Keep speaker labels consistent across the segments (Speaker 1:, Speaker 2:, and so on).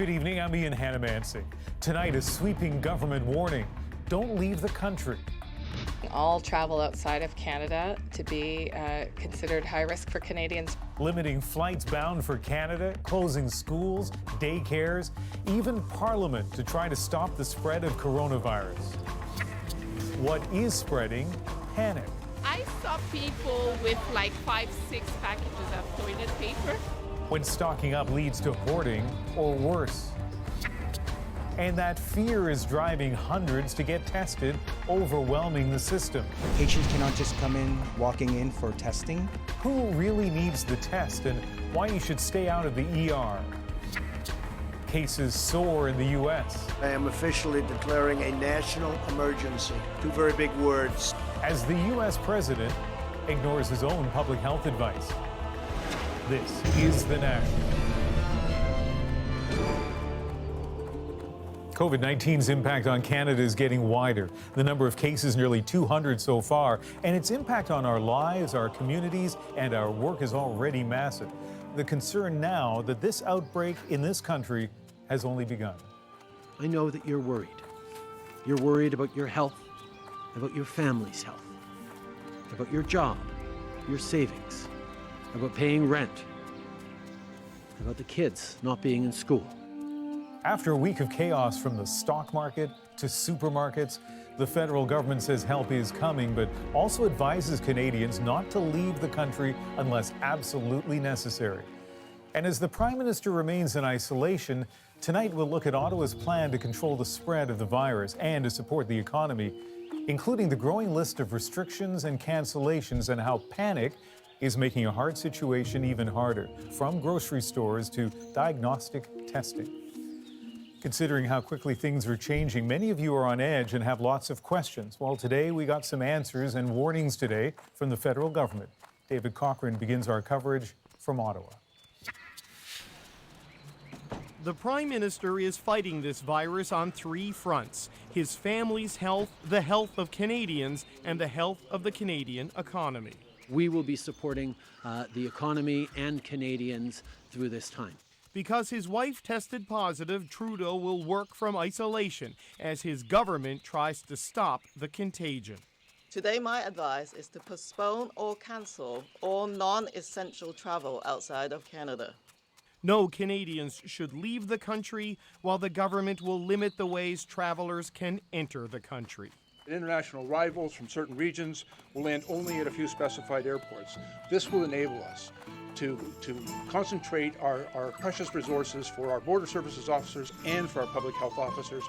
Speaker 1: Good evening, I'm Ian Hannamansing. Tonight, a sweeping government warning. Don't leave the country.
Speaker 2: All travel outside of Canada to be considered high risk for Canadians.
Speaker 1: Limiting flights bound for Canada, closing schools, daycares, even Parliament to try to stop the spread of coronavirus. What is spreading? Panic.
Speaker 3: I saw people with like 5-6 packages of toilet paper.
Speaker 1: When stocking up leads to hoarding or worse. And that fear is driving hundreds to get tested, overwhelming the system.
Speaker 4: Patients cannot just come in, walking in for testing.
Speaker 1: Who really needs the test and why you should stay out of the ER? Cases soar in the U.S.
Speaker 5: I am officially declaring a national emergency. Two very big words.
Speaker 1: As the U.S. president ignores his own public health advice. This is The National. COVID-19's impact on Canada is getting wider. The number of cases nearly 200 so far, and its impact on our lives, our communities, and our work is already massive. The concern now that this outbreak in this country has only begun.
Speaker 6: I know that you're worried. You're worried about your health, about your family's health, about your job, your savings, about paying rent, about the kids not being in school.
Speaker 1: After a week of chaos from the stock market to supermarkets, the federal government says help is coming, but also advises Canadians not to leave the country unless absolutely necessary. And as the Prime Minister remains in isolation, tonight we'll look at Ottawa's plan to control the spread of the virus and to support the economy, including the growing list of restrictions and cancellations and how panic is making a hard situation even harder, from grocery stores to diagnostic testing. Considering how quickly things are changing, many of you are on edge and have lots of questions. Well, today we got some answers and warnings today from the federal government. David Cochrane begins our coverage from Ottawa.
Speaker 7: The Prime Minister is fighting this virus on three fronts: his family's health, the health of Canadians, and the health of the Canadian economy.
Speaker 6: We will be supporting the economy and Canadians through this time.
Speaker 7: Because his wife tested positive, Trudeau will work from isolation as his government tries to stop the contagion.
Speaker 8: Today, my advice is to postpone or cancel all non-essential travel outside of Canada.
Speaker 7: No Canadians should leave the country, while the government will limit the ways travelers can enter the country.
Speaker 9: International arrivals from certain regions will land only at a few specified airports. This will enable us to concentrate our precious resources for our border services officers and for our public health officers.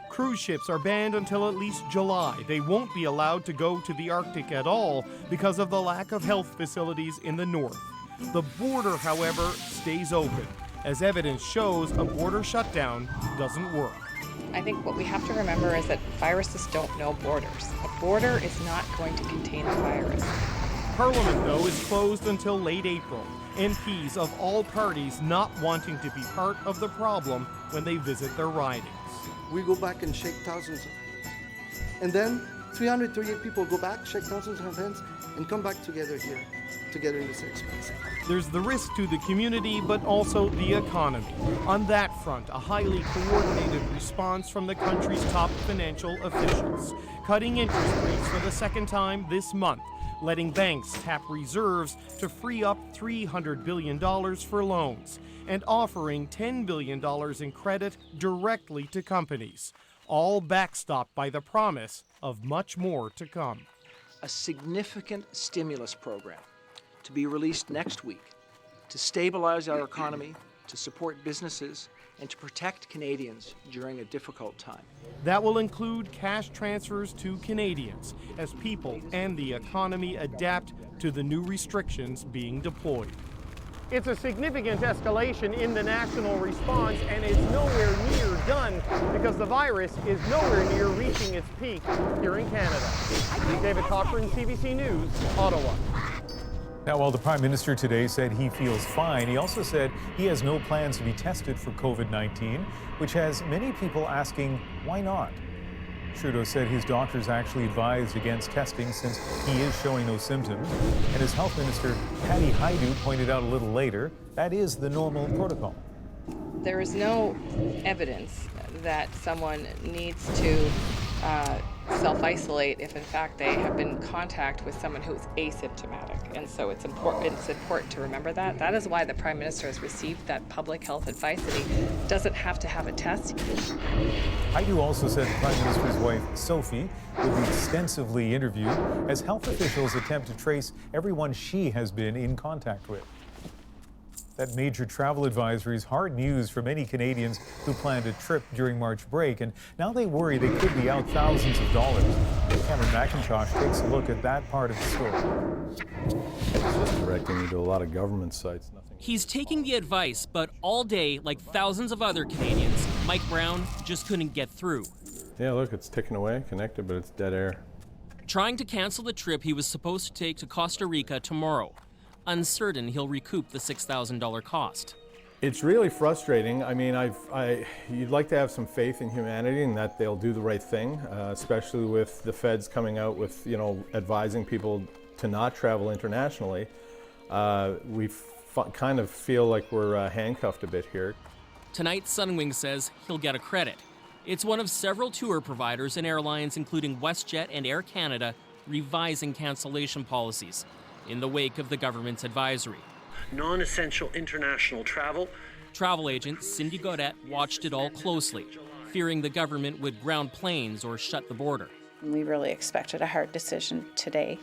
Speaker 7: Cruise ships are banned until at least July. They won't be allowed to go to the Arctic at all because of the lack of health facilities in the north. The border, however, stays open. As evidence shows, a border shutdown doesn't work.
Speaker 2: I think what we have to remember is that viruses don't know borders. A border is not going to contain a virus.
Speaker 7: Parliament, though, is closed until late April. MPs of all parties not wanting to be part of the problem when they visit their ridings.
Speaker 10: We go back and shake thousands of hands. And then 338 people go back, shake thousands of hands, and come back together here, together in the same space.
Speaker 7: There's the risk to the community, but also the economy. On that front, a highly coordinated response from the country's top financial officials, cutting interest rates for the second time this month, letting banks tap reserves to free up $300 billion for loans, and offering $10 billion in credit directly to companies, all backstopped by the promise of much more to come.
Speaker 11: A significant stimulus program to be released next week to stabilize our economy, to support businesses, and to protect Canadians during a difficult time.
Speaker 7: That will include cash transfers to Canadians as people and the economy adapt to the new restrictions being deployed. It's a significant escalation in the national response, and it's nowhere near done because the virus is nowhere near reaching its peak here in Canada. David Cochrane, CBC News, Ottawa.
Speaker 1: Now, while the Prime Minister today said he feels fine, he also said he has no plans to be tested for COVID-19, which has many people asking, why not? Trudeau said his doctors actually advised against testing since he is showing no symptoms. And as Health Minister Patty Hajdu pointed out a little later, that is the normal protocol.
Speaker 2: There is no evidence that someone needs to self-isolate if in fact they have been in contact with someone who is asymptomatic. And so it's important to remember that. That is why the Prime Minister has received that public health advice that he doesn't have to have a test.
Speaker 1: Haidu also said the Prime Minister's wife, Sophie, will be extensively interviewed as health officials attempt to trace everyone she has been in contact with. That major travel advisory is hard news for many Canadians who planned a trip during March break, and now they worry they could be out thousands of dollars. Cameron McIntosh takes a look at that part of the story.
Speaker 12: It's just directing me to a lot of government sites.
Speaker 13: He's taking the advice, but all day, like thousands of other Canadians, Mike Brown just couldn't get through.
Speaker 12: Yeah, look, it's ticking away, connected, but it's dead air.
Speaker 13: Trying to cancel the trip he was supposed to take to Costa Rica tomorrow, uncertain he'll recoup the $6,000 cost.
Speaker 12: It's really frustrating. I mean, you'd like to have some faith in humanity and that they'll do the right thing, especially with the feds coming out with, advising people to not travel internationally. We kind of feel like we're handcuffed a bit here.
Speaker 13: Tonight, Sunwing says he'll get a credit. It's one of several tour providers and airlines, including WestJet and Air Canada, revising cancellation policies in the wake of the government's advisory.
Speaker 14: Non-essential international travel.
Speaker 13: Travel agent Cindy Godet watched it all closely, fearing the government would ground planes or shut the border.
Speaker 15: We really expected a hard decision today,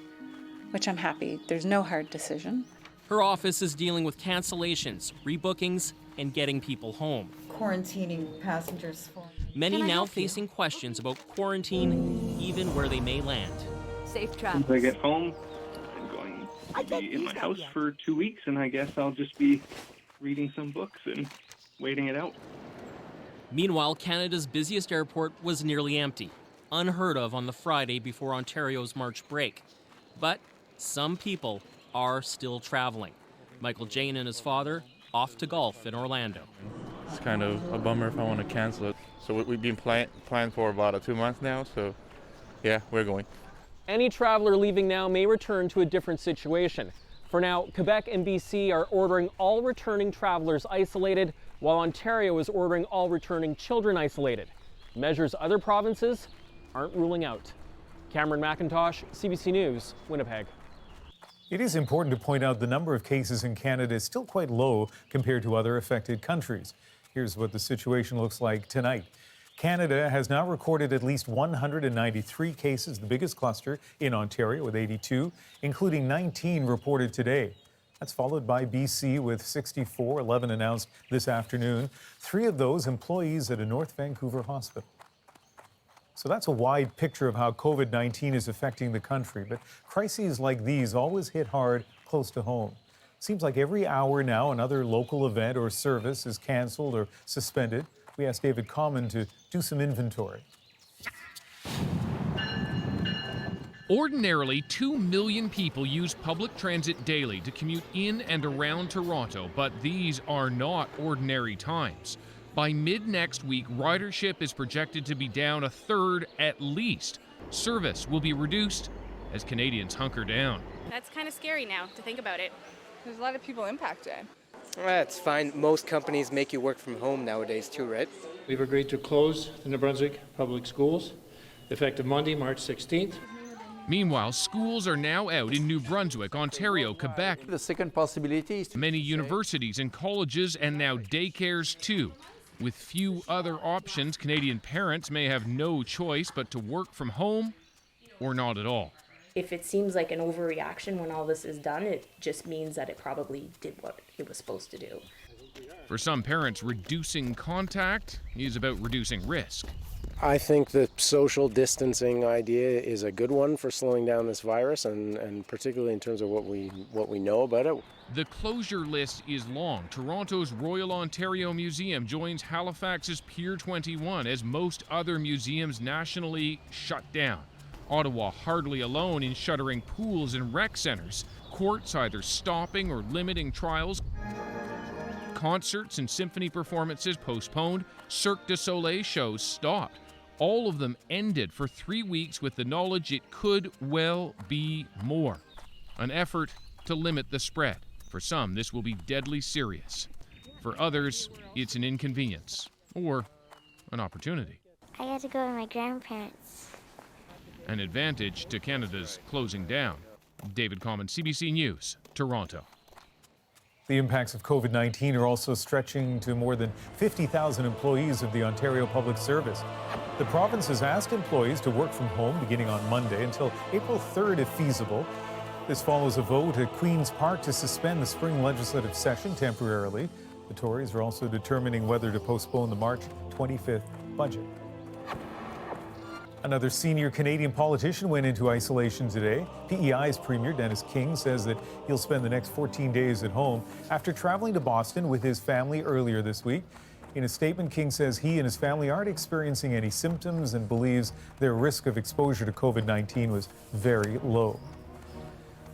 Speaker 15: which I'm happy there's no hard decision.
Speaker 13: Her office is dealing with cancellations, rebookings, and getting people home.
Speaker 16: Quarantining passengers for.
Speaker 13: Many now facing questions about quarantine, even where they may land.
Speaker 16: Safe travel.
Speaker 17: Once I get home, I'm going to be in my house for 2 weeks, and I guess I'll just be reading some books and waiting it out.
Speaker 13: Meanwhile, Canada's busiest airport was nearly empty, unheard of on the Friday before Ontario's March break. But some people are still traveling. Michael Jane and his father off to golf in Orlando.
Speaker 18: It's kind of a bummer if I want to cancel it. So we've been planning for about 2 months now, so yeah, we're going.
Speaker 13: Any traveler leaving now may return to a different situation. For now, Quebec and BC are ordering all returning travelers isolated, while Ontario is ordering all returning children isolated. Measures other provinces aren't ruling out. Cameron McIntosh, CBC News, Winnipeg.
Speaker 1: It is important to point out the number of cases in Canada is still quite low compared to other affected countries. Here's what the situation looks like tonight. Canada has now recorded at least 193 cases, the biggest cluster in Ontario with 82, including 19 reported today. That's followed by BC with 64, 11 announced this afternoon. 3 of those employees at a North Vancouver hospital. So that's a wide picture of how COVID-19 is affecting the country, but crises like these always hit hard close to home. Seems like every hour now another local event or service is canceled or suspended. We asked David Common to do some inventory.
Speaker 19: Ordinarily, 2 million people use public transit daily to commute in and around Toronto, but these are not ordinary times. By mid-next week, ridership is projected to be down a third at least. Service will be reduced as Canadians hunker down.
Speaker 20: That's kind of scary now to think about it.
Speaker 2: There's a lot of people impacted.
Speaker 21: That's fine. Most companies make you work from home nowadays too, right?
Speaker 22: We've agreed to close the New Brunswick public schools effective Monday, March 16th.
Speaker 19: Meanwhile, schools are now out in New Brunswick, Ontario, Quebec.
Speaker 23: The second possibility is
Speaker 19: many universities and colleges and now daycares too. With few other options, Canadian parents may have no choice but to work from home or not at all.
Speaker 24: If it seems like an overreaction when all this is done, it just means that it probably did what it was supposed to do.
Speaker 19: For some parents, reducing contact is about reducing risk.
Speaker 25: I think the social distancing idea is a good one for slowing down this virus, and particularly in terms of what we know about it.
Speaker 19: The closure list is long. Toronto's Royal Ontario Museum joins Halifax's Pier 21 as most other museums nationally shut down. Ottawa hardly alone in shuttering pools and rec centers. Courts either stopping or limiting trials. Concerts and symphony performances postponed. Cirque du Soleil shows stopped. All of them ended for 3 weeks with the knowledge it could well be more. An effort to limit the spread. For some, this will be deadly serious. For others, it's an inconvenience or an opportunity.
Speaker 3: I got to go with my grandparents.
Speaker 19: An advantage to Canada's closing down. David Common, CBC News, Toronto.
Speaker 1: The impacts of COVID-19 are also stretching to more than 50,000 employees of the Ontario Public Service. The province has asked employees to work from home beginning on Monday until April 3rd if feasible. This follows a vote at Queen's Park to suspend the spring legislative session temporarily. The Tories are also determining whether to postpone the March 25th budget. Another senior Canadian politician went into isolation today. PEI's Premier Dennis King says that he'll spend the next 14 days at home after traveling to Boston with his family earlier this week. In a statement, King says he and his family aren't experiencing any symptoms and believes their risk of exposure to COVID-19 was very low.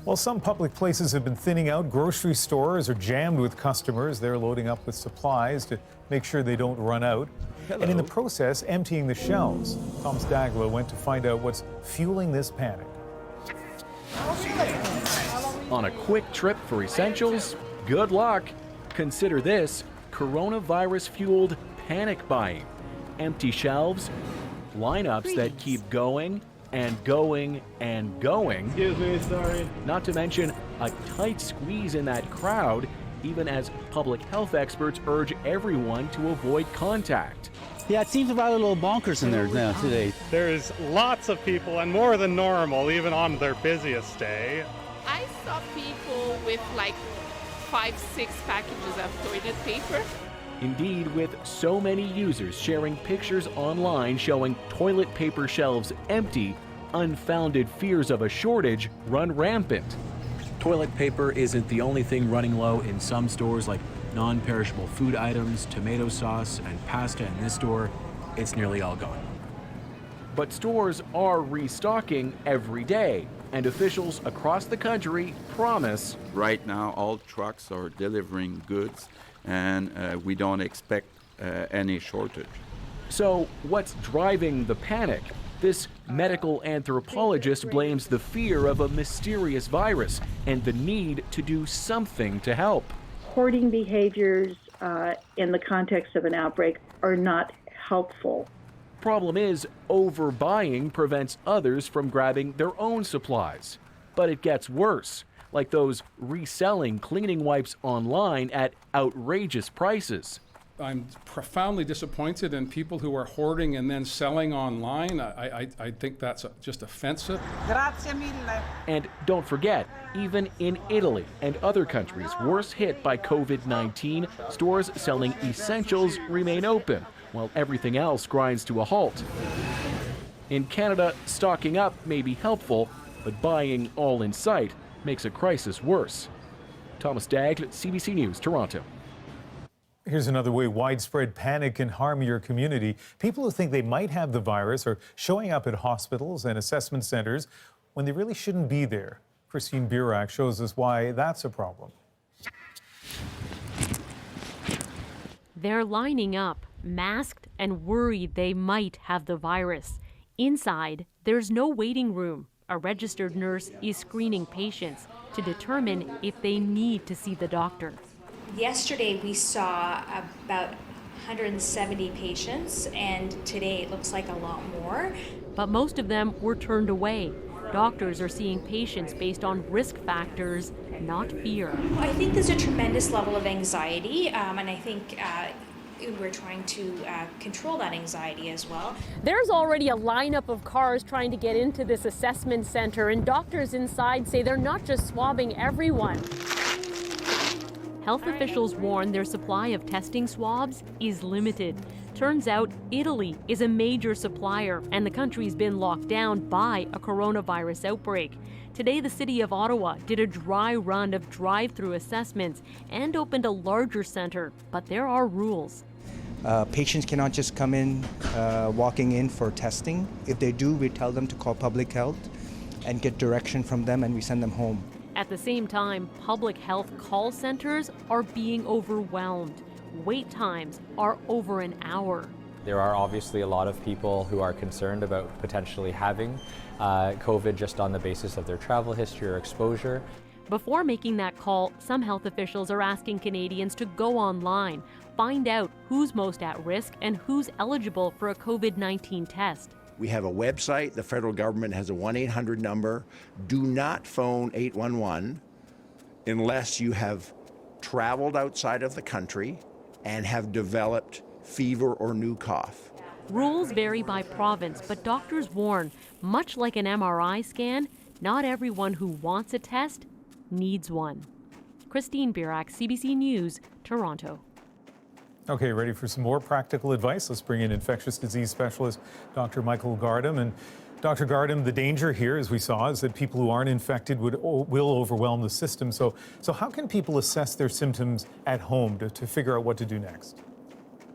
Speaker 1: While some public places have been thinning out, grocery stores are jammed with customers. They're loading up with supplies to make sure they don't run out. And in the process, emptying the shelves. Thomas Dagla went to find out what's fueling this panic.
Speaker 4: On a quick trip for essentials? Good luck. Consider this coronavirus-fueled panic buying. Empty shelves, lineups that keep going and going and going.
Speaker 5: Excuse me, sorry.
Speaker 4: Not to mention a tight squeeze in that crowd, even as public health experts urge everyone to avoid contact.
Speaker 5: Yeah, it seems about a little bonkers in there now today.
Speaker 6: There's lots of people and more than normal, even on their busiest day.
Speaker 23: I saw people with like 5-6 packages of toilet paper.
Speaker 4: Indeed, with so many users sharing pictures online showing toilet paper shelves empty, unfounded fears of a shortage run rampant.
Speaker 26: Toilet paper isn't the only thing running low in some stores, like non-perishable food items, tomato sauce, and pasta in this store. It's nearly all gone.
Speaker 4: But stores are restocking every day, and officials across the country promise.
Speaker 27: Right now, all trucks are delivering goods, and we don't expect any shortage.
Speaker 4: So what's driving the panic? This medical anthropologist blames the fear of a mysterious virus and the need to do something to help.
Speaker 28: Hoarding behaviors in the context of an outbreak are not helpful.
Speaker 4: Problem is, overbuying prevents others from grabbing their own supplies. But it gets worse, like those reselling cleaning wipes online at outrageous prices.
Speaker 29: I'm profoundly disappointed in people who are hoarding and then selling online. I think that's just offensive.
Speaker 4: Grazie mille. And don't forget, even in Italy and other countries worse hit by COVID-19, stores selling essentials remain open, while everything else grinds to a halt. In Canada, stocking up may be helpful, but buying all in sight makes a crisis worse. Thomas Dagg, CBC News, Toronto.
Speaker 1: Here's another way widespread panic can harm your community. People who think they might have the virus are showing up at hospitals and assessment centers when they really shouldn't be there. Christine Burak shows us why that's a problem.
Speaker 30: They're lining up, masked and worried they might have the virus. Inside, there's no waiting room. A registered nurse is screening patients to determine if they need to see the doctor.
Speaker 24: Yesterday we saw about 170 patients, and today it looks like a lot more.
Speaker 30: But most of them were turned away. Doctors are seeing patients based on risk factors, not fear.
Speaker 24: I think there's a tremendous level of anxiety, and I think we're trying to control that anxiety as well.
Speaker 30: There's already a lineup of cars trying to get into this assessment center, and doctors inside say they're not just swabbing everyone. Health officials warn their supply of testing swabs is limited. Turns out Italy is a major supplier, and the country's been locked down by a coronavirus outbreak. Today, the city of Ottawa did a dry run of drive-through assessments and opened a larger center, but there are rules.
Speaker 31: Patients cannot just come in, walking in for testing. If they do, we tell them to call public health and get direction from them, and we send them home.
Speaker 30: At the same time, public health call centers are being overwhelmed. Wait times are over an hour.
Speaker 32: There are obviously a lot of people who are concerned about potentially having COVID just on the basis of their travel history or exposure.
Speaker 30: Before making that call, some health officials are asking Canadians to go online, find out who's most at risk and who's eligible for a COVID-19 test.
Speaker 7: We have a website. The federal government has a 1-800 number. Do not phone 811 unless you have traveled outside of the country and have developed fever or new cough.
Speaker 30: Rules vary by province, but doctors warn, much like an MRI scan, not everyone who wants a test needs one. Christine Birak, CBC News, Toronto.
Speaker 1: Okay, ready for some more practical advice? Let's bring in infectious disease specialist Dr. Michael Gardam. And Dr. Gardam, the danger here, as we saw, is that people who aren't infected will overwhelm the system. So how can people assess their symptoms at home to figure out what to do next?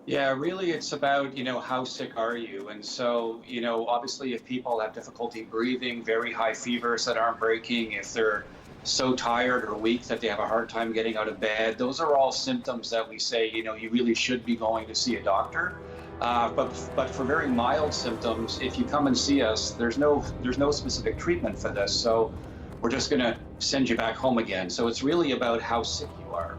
Speaker 8: Yeah, really it's about, how sick are you? And so, obviously if people have difficulty breathing, very high fevers that aren't breaking, if they're so tired or weak that they have a hard time getting out of bed, those are all symptoms that we say, you really should be going to see a doctor. But for very mild symptoms, if you come and see us, there's no specific treatment for this. So we're just going to send you back home again. So it's really about how sick you are.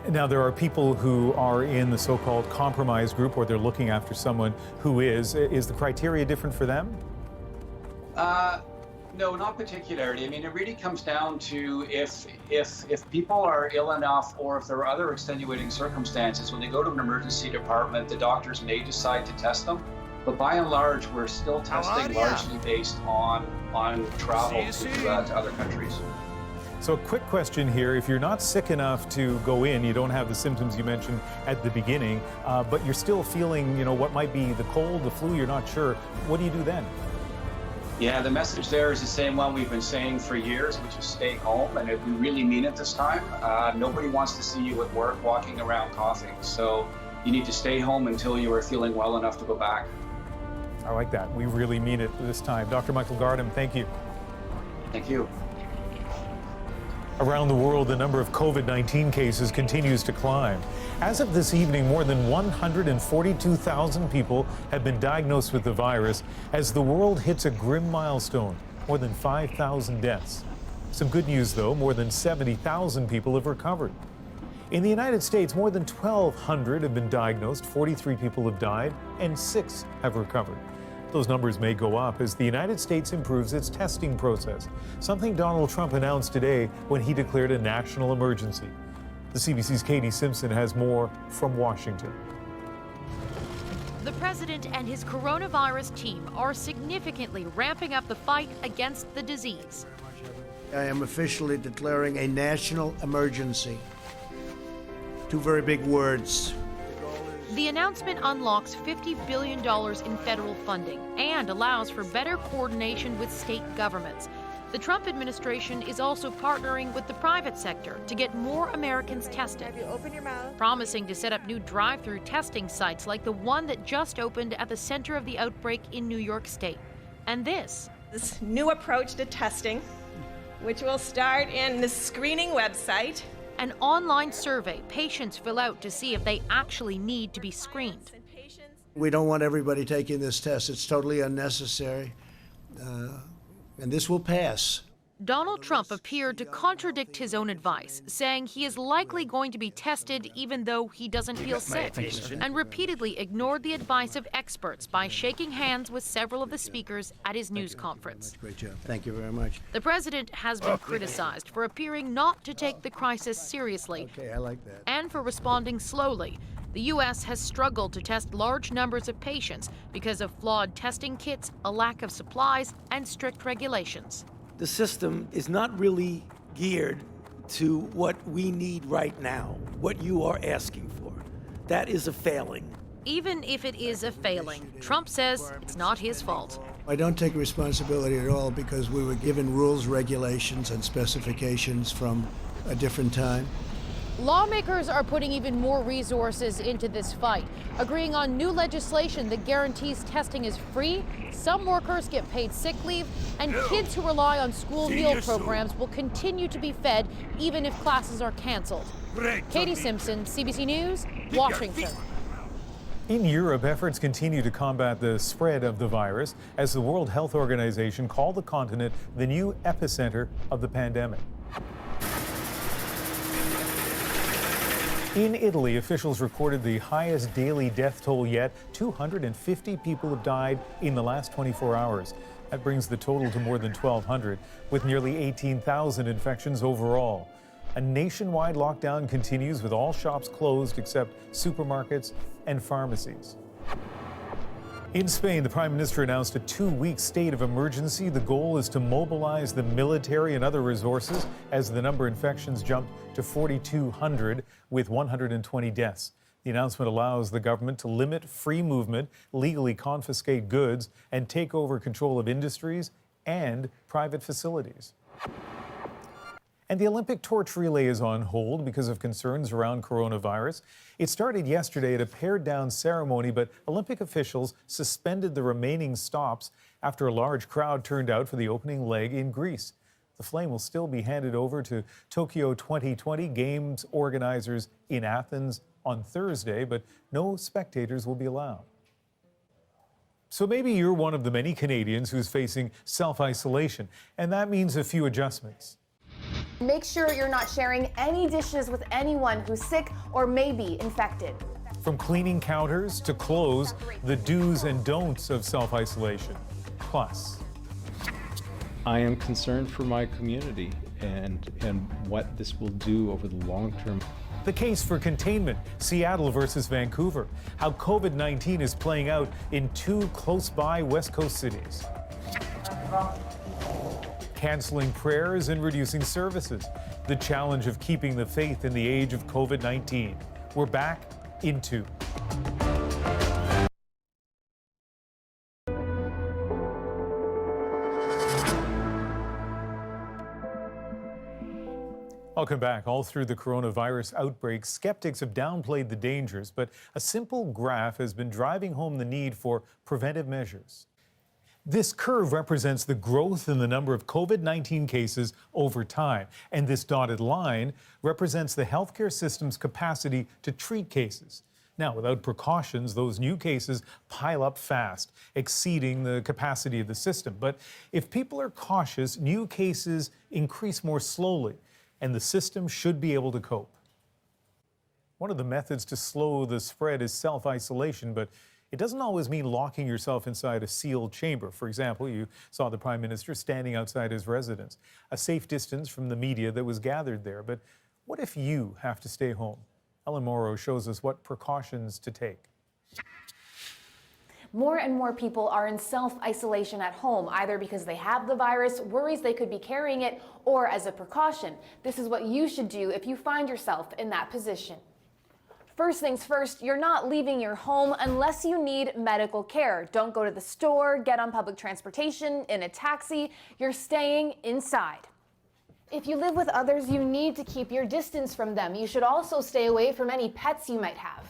Speaker 1: Now, there are people who are in the so-called compromised group, or they're looking after someone who is. Is the criteria different for them?
Speaker 8: No, not particularly. I mean, it really comes down to if people are ill enough, or if there are other extenuating circumstances, when they go to an emergency department, the doctors may decide to test them. But by and large, we're still testing largely based on travel to other countries.
Speaker 1: So a quick question here. If you're not sick enough to go in, you don't have the symptoms you mentioned at the beginning, but you're still feeling, what might be the cold, the flu, you're not sure, what do you do then?
Speaker 8: Yeah, the message there is the same one we've been saying for years, which is stay home, and we really mean it this time. Nobody wants to see you at work walking around coughing, so you need to stay home until you are feeling well enough to go back.
Speaker 1: I like that. We really mean it this time. Dr. Michael Gardam, thank you.
Speaker 8: Thank you.
Speaker 1: Around the world, the number of COVID-19 cases continues to climb. As of this evening, more than 142,000 people have been diagnosed with the virus as the world hits a grim milestone, more than 5,000 deaths. Some good news, though, more than 70,000 people have recovered. In the United States, more than 1,200 have been diagnosed, 43 people have died, and 6 have recovered. Those numbers may go up as the United States improves its testing process, something Donald Trump announced today when he declared a national emergency. The CBC's Katie Simpson has more from Washington.
Speaker 9: The president and his coronavirus team are significantly ramping up the fight against the disease.
Speaker 10: I am officially declaring a national emergency. 2 very big words.
Speaker 9: The announcement unlocks $50 billion in federal funding and allows for better coordination with state governments. The Trump administration is also partnering with the private sector to get more Americans tested, promising to set up new drive-through testing sites like the one that just opened at the center of the outbreak in New York State. And this
Speaker 11: new approach to testing, which will start in the screening website.
Speaker 9: An online survey patients fill out to see if they actually need to be screened.
Speaker 10: We don't want everybody taking this test. It's totally unnecessary. And this will pass.
Speaker 9: Donald Trump appeared to contradict his own advice, saying he is likely going to be tested even though he doesn't feel sick, and repeatedly ignored the advice of experts by shaking hands with several of the speakers at his news conference.
Speaker 10: Great job. Thank you very much.
Speaker 9: The president has been criticized for appearing not to take the crisis seriously.
Speaker 10: Okay, I like that.
Speaker 9: And for responding slowly. The U.S. has struggled to test large numbers of patients because of flawed testing kits, a lack of supplies, and strict regulations.
Speaker 12: The system is not really geared to what we need right now, what you are asking for. That is a failing.
Speaker 9: Even if it is a failing, Trump says it's not his fault.
Speaker 10: I don't take responsibility at all because we were given rules, regulations, and specifications from a different time.
Speaker 30: Lawmakers are putting even more resources into this fight, agreeing on new legislation that guarantees testing is free, some workers get paid sick leave, and kids who rely on school meal programs will continue to be fed even if classes are canceled. Katie Simpson, CBC News, Washington.
Speaker 1: In Europe, efforts continue to combat the spread of the virus as the World Health Organization called the continent the new epicenter of the pandemic. In Italy, officials recorded the highest daily death toll yet. 250 people have died in the last 24 hours. That brings the total to more than 1,200, with nearly 18,000 infections overall. A nationwide lockdown continues with all shops closed except supermarkets and pharmacies. In Spain, the Prime Minister announced a 2-week state of emergency. The goal is to mobilize the military and other resources as the number of infections jumped to 4,200 with 120 deaths. The announcement allows the government to limit free movement, legally confiscate goods, and take over control of industries and private facilities. And the Olympic torch relay is on hold because of concerns around coronavirus. It started yesterday at a pared-down ceremony, but Olympic officials suspended the remaining stops after a large crowd turned out for the opening leg in Greece. The flame will still be handed over to Tokyo 2020 Games organizers in Athens on Thursday, but no spectators will be allowed. So maybe you're one of the many Canadians who's facing self-isolation, and that means a few adjustments.
Speaker 2: Make sure you're not sharing any dishes with anyone who's sick or may be infected.
Speaker 1: From cleaning counters to clothes, the do's and don'ts of self-isolation. Plus,
Speaker 3: I am concerned for my community and what this will do over the long term.
Speaker 1: the case for containment, Seattle versus Vancouver, how COVID-19 is playing out in two close-by West Coast cities. Canceling prayers and reducing services, the challenge of keeping the faith in the age of COVID-19. We're back in 2. Welcome back. All through the coronavirus outbreak, skeptics have downplayed the dangers, but a simple graph has been driving home the need for preventive measures. This curve represents the growth in the number of COVID-19 cases over time, and this dotted line represents the healthcare system's capacity to treat cases. Now, without precautions, those new cases pile up fast, exceeding the capacity of the system. But if people are cautious, new cases increase more slowly, and the system should be able to cope. One of the methods to slow the spread is self-isolation, but it doesn't always mean locking yourself inside a sealed chamber. For example, you saw the Prime Minister standing outside his residence, a safe distance from the media that was gathered there. But what if you have to stay home? Ellen Morrow shows us what precautions to take.
Speaker 13: More and more people are in self-isolation at home, either because they have the virus, worries they could be carrying it, or as a precaution. This is what you should do if you find yourself in that position. First things first, you're not leaving your home unless you need medical care. Don't go to the store, get on public transportation, in a taxi. You're staying inside. If you live with others, you need to keep your distance from them. You should also stay away from any pets you might have.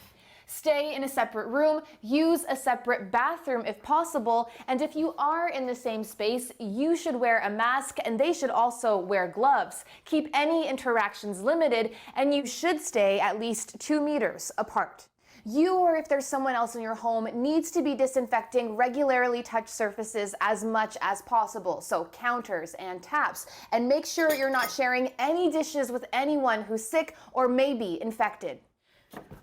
Speaker 13: Stay in a separate room, use a separate bathroom if possible, and if you are in the same space, you should wear a mask and they should also wear gloves. Keep any interactions limited, and you should stay at least 2 meters apart. You, or if there's someone else in your home, needs to be disinfecting regularly touched surfaces as much as possible, so counters and taps, and make sure you're not sharing any dishes with anyone who's sick or may be infected.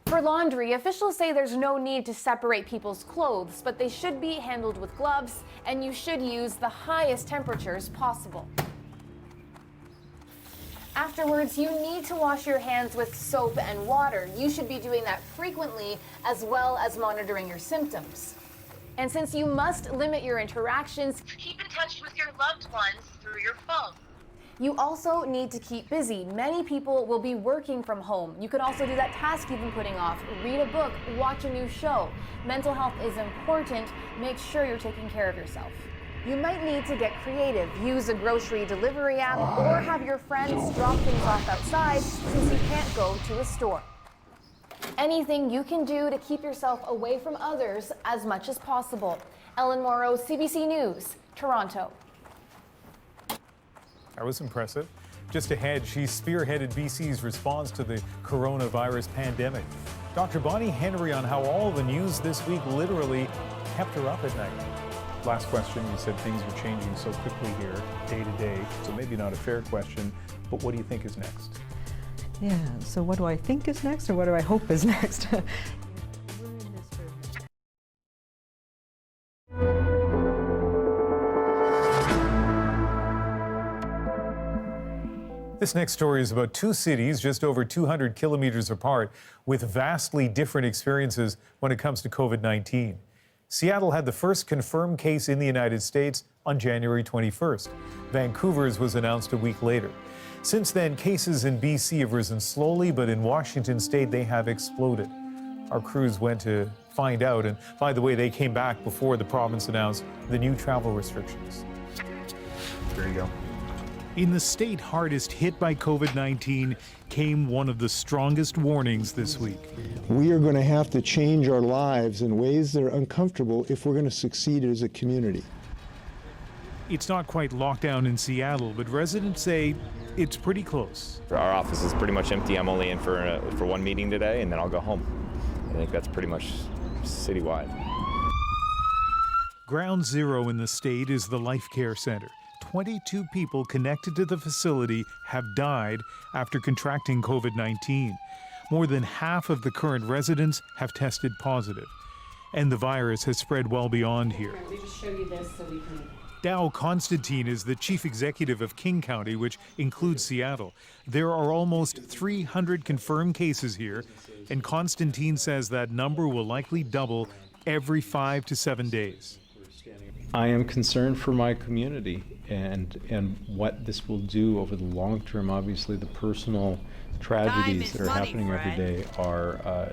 Speaker 13: For laundry, officials say there's no need to separate people's clothes, but they should be handled with gloves, and you should use the highest temperatures possible. Afterwards, you need to wash your hands with soap and water. You should be doing that frequently, as well as monitoring your symptoms. And since you must limit your interactions, keep in touch with your loved ones through your phone. You also need to keep busy. Many people will be working from home. You could also do that task you've been putting off. Read a book, watch a new show. Mental health is important. Make sure you're taking care of yourself. You might need to get creative. Use a grocery delivery app or have your friends drop things off outside since you can't go to a store. Anything you can do to keep yourself away from others as much as possible. Ellen Morrow, CBC News, Toronto.
Speaker 1: That was impressive. Just ahead, she spearheaded BC's response to the coronavirus pandemic. Dr. Bonnie Henry on how all the news this week literally kept her up at night.
Speaker 14: Last question, you said things are changing so quickly here, day to day, so maybe not a fair question, but what do you think is next?
Speaker 5: Yeah, so what do I think is next, or what do I hope is next?
Speaker 1: This next story is about two cities just over 200 kilometers apart with vastly different experiences when it comes to COVID-19. Seattle had the first confirmed case in the United States on January 21st. Vancouver's was announced a week later. Since then, cases in BC have risen slowly, but in Washington state, they have exploded. Our crews went to find out, and by the way, they came back before the province announced the new travel restrictions. There you go. In the state hardest hit by COVID-19 came one of the strongest warnings this week.
Speaker 6: We are going to have to change our lives in ways that are uncomfortable if we're going to succeed as a community.
Speaker 1: It's not quite lockdown in Seattle, but residents say it's pretty close.
Speaker 15: Our office is pretty much empty. I'm only in for one meeting today, and then I'll go home. I think that's pretty much citywide.
Speaker 1: Ground zero in the state is the Life Care Center. 22 people connected to the facility have died after contracting COVID-19. More than half of the current residents have tested positive. And the virus has spread well beyond here.
Speaker 5: Let me just show you this so we can...
Speaker 1: Dow Constantine is the chief executive of King County, which includes Seattle. There are almost 300 confirmed cases here, and Constantine says that number will likely double every 5 to 7 days.
Speaker 3: I am concerned for my community and what this will do over the long term. Obviously, the personal tragedies that are happening every day are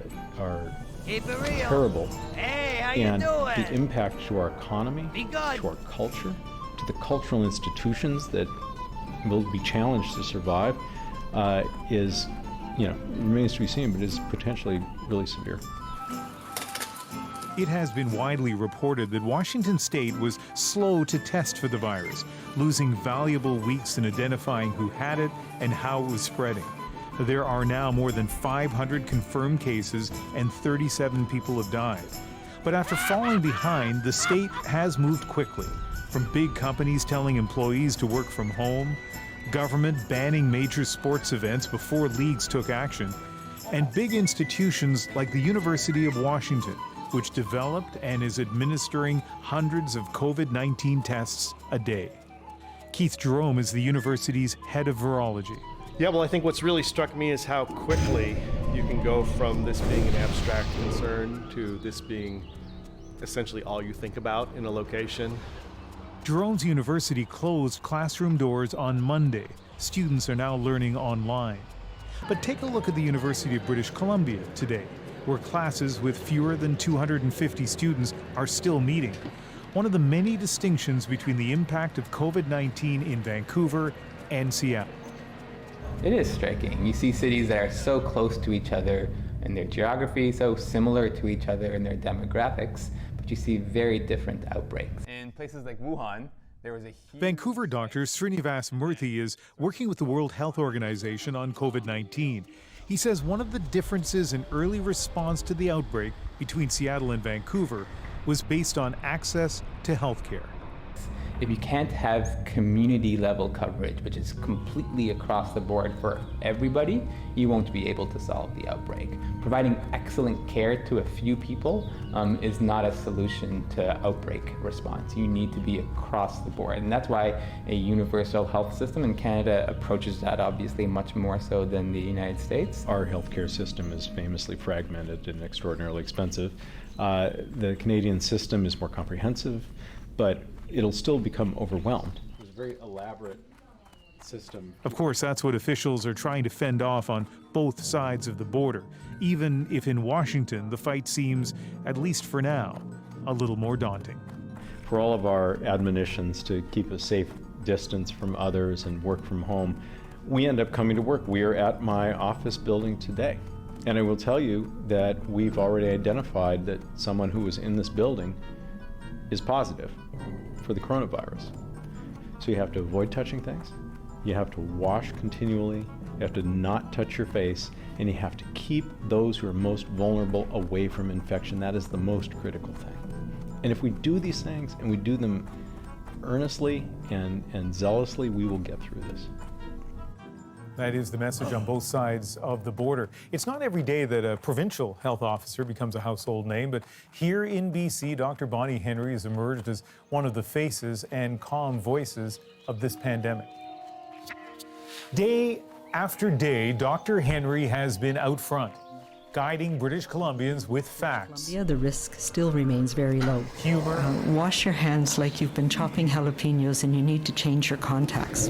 Speaker 3: terrible.
Speaker 16: Hey, how
Speaker 3: and
Speaker 16: you doing?
Speaker 3: the impact to our economy, to our culture, to the cultural institutions that will be challenged to survive is, remains to be seen, but is potentially really severe.
Speaker 1: It has been widely reported that Washington state was slow to test for the virus, losing valuable weeks in identifying who had it and how it was spreading. There are now more than 500 confirmed cases and 37 people have died. But after falling behind, the state has moved quickly. From big companies telling employees to work from home, government banning major sports events before leagues took action, and big institutions like the University of Washington, which developed and is administering hundreds of COVID-19 tests a day. Keith Jerome is the university's head of virology.
Speaker 17: Yeah, well, I think what's really struck me is how quickly you can go from this being an abstract concern to this being essentially all you think about in a location.
Speaker 1: Jerome's university closed classroom doors on Monday. Students are now learning online. But take a look at the University of British Columbia today, where classes with fewer than 250 students are still meeting. One of the many distinctions between the impact of COVID-19 in Vancouver and Seattle.
Speaker 18: It is striking. You see cities that are so close to each other in their geography, so similar to each other in their demographics, but you see very different outbreaks.
Speaker 19: In places like Wuhan, there was a huge...
Speaker 1: Vancouver doctor Srinivas Murthy is working with the World Health Organization on COVID-19. He says one of the differences in early response to the outbreak between Seattle and Vancouver was based on access to health care.
Speaker 18: If you can't have community level coverage, which is completely across the board for everybody, you won't be able to solve the outbreak. Providing excellent care to a few people is not a solution to outbreak response. You need to be across the board. And that's why a universal health system in Canada approaches that obviously much more so than the United States.
Speaker 3: Our healthcare system is famously fragmented and extraordinarily expensive. The Canadian system is more comprehensive, but it'll still become overwhelmed. It's a very elaborate system.
Speaker 1: Of course, that's what officials are trying to fend off on both sides of the border, even if in Washington the fight seems, at least for now, a little more daunting.
Speaker 3: For all of our admonitions to keep a safe distance from others and work from home, we end up coming to work. We are at my office building today. And I will tell you that we've already identified that someone who was in this building is positive for the coronavirus. So you have to avoid touching things, you have to wash continually, you have to not touch your face, and you have to keep those who are most vulnerable away from infection. That is the most critical thing. And if we do these things and we do them earnestly and zealously, we will get through this.
Speaker 1: That is the message on both sides of the border. It's not every day that a provincial health officer becomes a household name, but here in BC, Dr. Bonnie Henry has emerged as one of the faces and calm voices of this pandemic. Day after day, Dr. Henry has been out front, guiding British Columbians with facts.
Speaker 4: The risk still remains very low.
Speaker 1: Humor.
Speaker 4: Wash your hands like you've been chopping jalapenos and you need to change your contacts.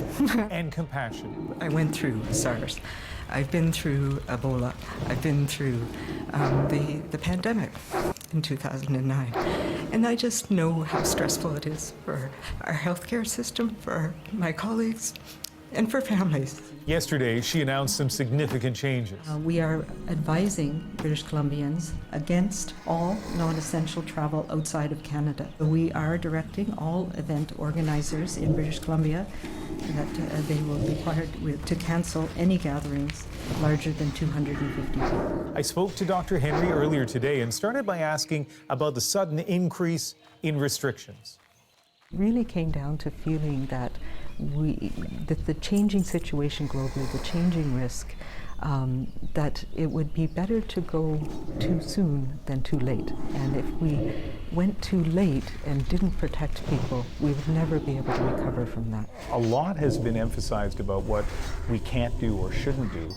Speaker 1: And compassion.
Speaker 4: I went through SARS. I've been through Ebola. I've been through the pandemic in 2009. And I just know how stressful it is for our healthcare system, for my colleagues, and for families.
Speaker 1: Yesterday, she announced some significant changes.
Speaker 4: We are advising British Columbians against all non-essential travel outside of Canada. We are directing all event organizers in British Columbia that they will be required to cancel any gatherings larger than 250 people.
Speaker 1: I spoke to Dr. Henry earlier today and started by asking about the sudden increase in restrictions.
Speaker 4: It really came down to feeling that the changing situation globally, the changing risk, that it would be better to go too soon than too late. And if we went too late and didn't protect people, we would never be able to recover from that.
Speaker 1: A lot has been emphasized about what we can't do or shouldn't do.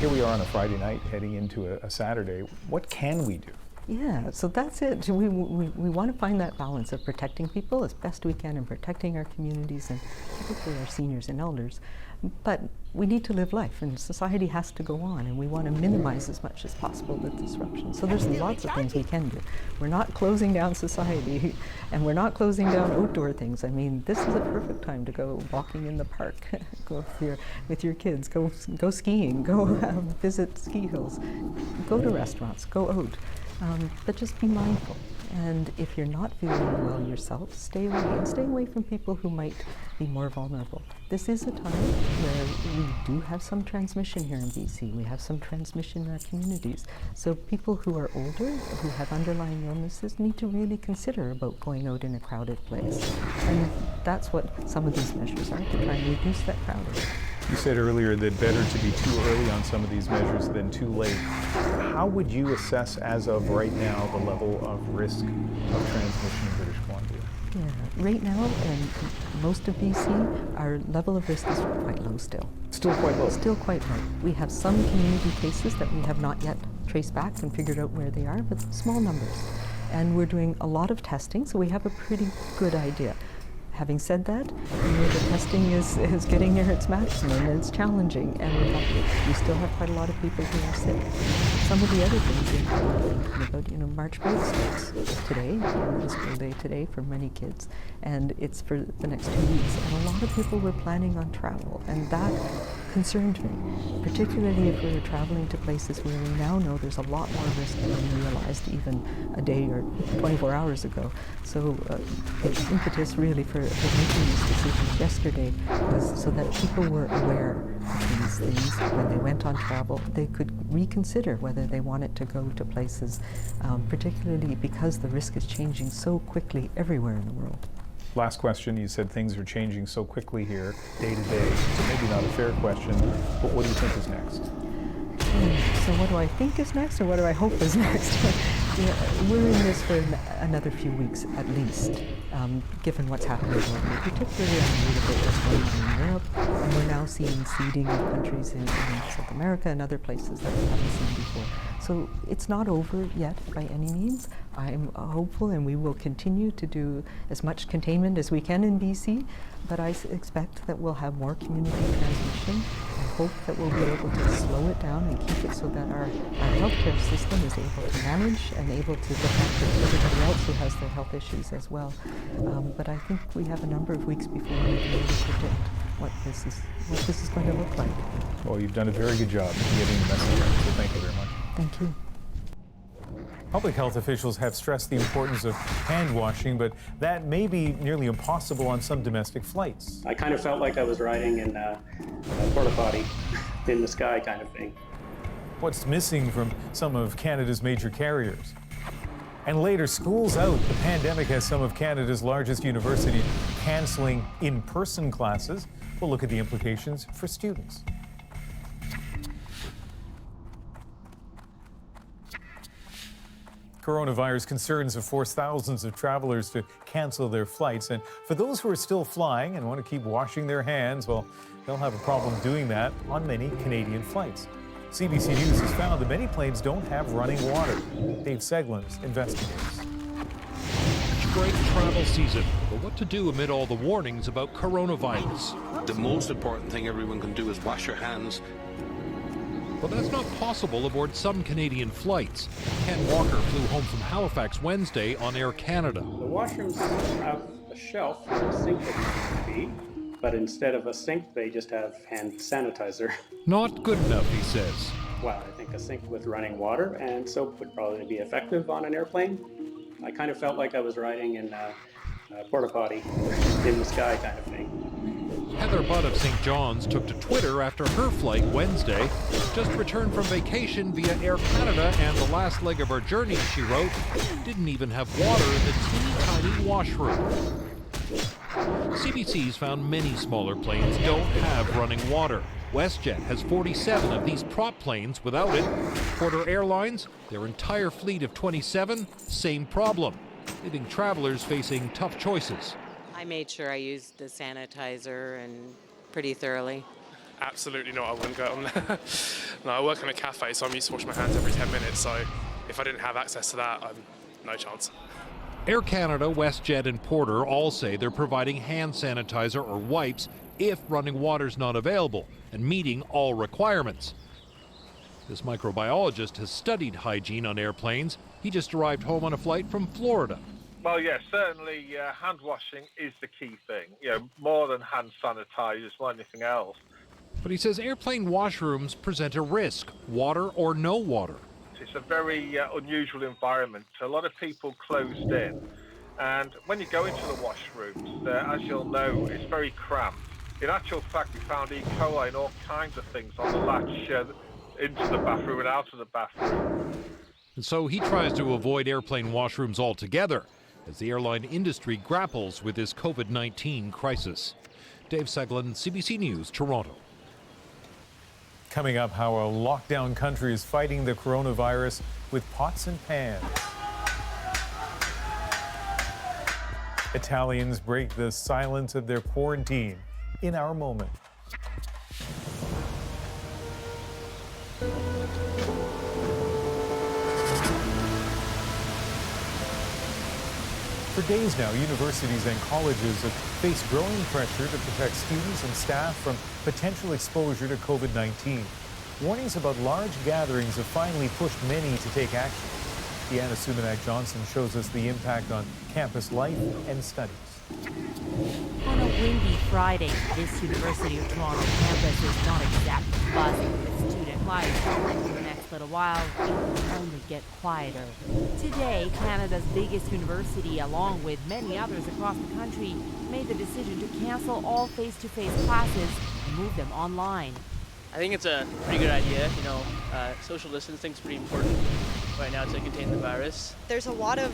Speaker 1: Here we are on a Friday night heading into a Saturday. What can we do?
Speaker 4: Yeah, so that's it. We want to find that balance of protecting people as best we can and protecting our communities and particularly our seniors and elders. But we need to live life and society has to go on and we want to minimize as much as possible the disruption. So there's lots of things we can do. We're not closing down society and we're not closing down outdoor things. I mean, this is a perfect time to go walking in the park, go with your kids, go skiing, go visit ski hills, go to restaurants, go out. But just be mindful. And if you're not feeling well yourself, stay away. And stay away from people who might be more vulnerable. This is a time where we do have some transmission here in BC. We have some transmission in our communities. So people who are older, who have underlying illnesses, need to really consider about going out in a crowded place. And that's what some of these measures are, to try and reduce that crowding.
Speaker 1: You said earlier that better to be too early on some of these measures than too late. How would you assess, as of right now, the level of risk of transmission in British Columbia?
Speaker 4: Yeah, right now, in most of BC, our level of risk is quite low still.
Speaker 1: Still quite low?
Speaker 4: Still quite low. We have some community cases that we have not yet traced back and figured out where they are, but small numbers. And we're doing a lot of testing, so we have a pretty good idea. Having said that, the testing is getting near its maximum and it's challenging, and we still have quite a lot of people who are sick. Some of the other things we're thinking about, March break starts today, the school day today for many kids, and it's for the next 2 weeks. And a lot of people were planning on travel, and that concerned me, particularly if we were traveling to places where we now know there's a lot more risk than we realized even a day or 24 hours ago. So the impetus really for making these decisions yesterday was so that people were aware of these things when they went on travel. They could reconsider whether they wanted to go to places, particularly because the risk is changing so quickly everywhere in the world.
Speaker 1: Last question, you said things are changing so quickly here, day to day, so maybe not a fair question, but what do you think is next?
Speaker 4: So what do I think is next, or what do I hope is next? We're in this for another few weeks at least, given what's happening globally, particularly on the little bit what's going on in Europe, and we're now seeing seeding of countries in South America and other places that we haven't seen before. So it's not over yet by any means. I'm hopeful, and we will continue to do as much containment as we can in BC, but I expect that we'll have more community transmission. I hope that we'll be able to slow it down and keep it so that our healthcare system is able to manage and able to look after everybody else who has their health issues as well. But I think we have a number of weeks before we can really predict what this is going to look like.
Speaker 1: Well, you've done a very good job in getting the message out, so thank you very much.
Speaker 4: Thank you.
Speaker 1: Public health officials have stressed the importance of hand washing, but that may be nearly impossible on some domestic flights.
Speaker 16: I kind of felt like I was riding in a porta potty in the sky kind of thing.
Speaker 1: What's missing from some of Canada's major carriers? And later, schools out. The pandemic has some of Canada's largest universities canceling in-person classes. We'll look at the implications for students. Coronavirus concerns have forced thousands of travelers to cancel their flights. And for those who are still flying and want to keep washing their hands, well, they'll have a problem doing that on many Canadian flights. CBC News has found that many planes don't have running water. Dave Seglins investigates.
Speaker 20: Great travel season, but what to do amid all the warnings about coronavirus?
Speaker 21: The most important thing everyone can do is wash your hands.
Speaker 20: But that's not possible aboard some Canadian flights. Ken Walker flew home from Halifax Wednesday on Air Canada.
Speaker 16: The washrooms have a shelf where a sink would be, but instead of a sink, they just have hand sanitizer.
Speaker 20: Not good enough, he says.
Speaker 16: Well, I think a sink with running water and soap would probably be effective on an airplane. I kind of felt like I was riding in a porta potty in the sky kind of thing.
Speaker 20: Heather Budd of St. John's took to Twitter after her flight Wednesday. Just returned from vacation via Air Canada, and the last leg of her journey, she wrote, didn't even have water in the teeny-tiny washroom. CBC's found many smaller planes don't have running water. WestJet has 47 of these prop planes without it. Porter Airlines, their entire fleet of 27, same problem, leaving travelers facing tough choices.
Speaker 22: I made sure I used the sanitizer and pretty thoroughly.
Speaker 23: Absolutely not, I wouldn't go on there. No, I work in a cafe, so I'm used to washing my hands every 10 minutes, so if I didn't have access to that, no chance.
Speaker 20: Air Canada, WestJet, and Porter all say they're providing hand sanitizer or wipes if running water's not available and meeting all requirements. This microbiologist has studied hygiene on airplanes. He just arrived home on a flight from Florida.
Speaker 24: Well, yes, certainly hand washing is the key thing, more than hand sanitizers or anything else.
Speaker 20: But he says airplane washrooms present a risk, water or no water.
Speaker 24: It's a very unusual environment, a lot of people closed in, and when you go into the washrooms, as you'll know, it's very cramped. In actual fact, we found E. coli and all kinds of things on the latch into the bathroom and out of the bathroom.
Speaker 20: And so he tries to avoid airplane washrooms altogether as the airline industry grapples with this COVID-19 crisis. Dave Seglin, CBC News, Toronto.
Speaker 1: Coming up, how a lockdown country is fighting the coronavirus with pots and pans. Italians break the silence of their quarantine in our moment. For days now, universities and colleges have faced growing pressure to protect students and staff from potential exposure to COVID-19. Warnings about large gatherings have finally pushed many to take action. Deanna Sumanak-Johnson shows us the impact on campus life and studies.
Speaker 25: On a windy Friday, this University of Toronto campus is not exactly buzzing with student life. In the next little while, it will only get quieter. Today, Canada's biggest university, along with many others across the country, made the decision to cancel all face-to-face classes and move them online.
Speaker 26: I think it's a pretty good idea. Social distancing is pretty important right now to contain the virus.
Speaker 27: There's a lot of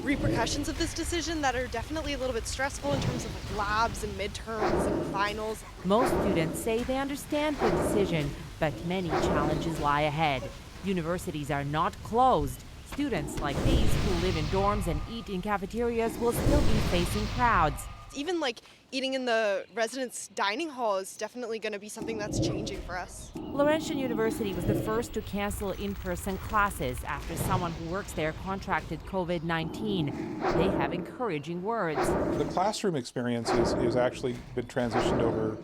Speaker 27: repercussions of this decision that are definitely a little bit stressful in terms of labs and midterms and finals.
Speaker 25: Most students say they understand the decision, but many challenges lie ahead. Universities are not closed. Students like these who live in dorms and eat in cafeterias will still be facing crowds.
Speaker 27: Even eating in the residence dining hall is definitely going to be something that's changing for us.
Speaker 25: Laurentian University was the first to cancel in-person classes after someone who works there contracted COVID-19. They have encouraging words.
Speaker 14: The classroom experience is actually been transitioned over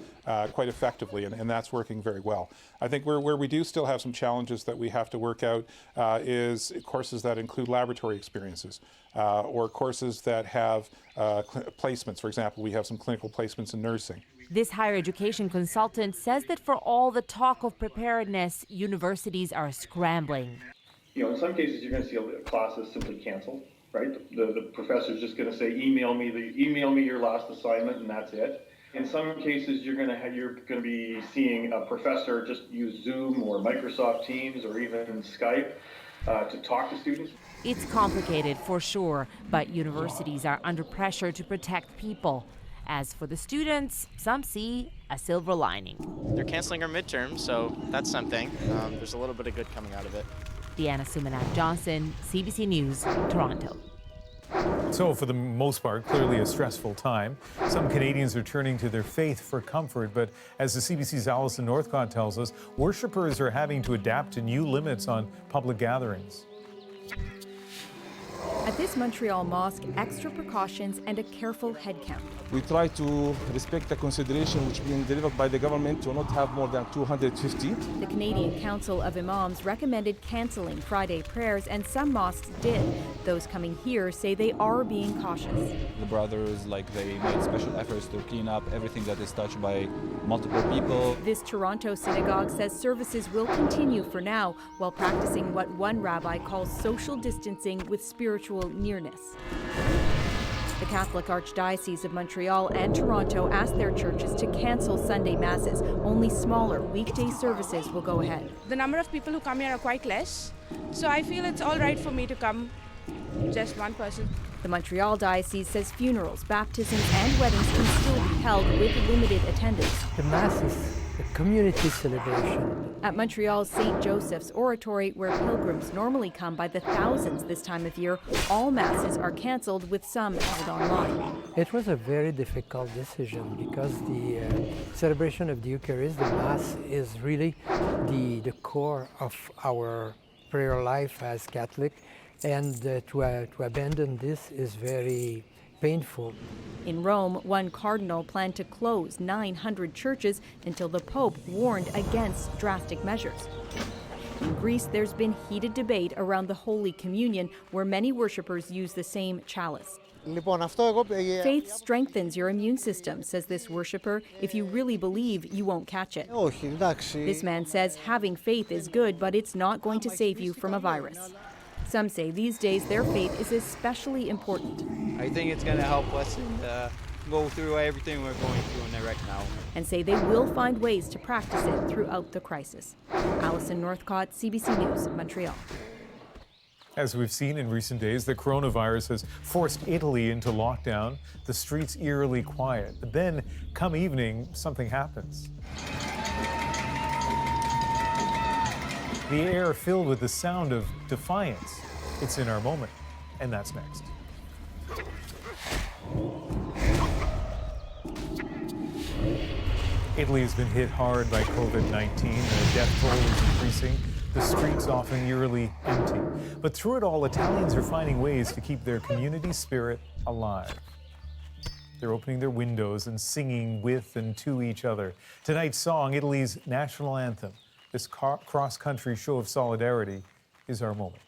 Speaker 14: quite effectively, and that's working very well. I think where we do still have some challenges that we have to work out is courses that include laboratory experiences or courses that have placements. For example, we have some clinical placements in nursing.
Speaker 25: This higher education consultant says that for all the talk of preparedness, universities are scrambling.
Speaker 28: In some cases, you're going to see classes simply canceled, right? The professor's just going to say, email me your last assignment, and that's it. In some cases, you're going to be seeing a professor just use Zoom or Microsoft Teams or even Skype to talk to students.
Speaker 25: It's complicated for sure, but universities are under pressure to protect people. As for the students, some see a silver lining.
Speaker 26: They're canceling our midterms, so that's something. There's a little bit of good coming out of it.
Speaker 25: Deanna Sumanak-Johnson, CBC News, Toronto.
Speaker 1: So, for the most part, clearly a stressful time. Some Canadians are turning to their faith for comfort, but as the CBC's Alison Northcott tells us, worshippers are having to adapt to new limits on public gatherings.
Speaker 2: At this Montreal mosque, extra precautions and a careful head count.
Speaker 7: We try to respect the consideration which being delivered by the government to not have more than 250.
Speaker 2: The Canadian Council of Imams recommended cancelling Friday prayers, and some mosques did. Those coming here say they are being cautious.
Speaker 8: The brothers, they made special efforts to clean up everything that is touched by multiple people.
Speaker 2: This Toronto synagogue says services will continue for now, while practicing what one rabbi calls social distancing with spiritual nearness. The Catholic Archdiocese of Montreal and Toronto asked their churches to cancel Sunday masses. Only smaller weekday services will go ahead.
Speaker 9: The number of people who come here are quite less, so I feel it's all right for me to come, just one person.
Speaker 2: The Montreal Diocese says funerals, baptisms, and weddings can still be held with limited attendance.
Speaker 10: The Mass is a community celebration.
Speaker 2: At Montreal's St. Joseph's Oratory, where pilgrims normally come by the thousands this time of year, all Masses are cancelled, with some held online.
Speaker 10: It was a very difficult decision because the celebration of the Eucharist, the Mass, is really the core of our prayer life as Catholic, and to abandon this is very painful.
Speaker 2: In Rome, one cardinal planned to close 900 churches until the Pope warned against drastic measures. In Greece, there's been heated debate around the Holy Communion, where many worshippers use the same chalice. Faith strengthens your immune system, says this worshipper. If you really believe, you won't catch it. This man says having faith is good, but it's not going to save you from a virus. Some say these days their faith is especially important.
Speaker 11: I think it's going to help us go through everything we're going through right now.
Speaker 2: And say they will find ways to practice it throughout the crisis. Alison Northcott, CBC News, Montreal.
Speaker 1: As we've seen in recent days, the coronavirus has forced Italy into lockdown. The streets eerily quiet. But then, come evening, something happens. The air filled with the sound of defiance. It's in our moment, and that's next. Italy has been hit hard by COVID-19. The death toll is increasing. The streets often eerily empty. But through it all, Italians are finding ways to keep their community spirit alive. They're opening their windows and singing with and to each other. Tonight's song, Italy's national anthem. This cross-country show of solidarity is our moment.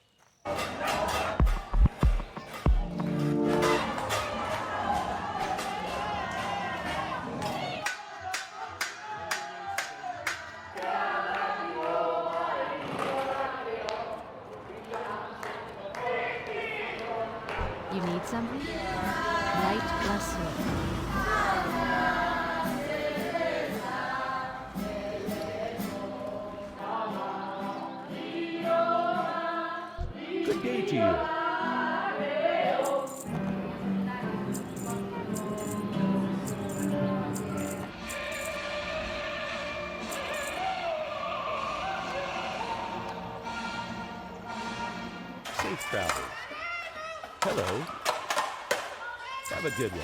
Speaker 25: You need something? Light bless you.
Speaker 20: Good day to you. Safe travels. Hello. Have a good one.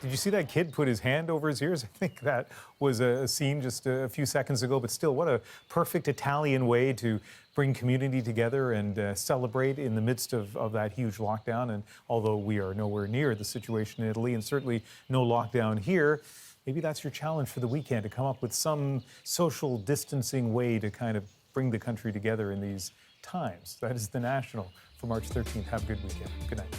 Speaker 1: Did you see that kid put his hand over his ears? I think that was a scene just a few seconds ago, but still, what a perfect Italian way to bring community together and celebrate in the midst of that huge lockdown. And although we are nowhere near the situation in Italy, and certainly no lockdown here, maybe that's your challenge for the weekend, to come up with some social distancing way to kind of bring the country together in these times. That is the National for March 13th. Have a good weekend. Good night.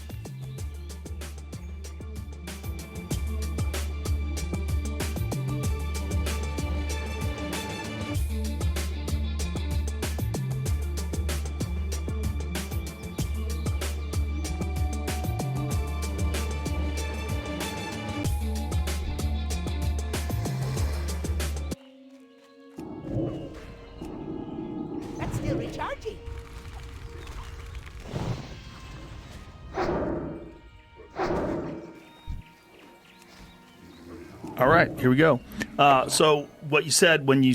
Speaker 12: That's still recharging.
Speaker 5: All right, here we go. So what you said when you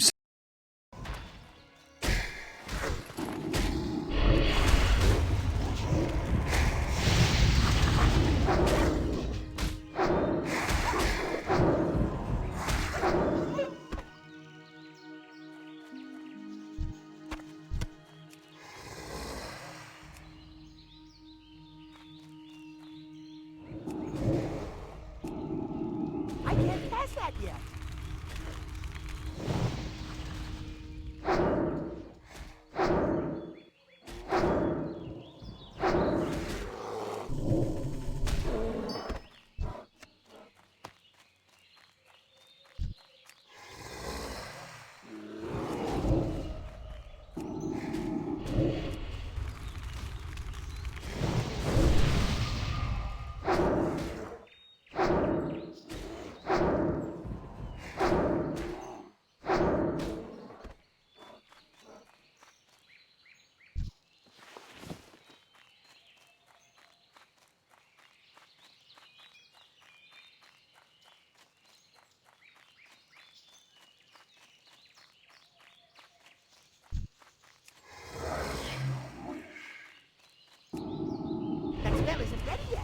Speaker 6: I can't pass that yet. That spell isn't ready yet.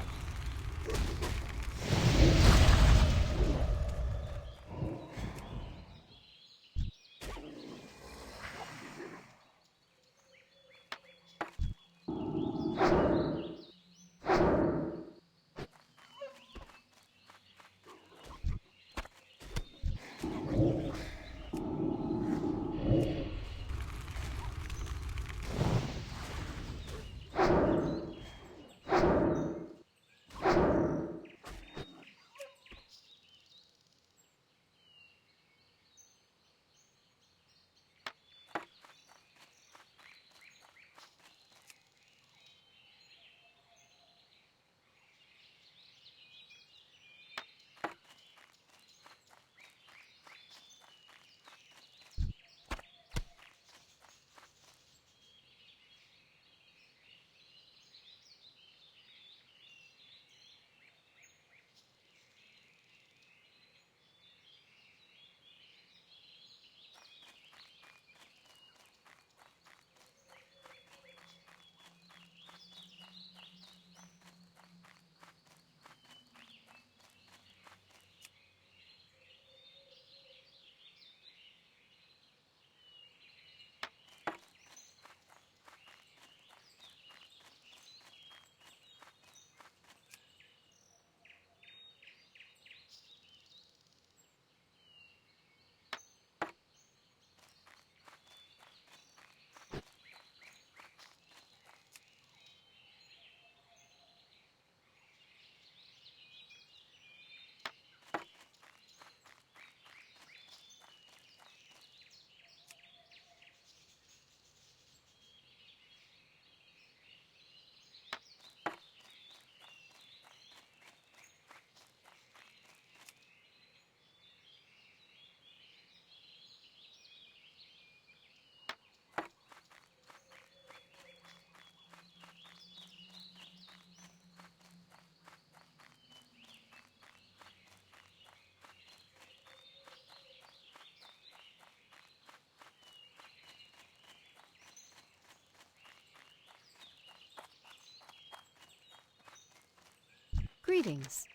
Speaker 2: Greetings.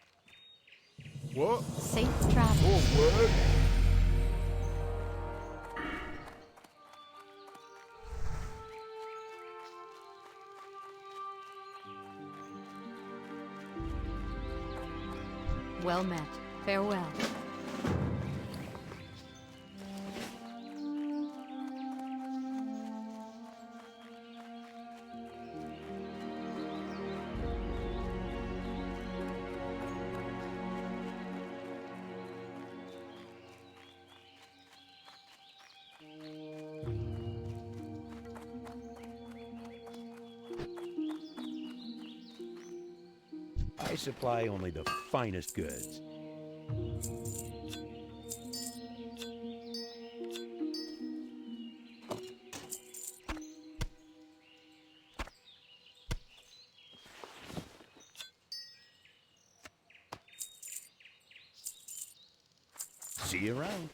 Speaker 5: What?
Speaker 2: Safe travel.
Speaker 5: Oh, word.
Speaker 2: Well met. Farewell.
Speaker 12: I supply only the finest goods. See you around.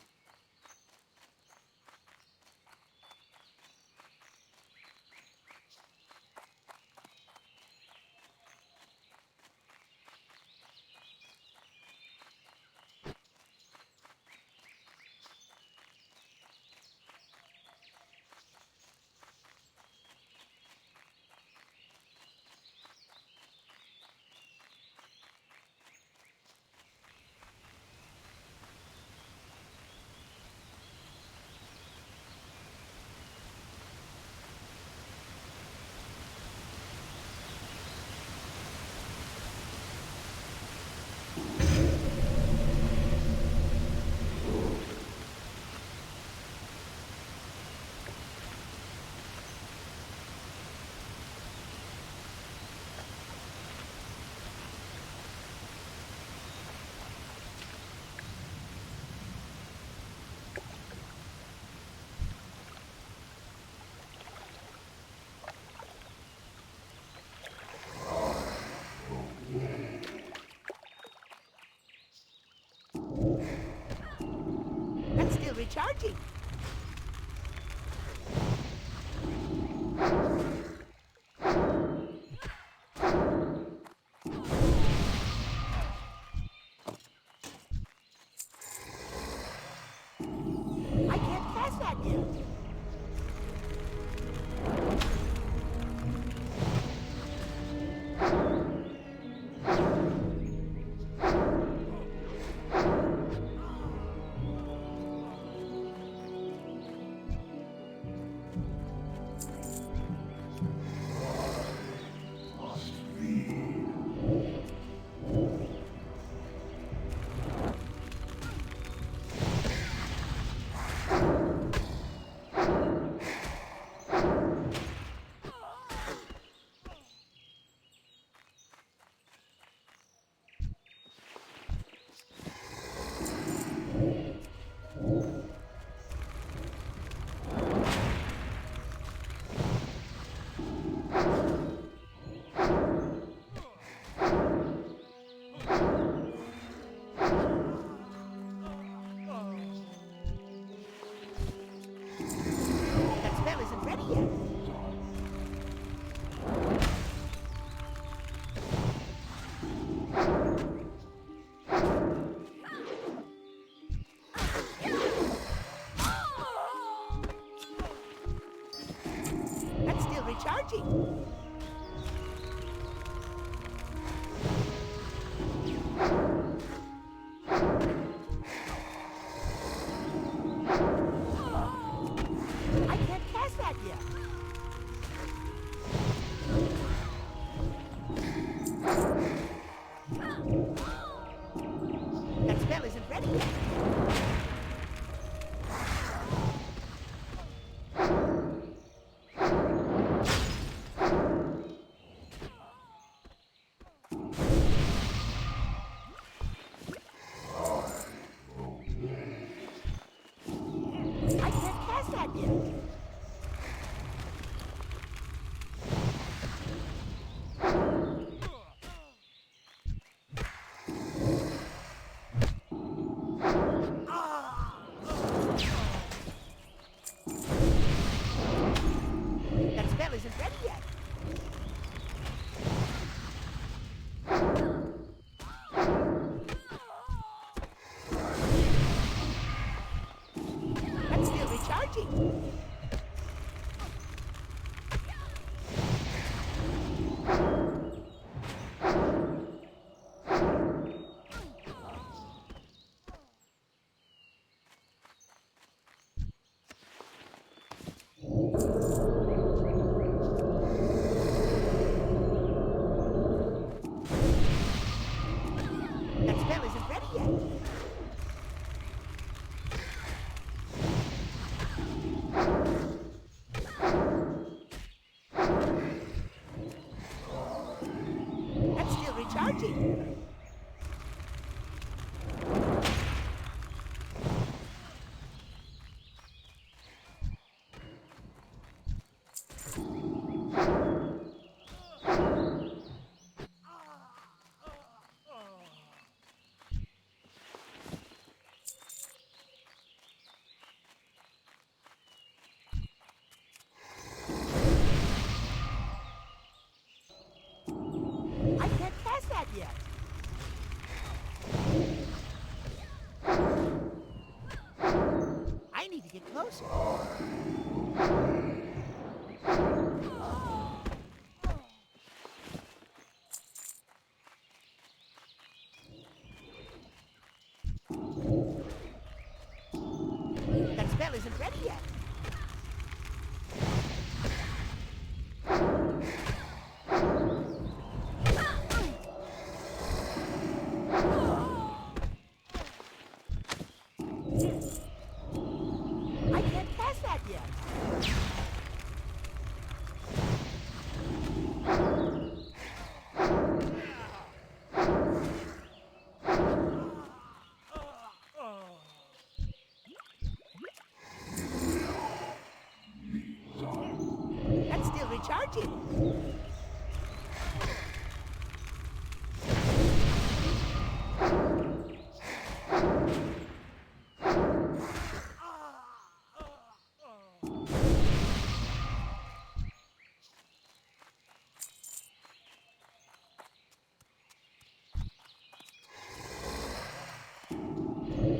Speaker 6: That's still recharging. I can't pass that yet. That spell isn't ready yet. That's still recharging. I can't cast that yet. That spell isn't ready yet. I can't cast that yet. That spell isn't ready yet. That's still recharging. That spell isn't ready yet. That's still recharging. get closer. That spell isn't ready yet. I can't cast that yet. That's still recharging.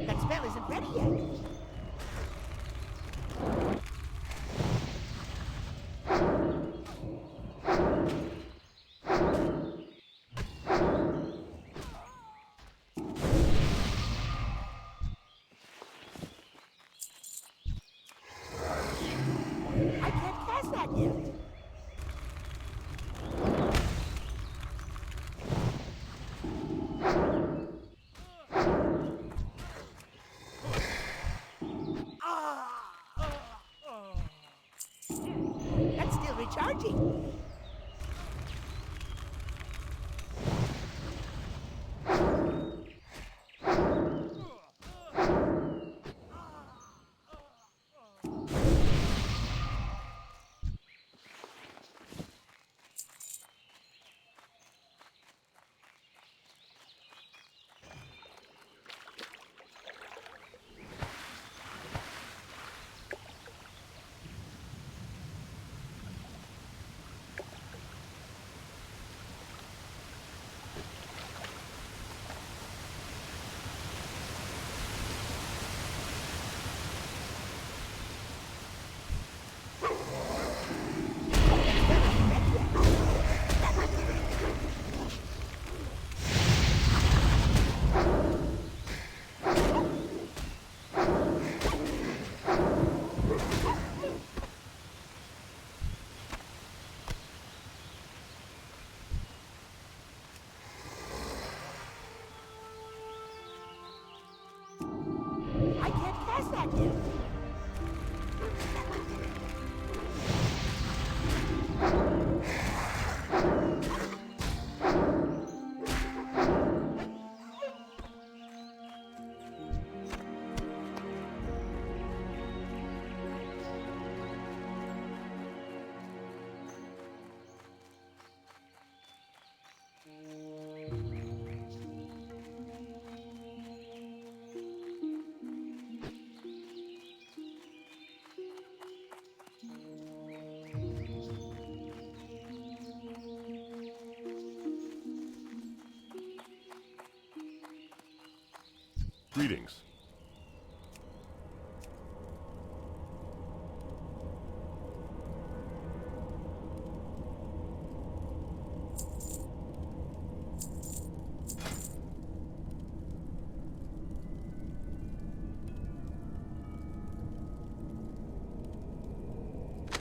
Speaker 6: That spell isn't ready yet. I can't cast that yet. That's still recharging. I can't cast that yet.
Speaker 3: Greetings.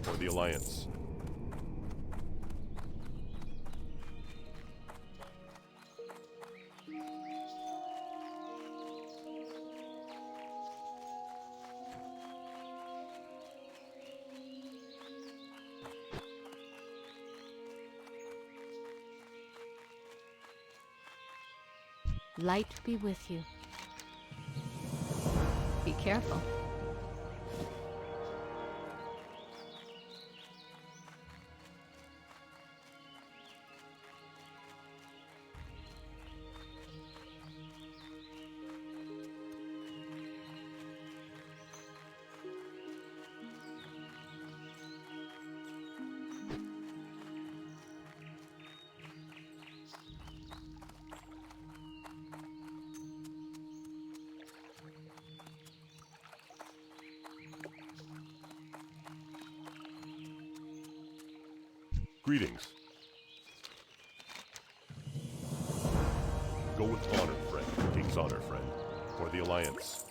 Speaker 3: For the Alliance.
Speaker 25: Light be with you.
Speaker 2: Be careful.
Speaker 3: Greetings. Go with honor, friend. King's honor, friend. For the Alliance.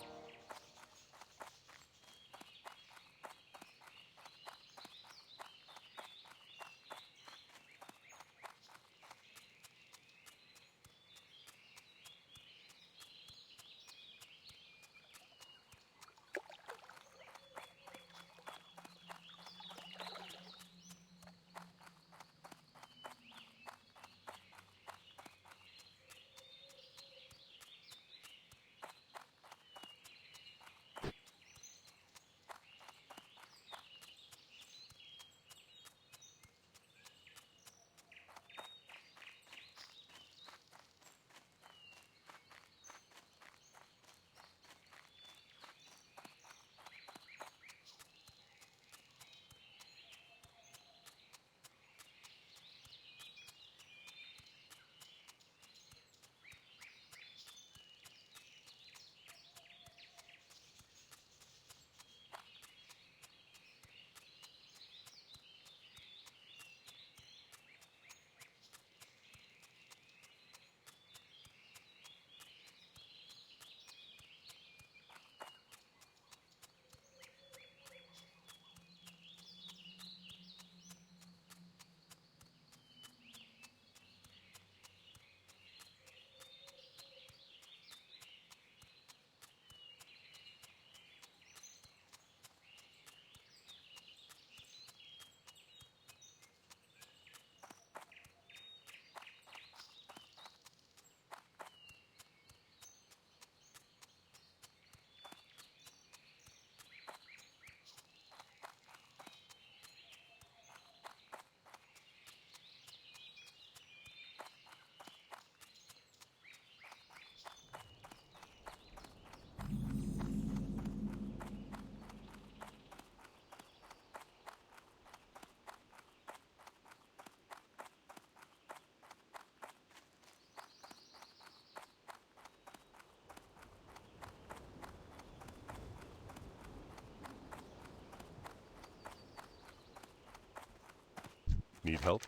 Speaker 3: Need help?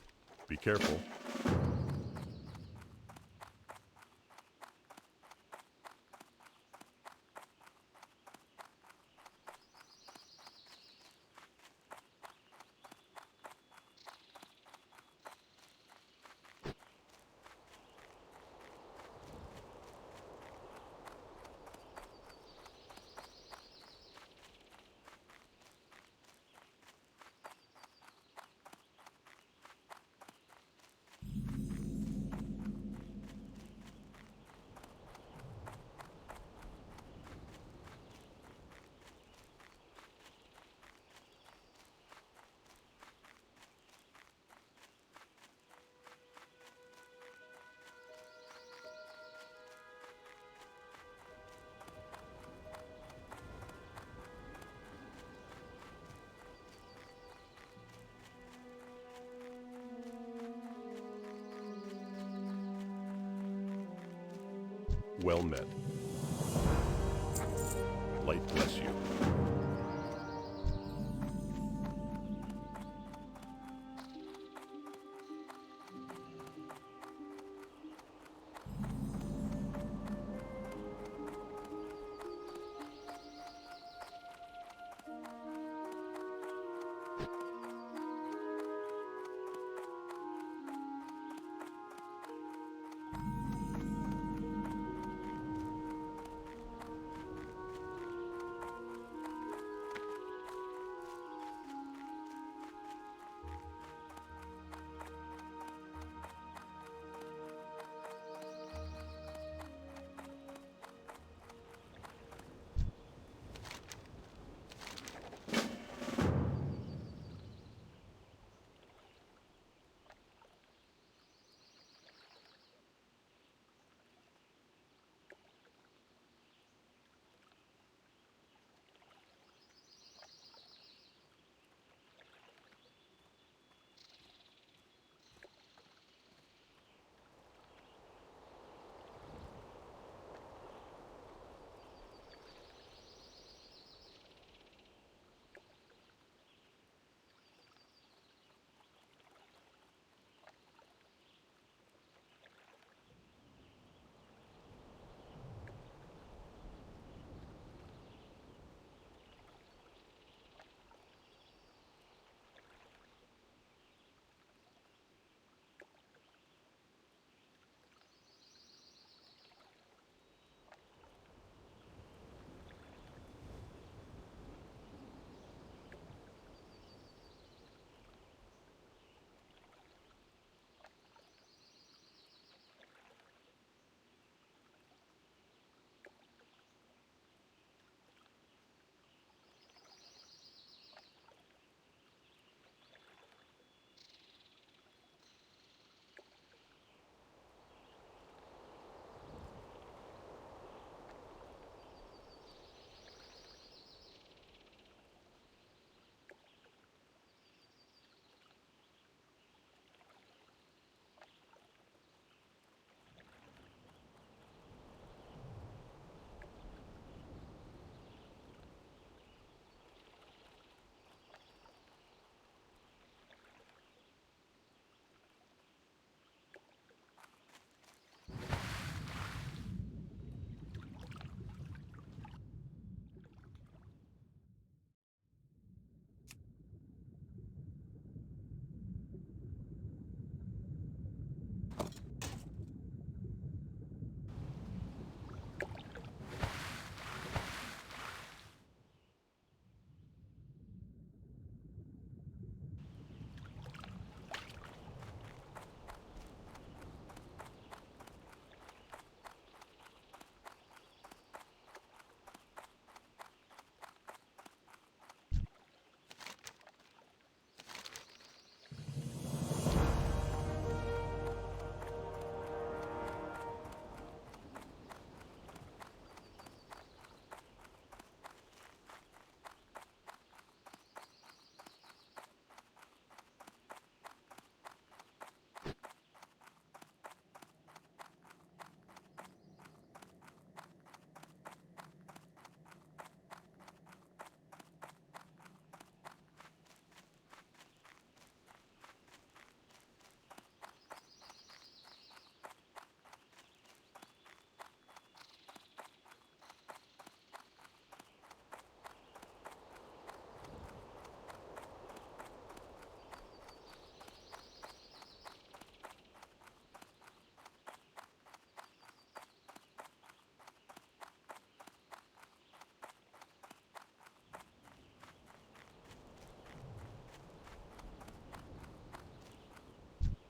Speaker 3: Be careful. Well met. Light bless you.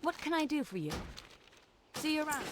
Speaker 4: What can I do for you? See you around.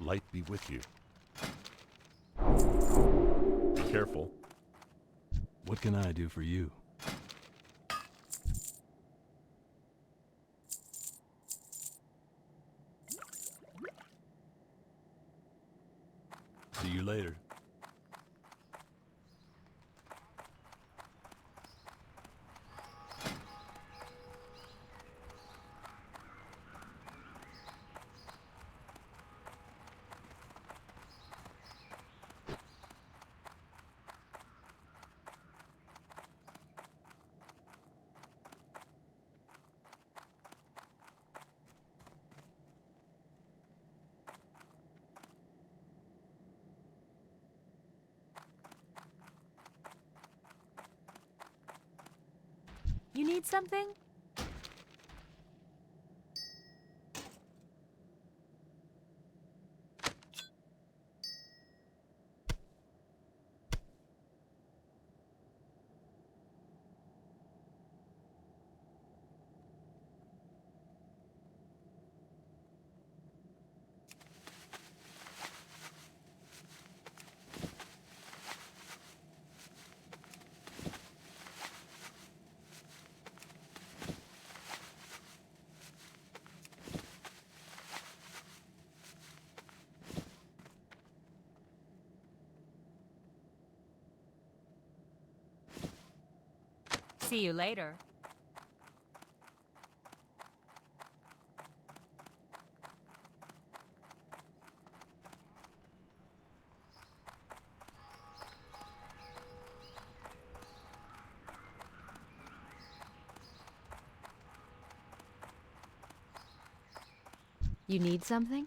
Speaker 3: light be with you. Be careful.
Speaker 12: What can I do for you? See you later.
Speaker 25: You need something? See you later. You need something?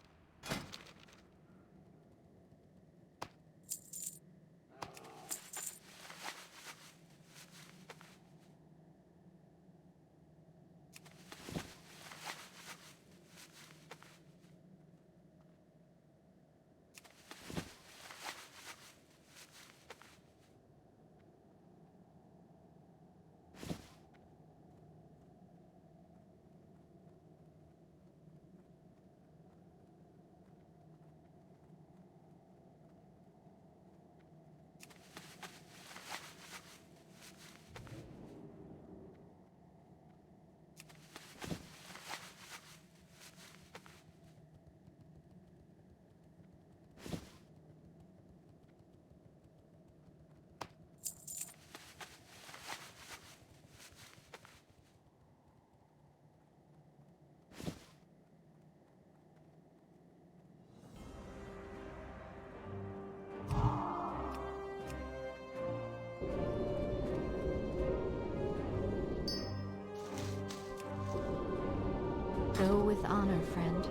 Speaker 25: Go with honor, friend.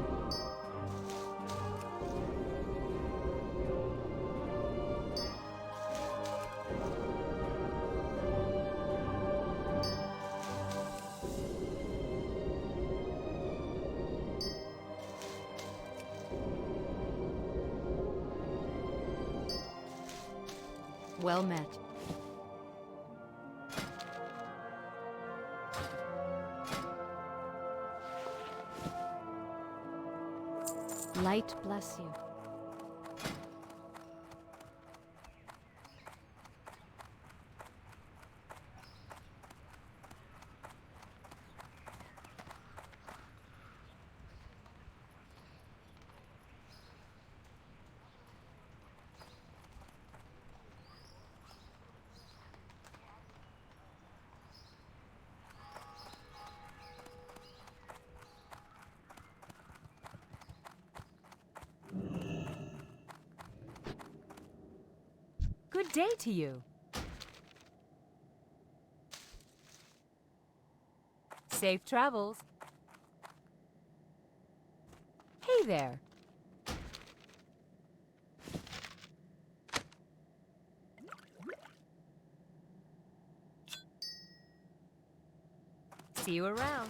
Speaker 25: Well met. Light bless you. Good day to you. Safe travels. Hey there. See you around.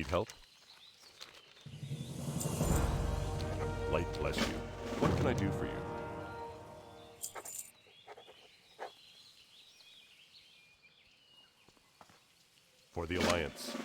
Speaker 3: need help? Light bless you. What can I do for you? For the Alliance.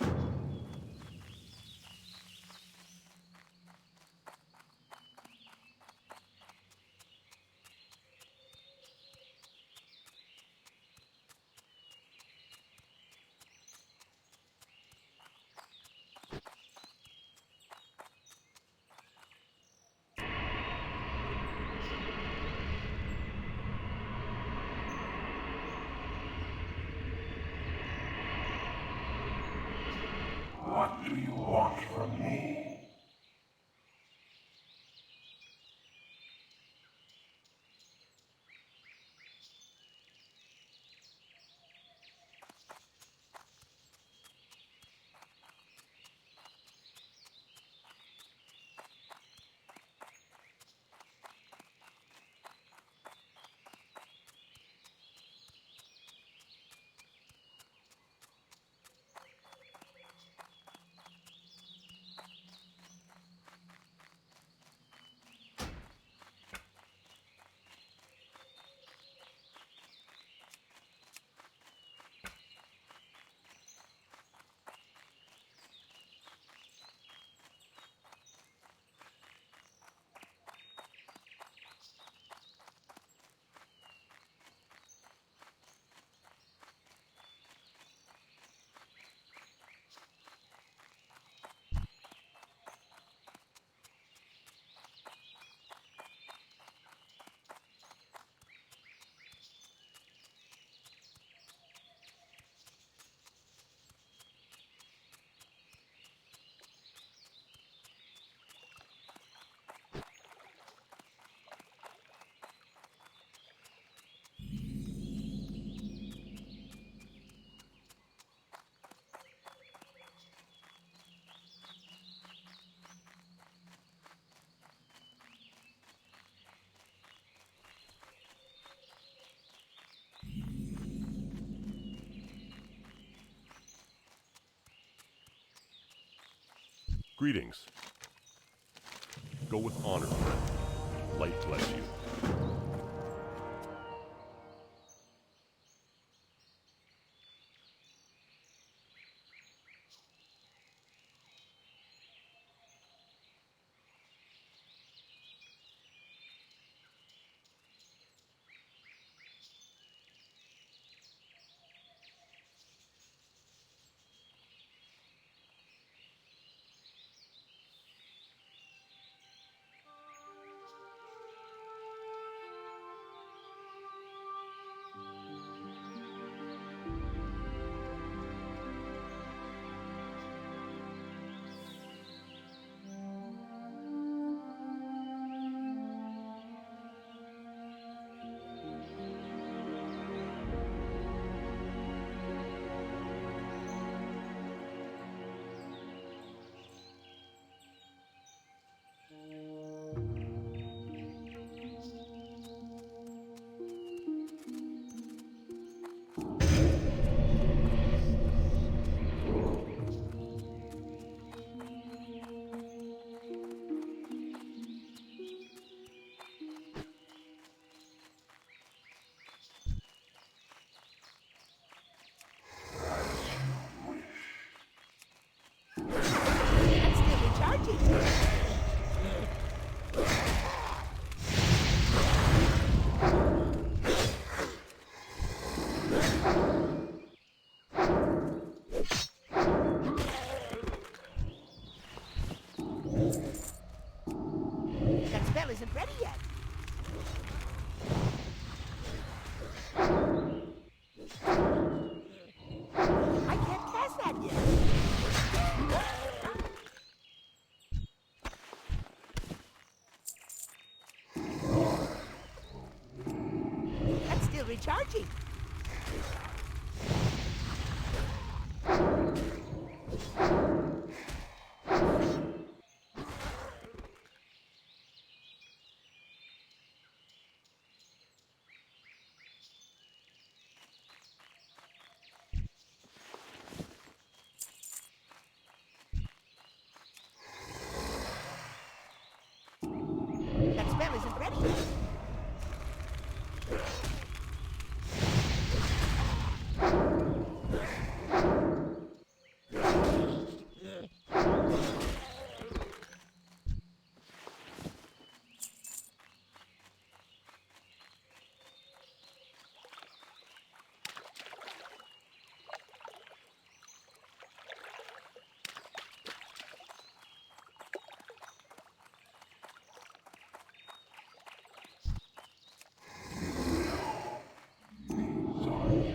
Speaker 13: What do you want from me?
Speaker 3: Greetings. Go with honor, friend. Light bless you.
Speaker 6: That spell isn't ready yet. I can't cast that yet. That's still recharging. spell isn't ready yet.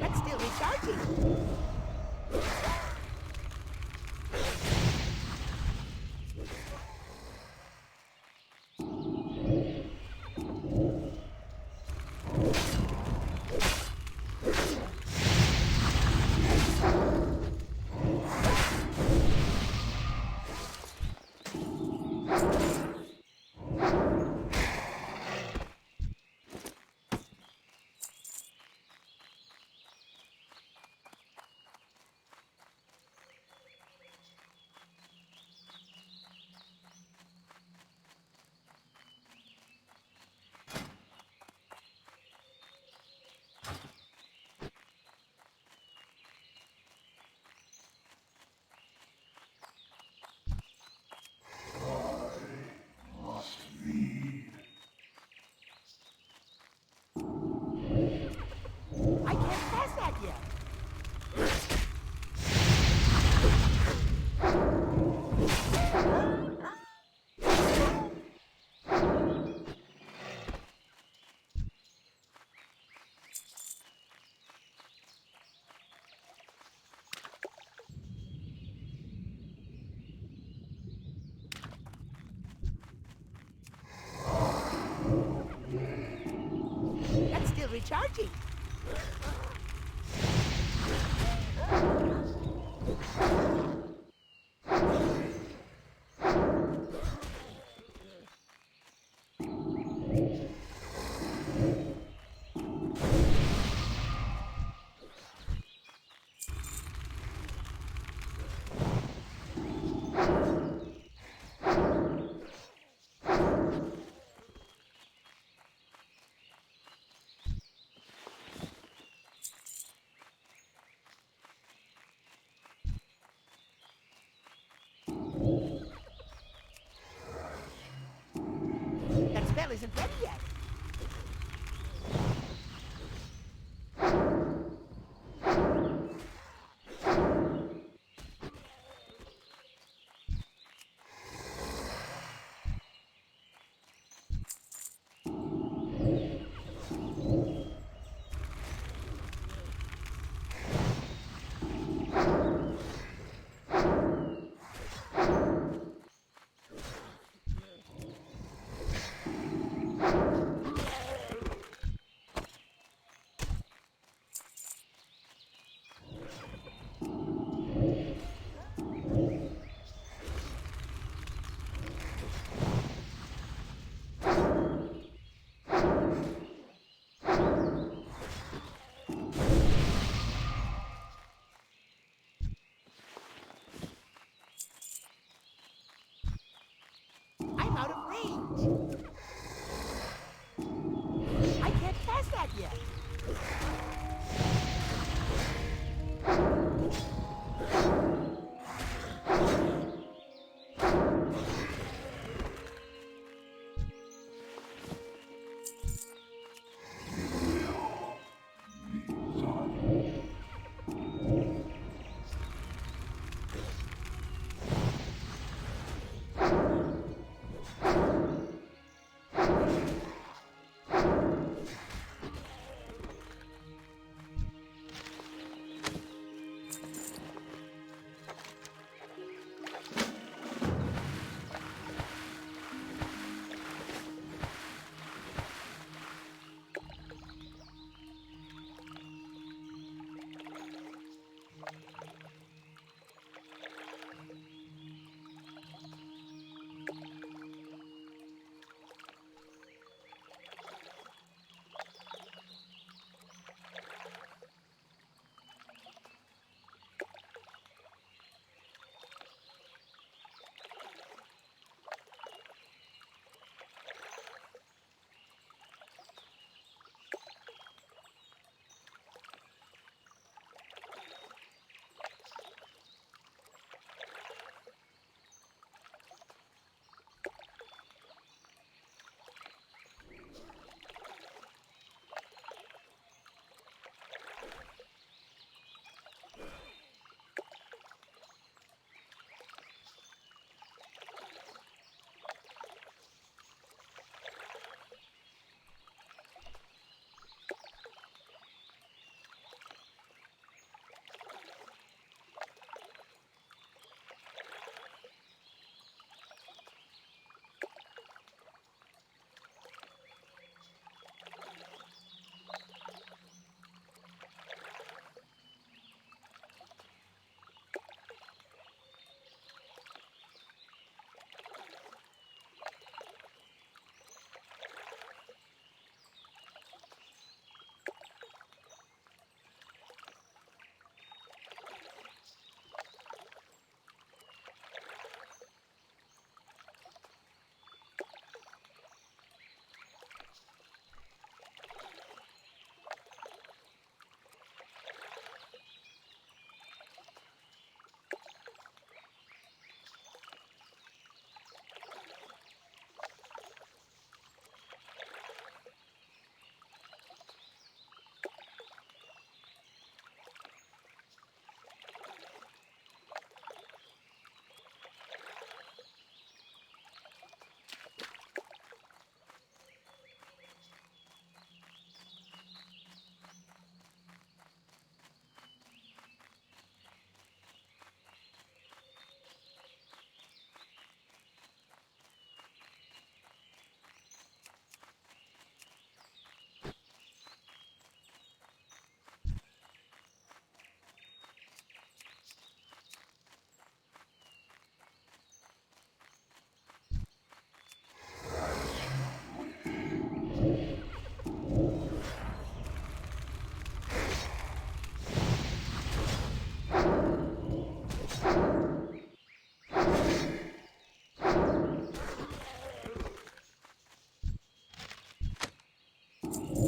Speaker 6: That's still recharging. I can't pass that yet. That's still recharging. That spell isn't ready yet. I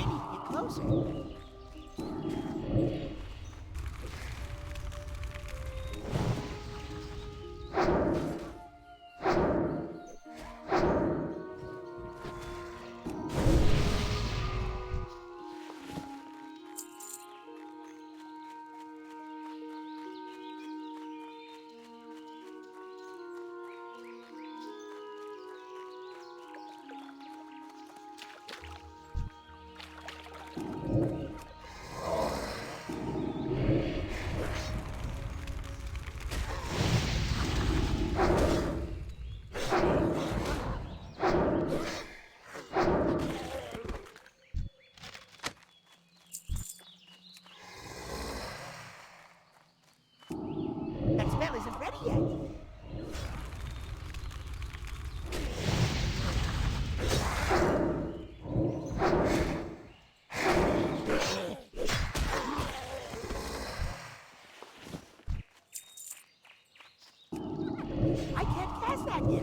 Speaker 6: need to get closer. That spell isn't ready yet. I can't cast that yet.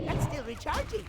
Speaker 6: That's still recharging.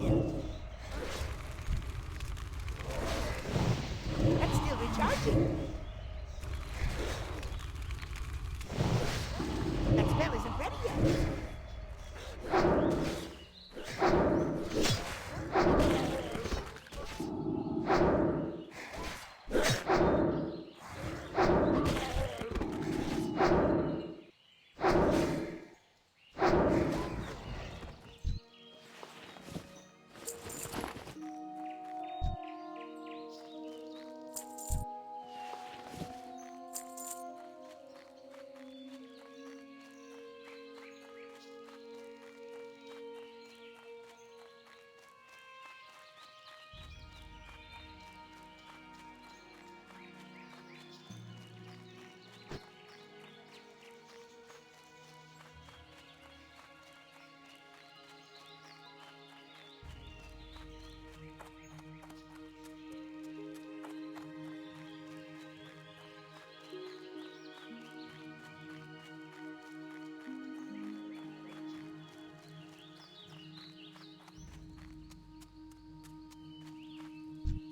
Speaker 6: yet. I'm still recharging. That spell isn't ready yet.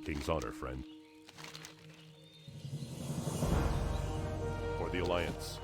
Speaker 3: King's honor, friend. For the Alliance.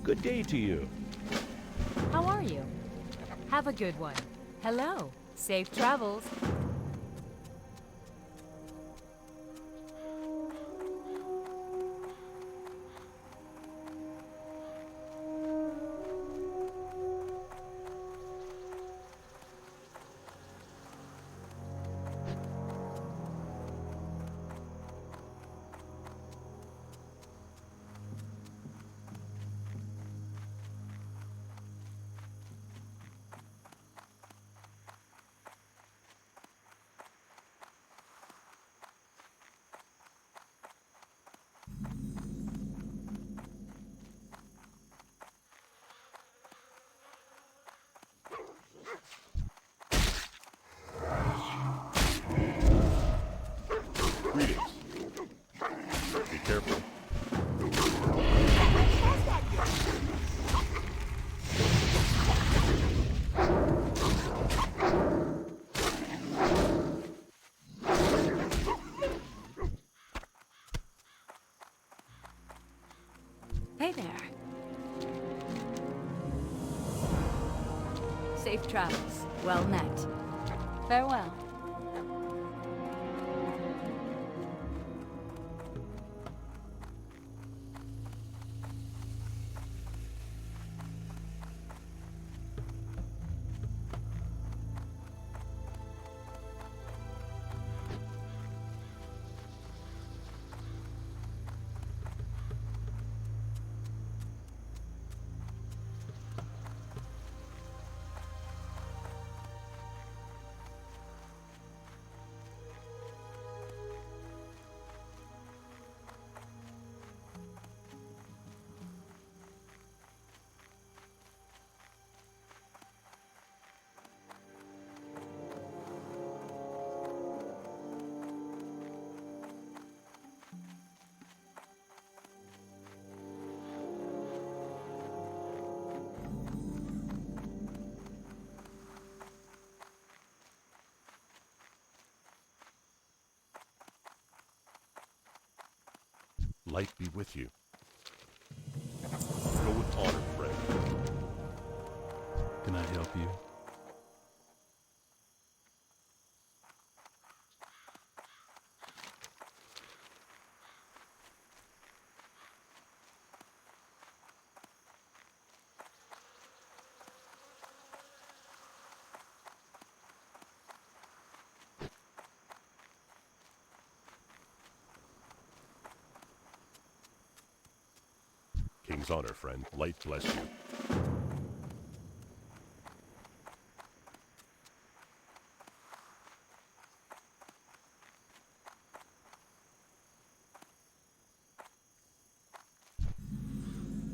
Speaker 12: Good day to you.
Speaker 25: How are you? Have a good one. Hello. Safe travels.
Speaker 3: Greetings. Be careful.
Speaker 4: Hey there.
Speaker 2: Safe travels. Well met. Farewell.
Speaker 3: Light be with you. Go with honor, friend.
Speaker 12: Can I help you?
Speaker 3: King's honor, friend. Light bless you.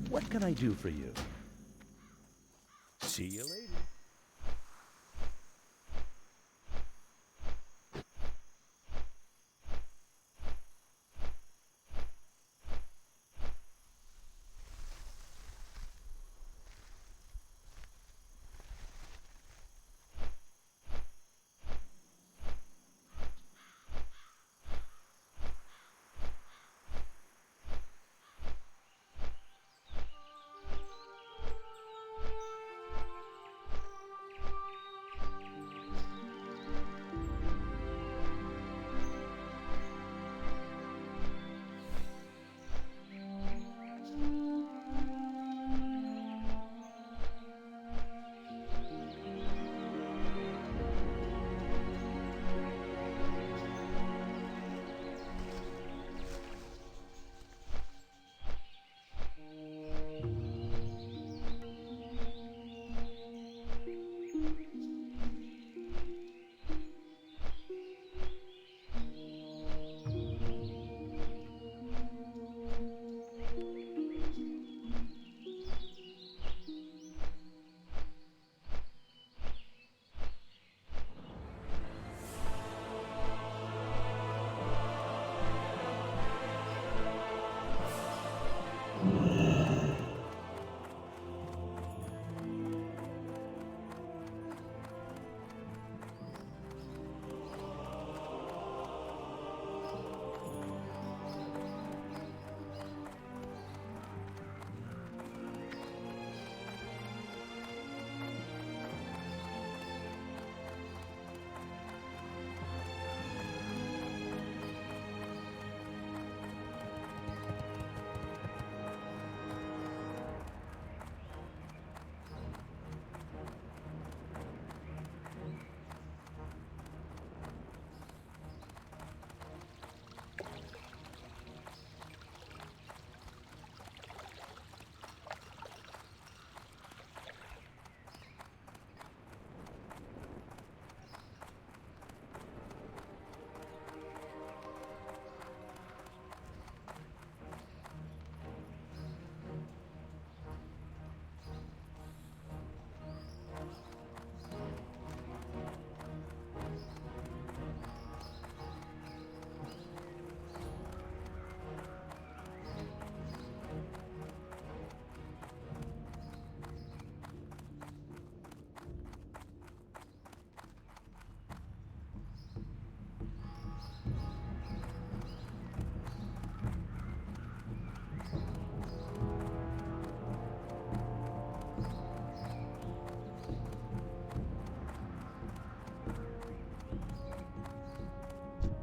Speaker 12: What can I do for you? See you later.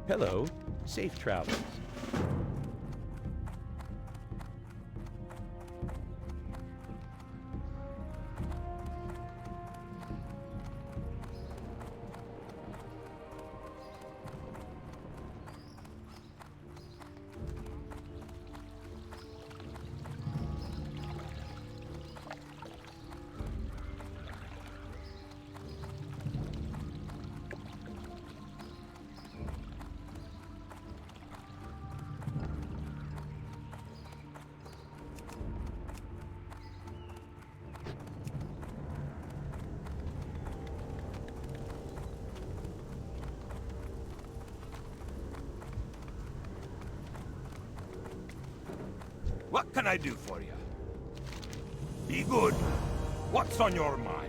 Speaker 12: Hello. Safe travels.
Speaker 13: What can I do for you? Be good. What's on your mind?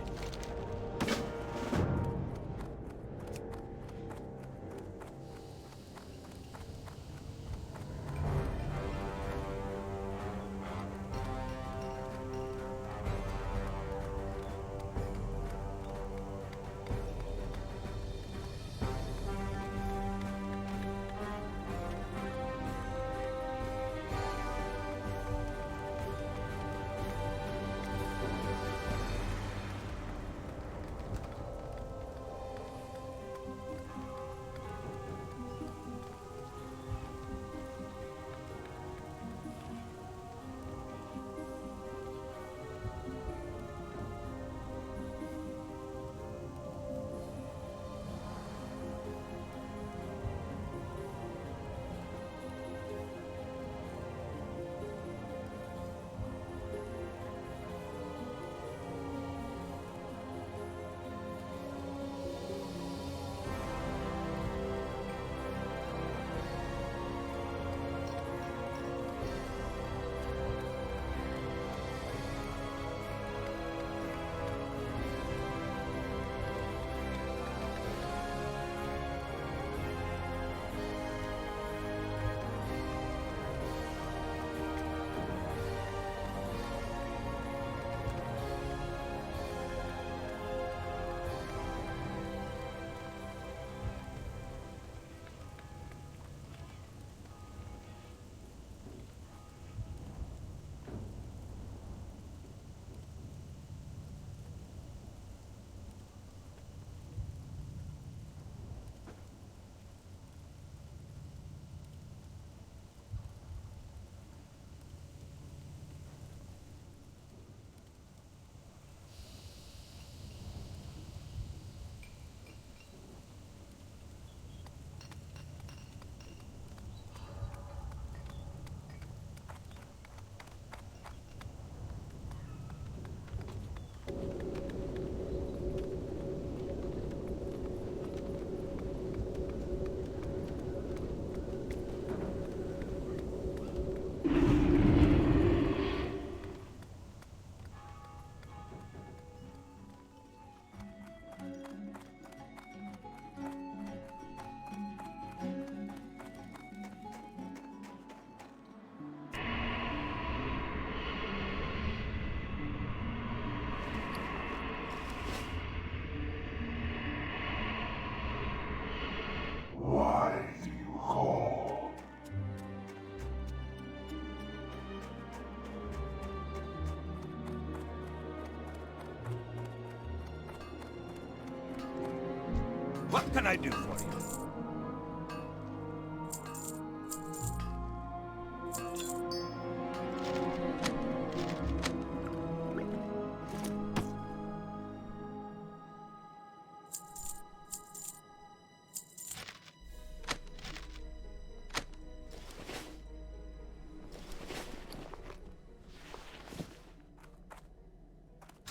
Speaker 13: What can I do for you?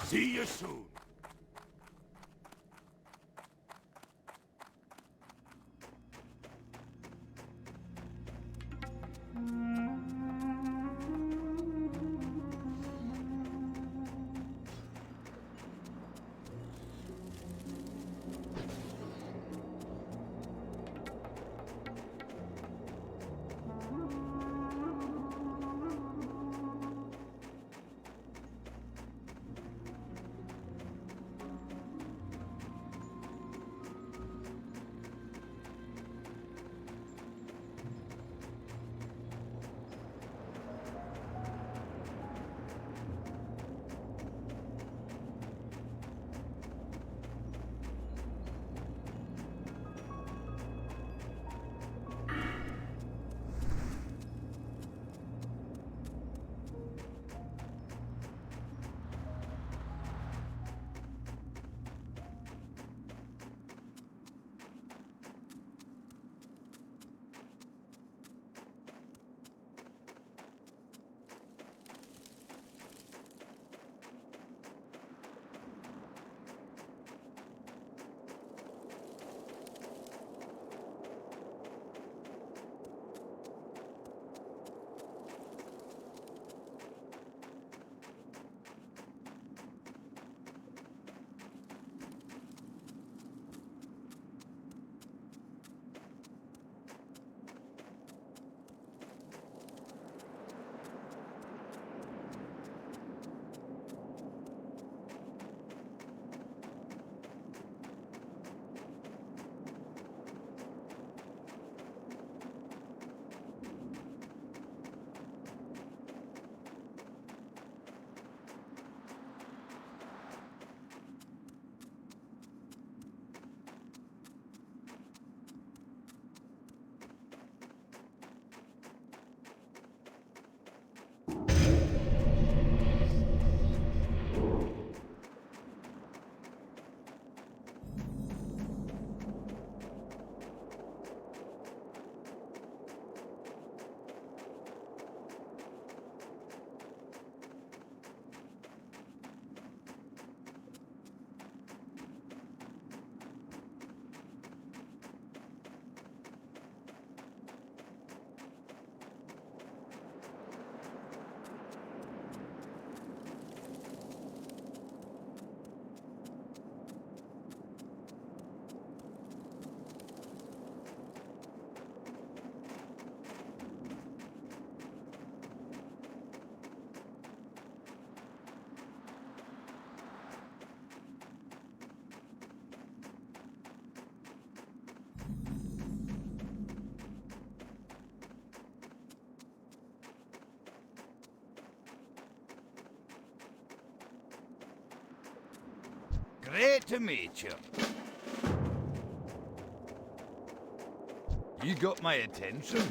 Speaker 13: See you soon. Great to meet you. You got my attention.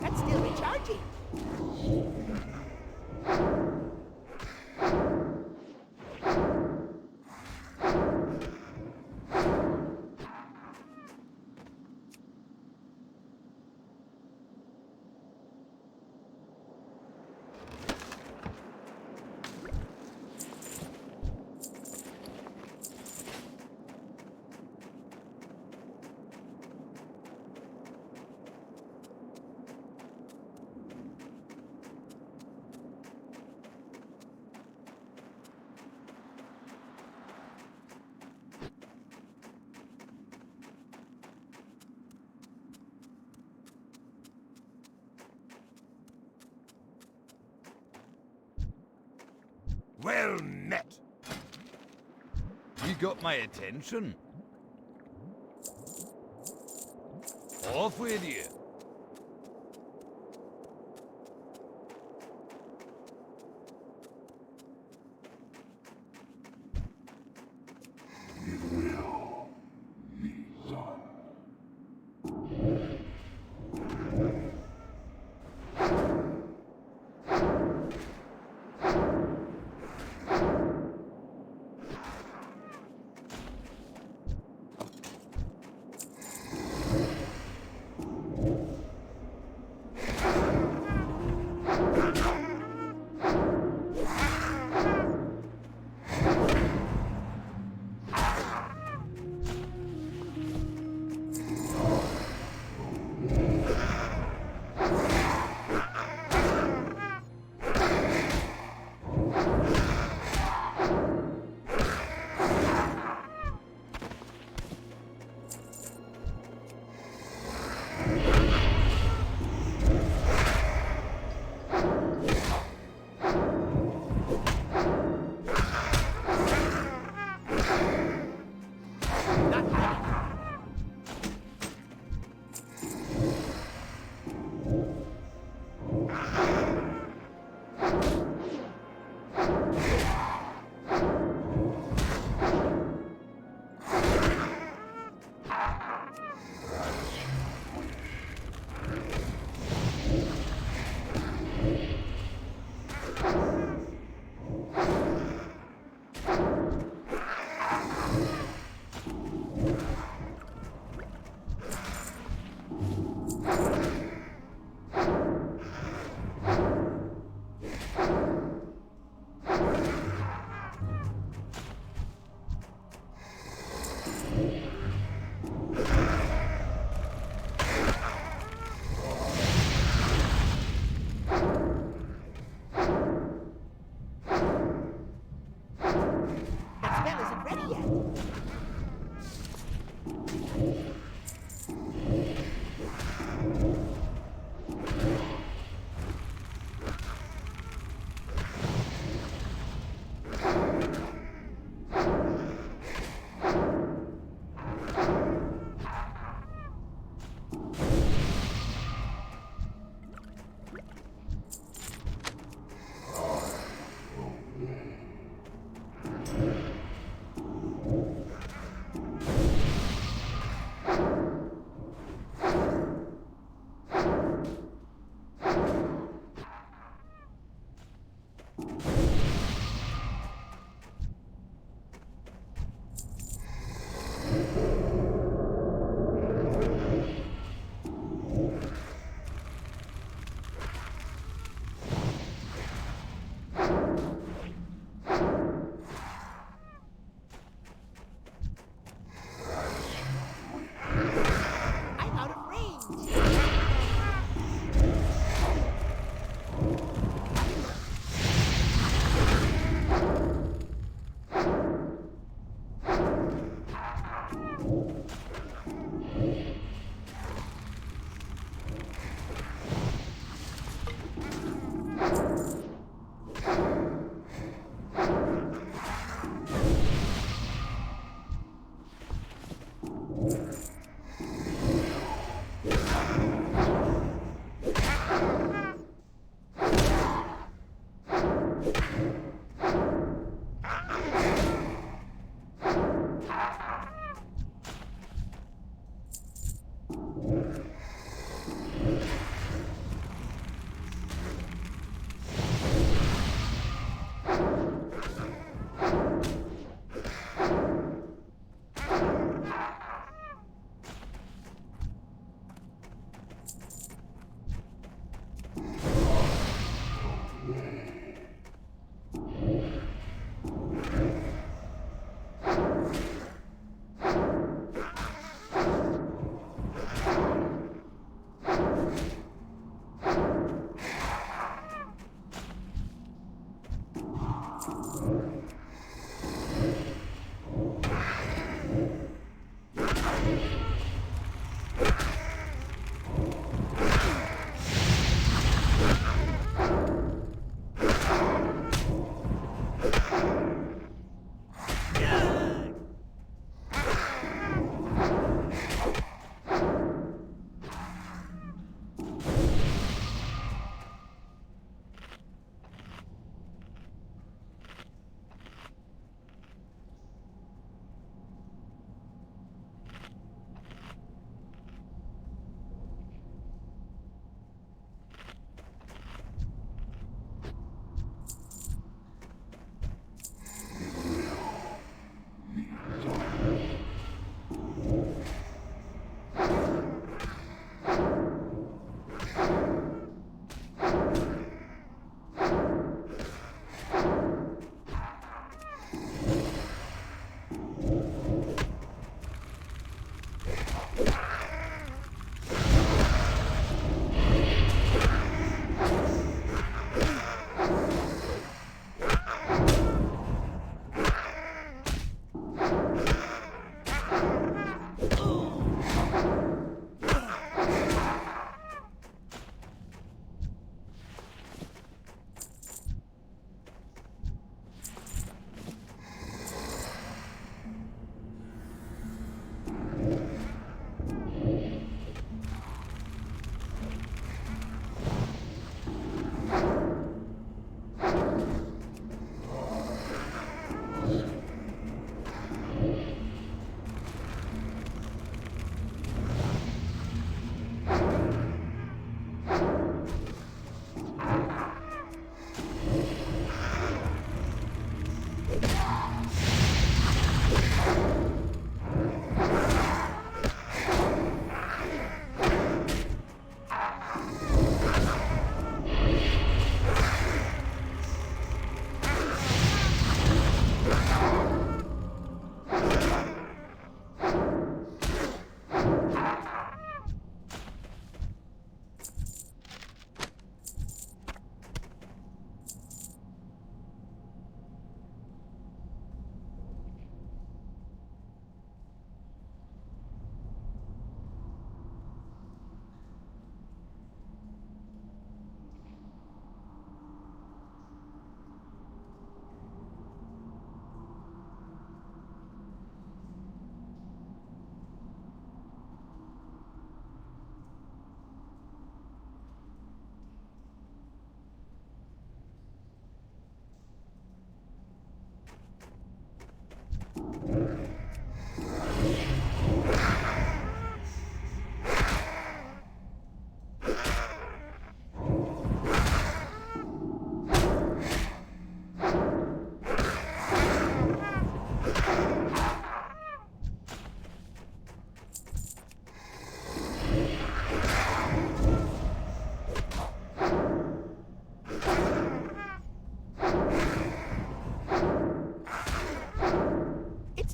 Speaker 6: That's still recharging.
Speaker 13: Well met. You got my attention. Off with you.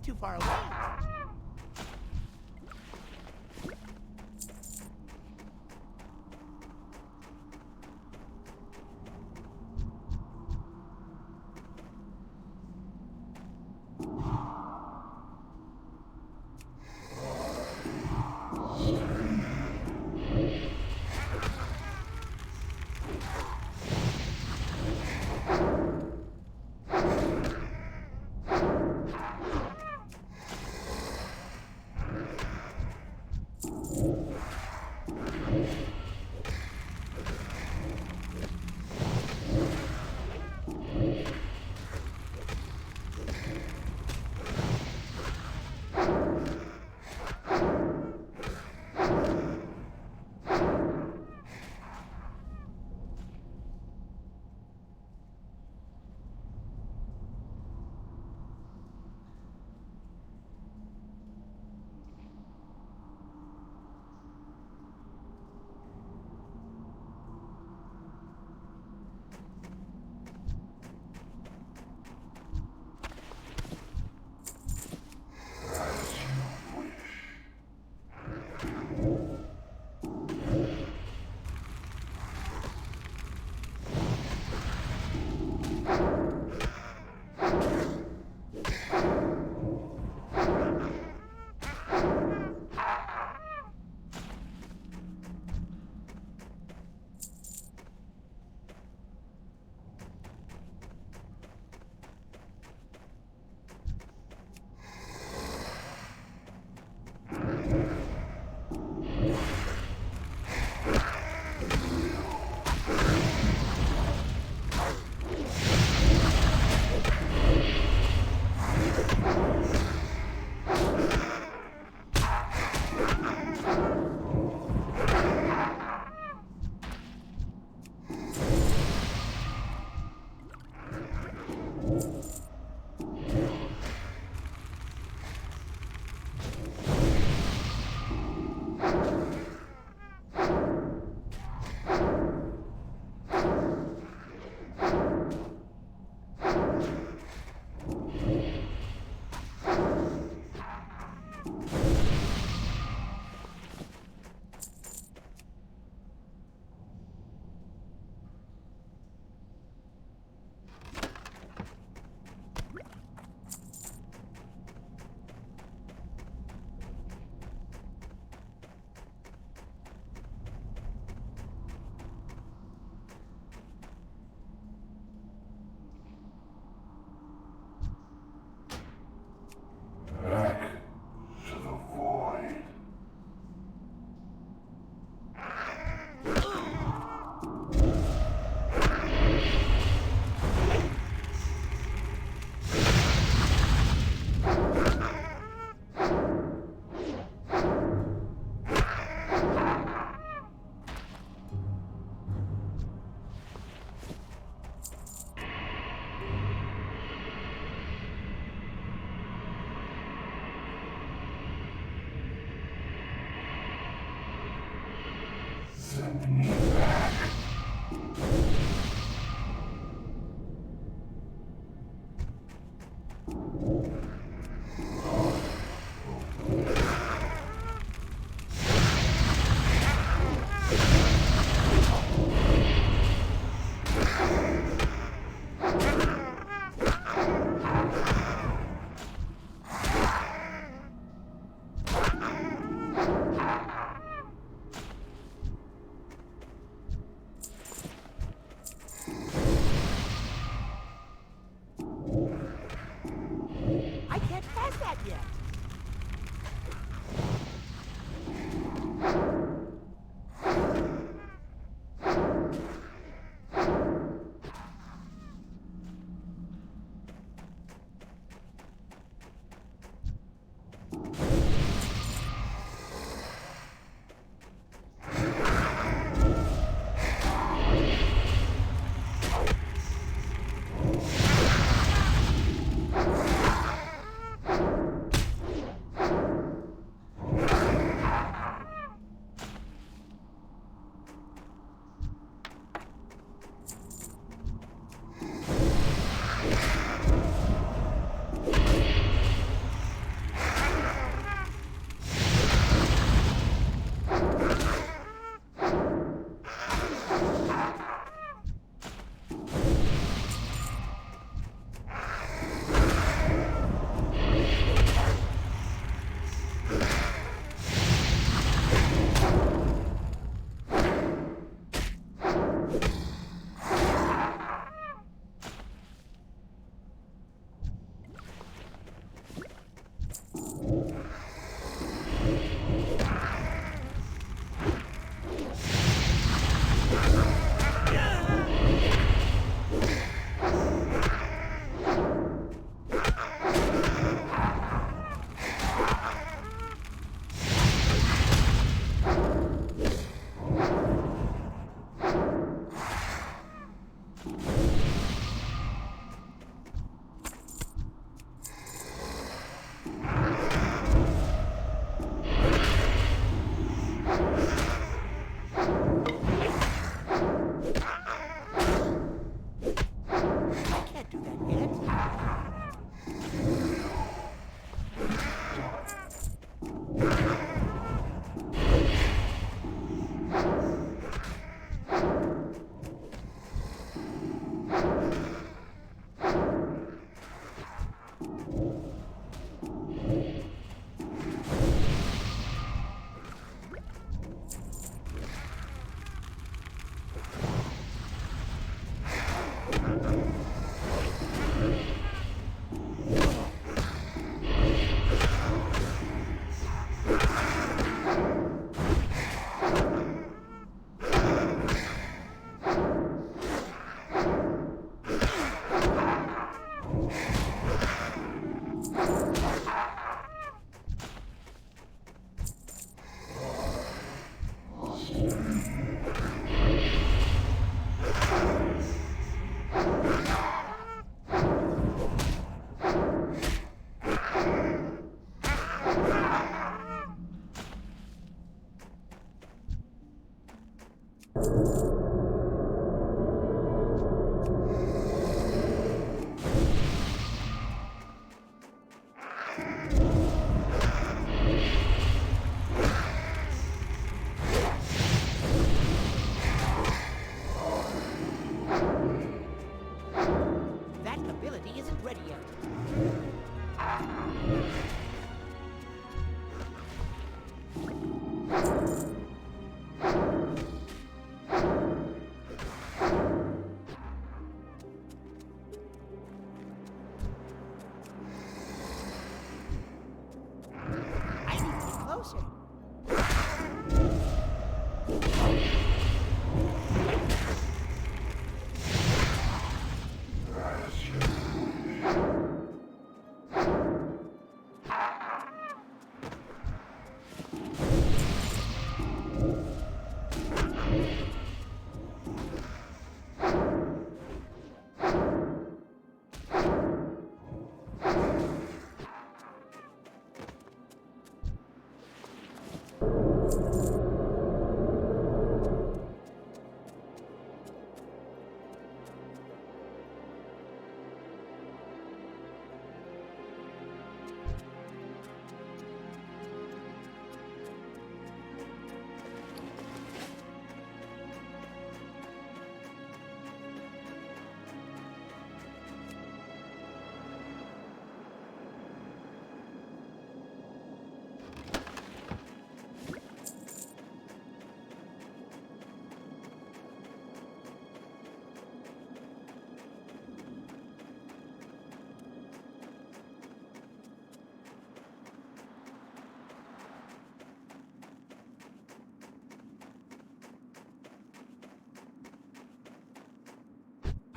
Speaker 6: too far away.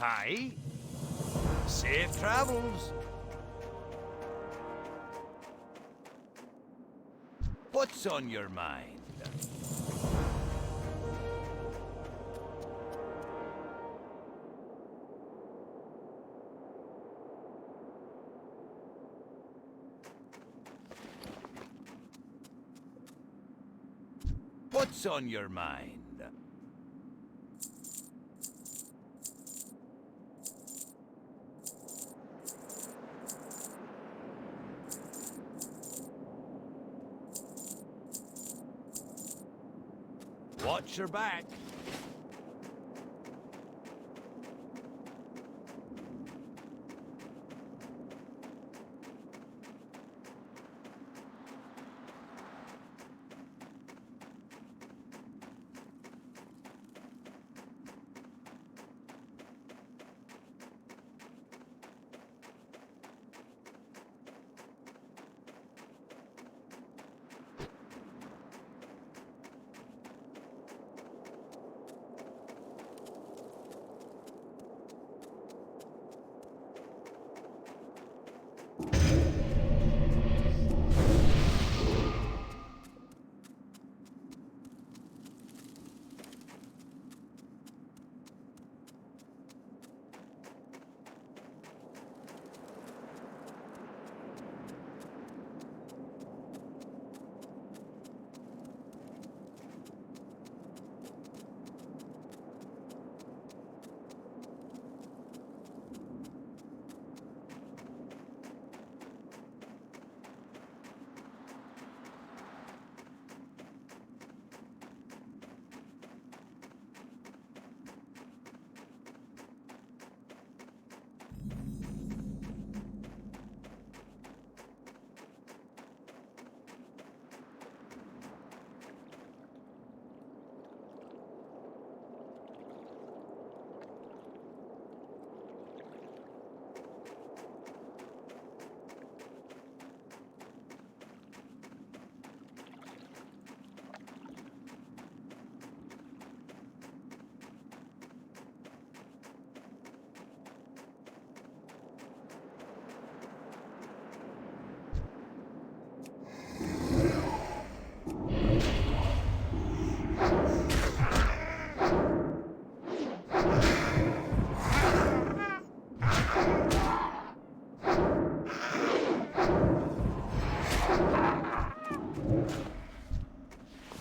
Speaker 13: Pie. Safe travels. What's on your mind? What's on your mind? Watch your back.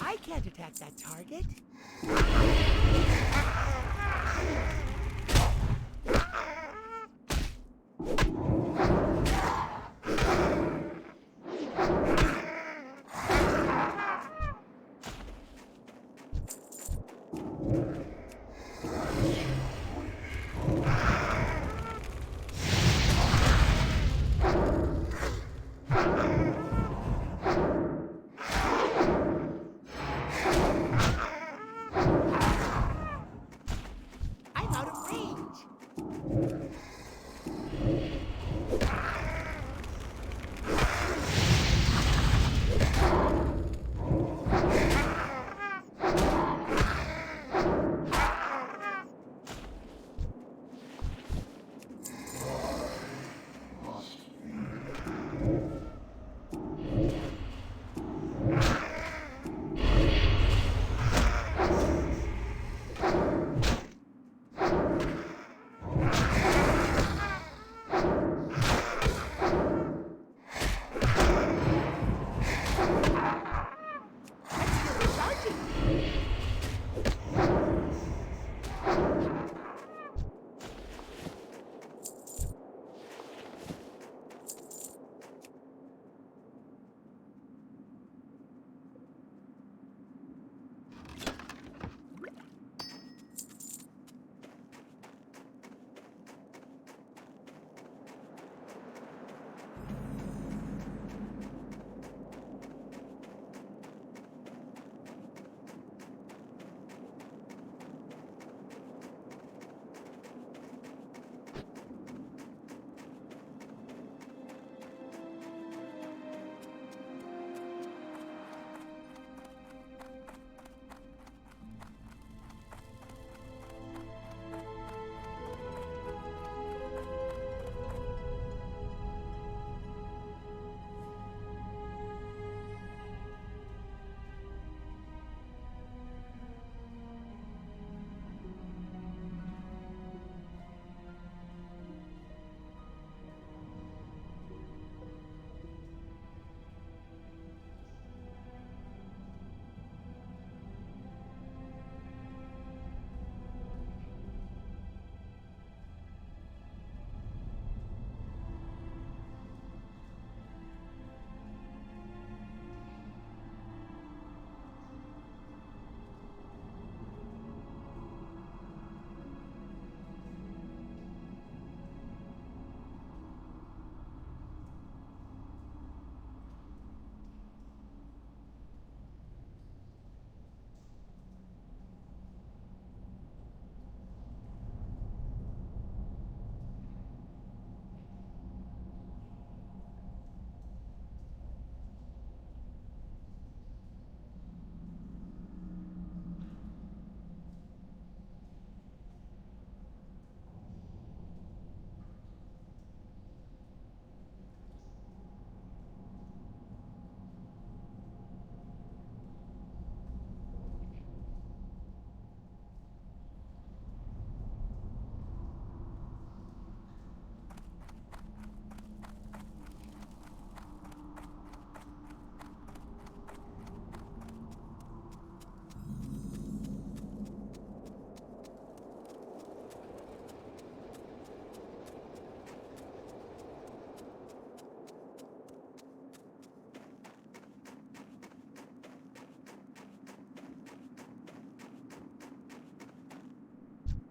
Speaker 6: I can't attack that target. I'm out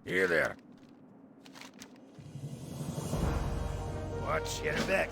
Speaker 13: Here there. Watch your back.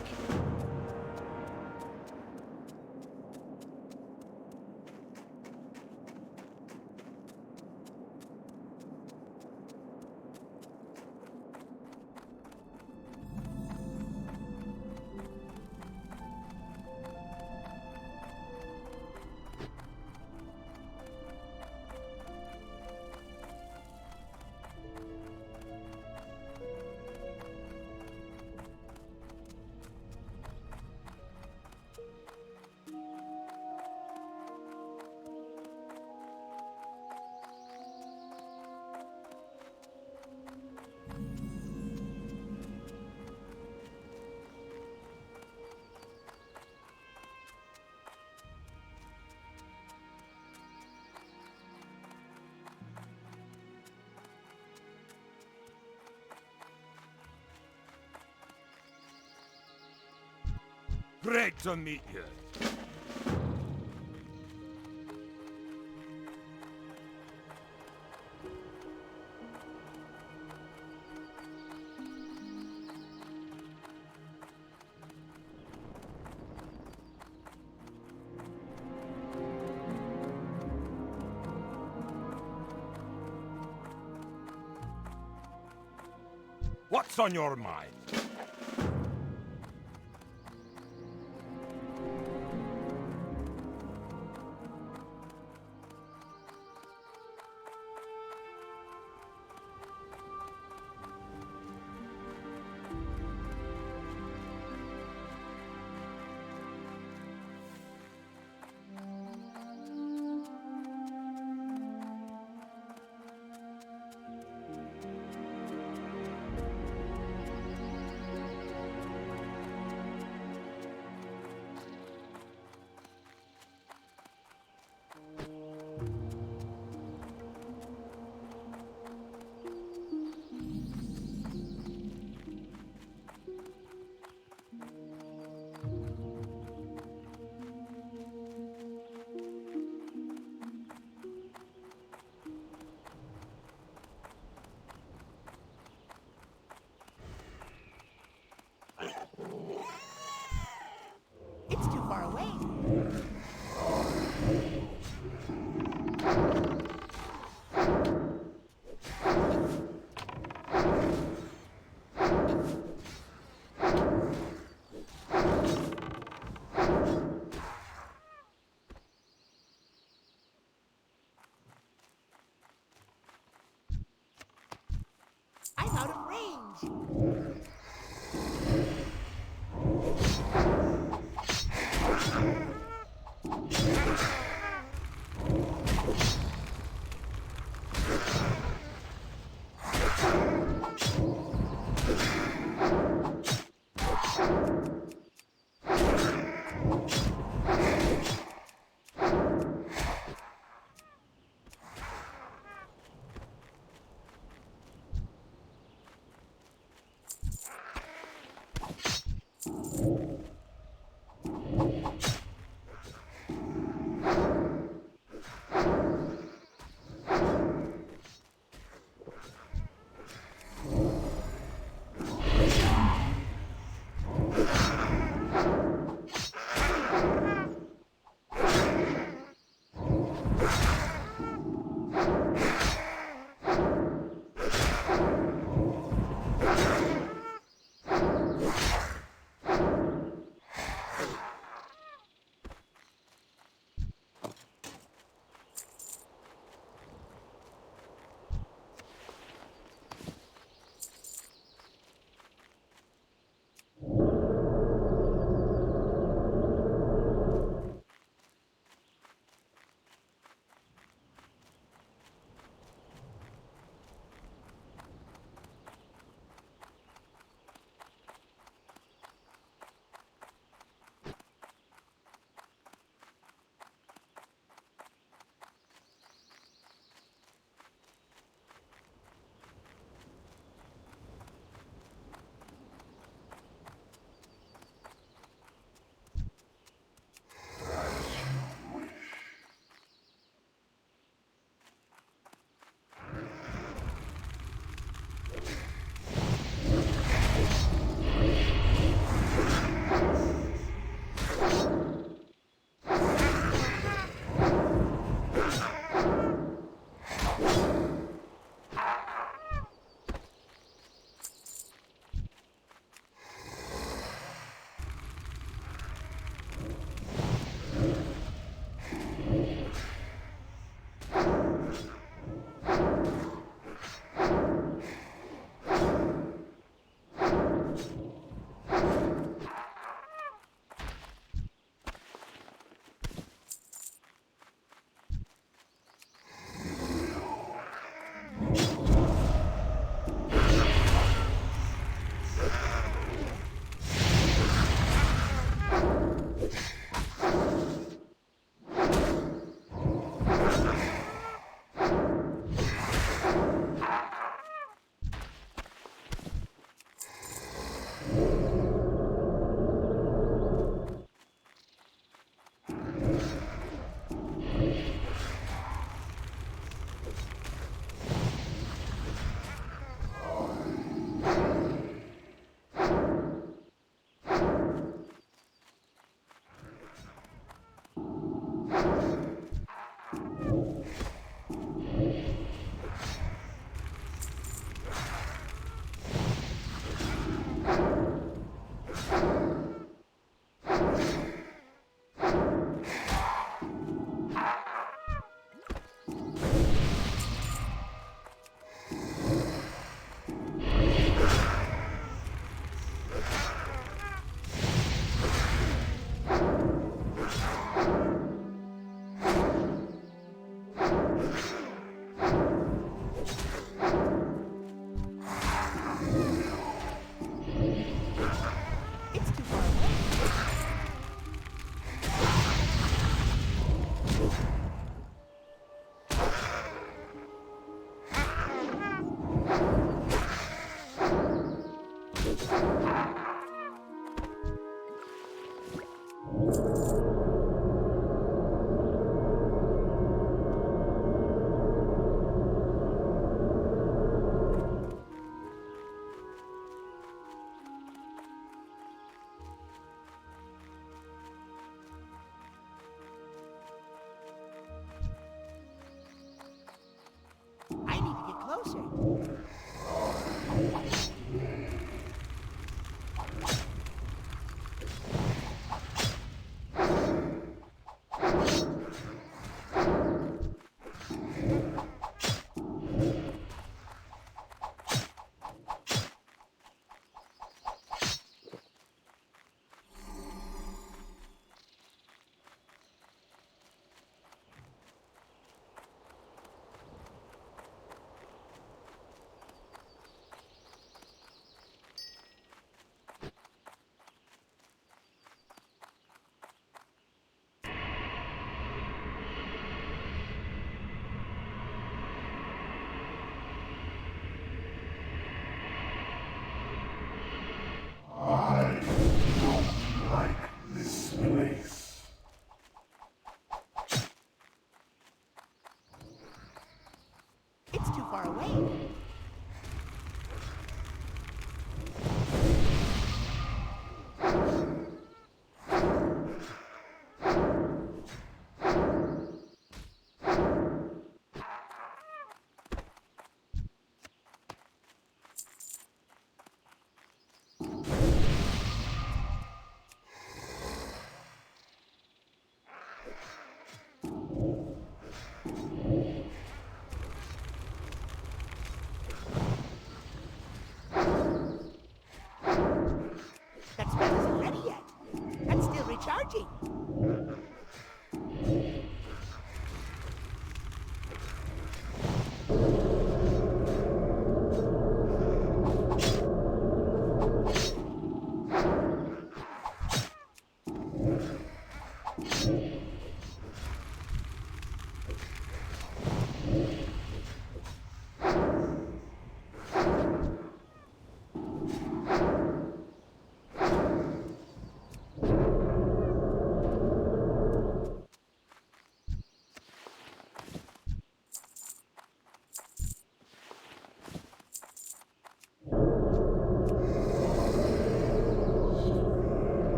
Speaker 13: Great to meet you. What's on your mind?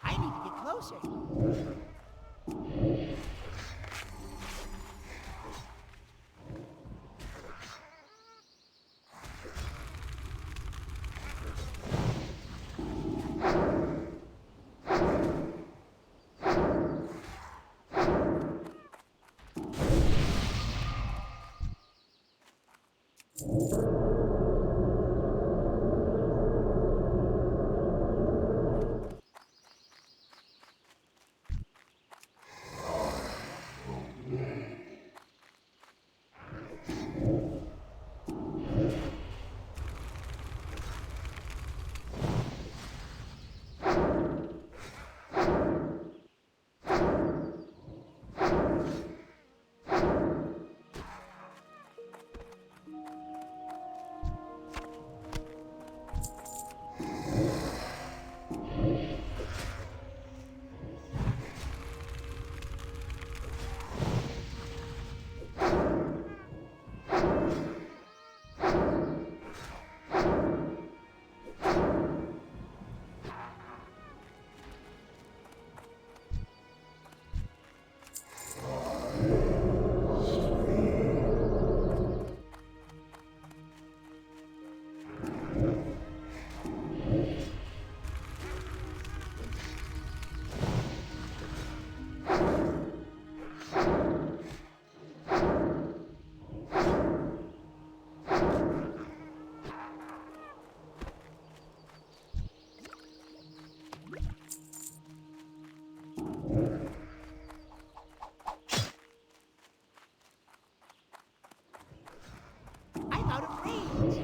Speaker 6: I need to get closer. I'm out of range.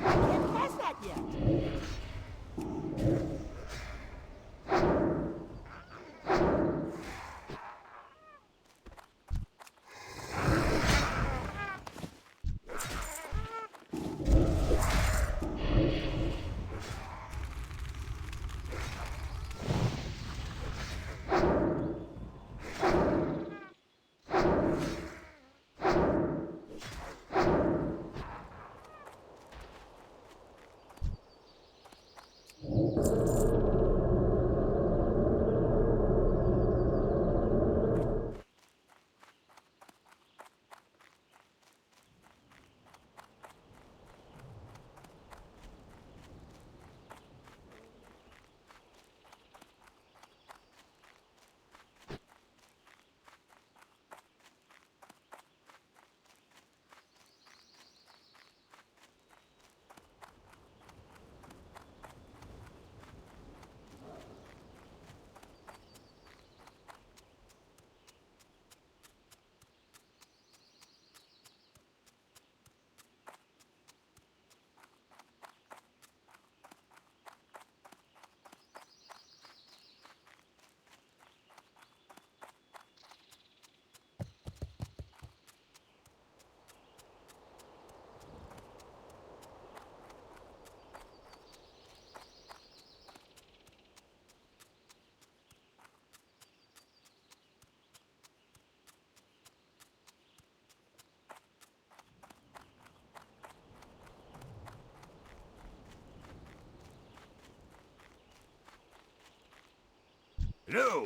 Speaker 6: I can't cast that yet.
Speaker 13: Hello,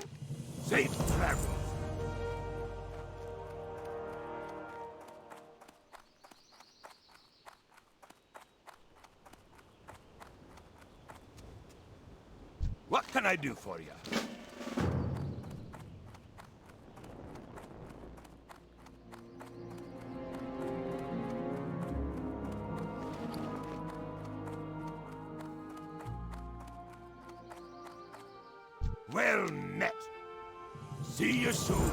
Speaker 13: safe travels. What can I do for you? Well met. See you soon.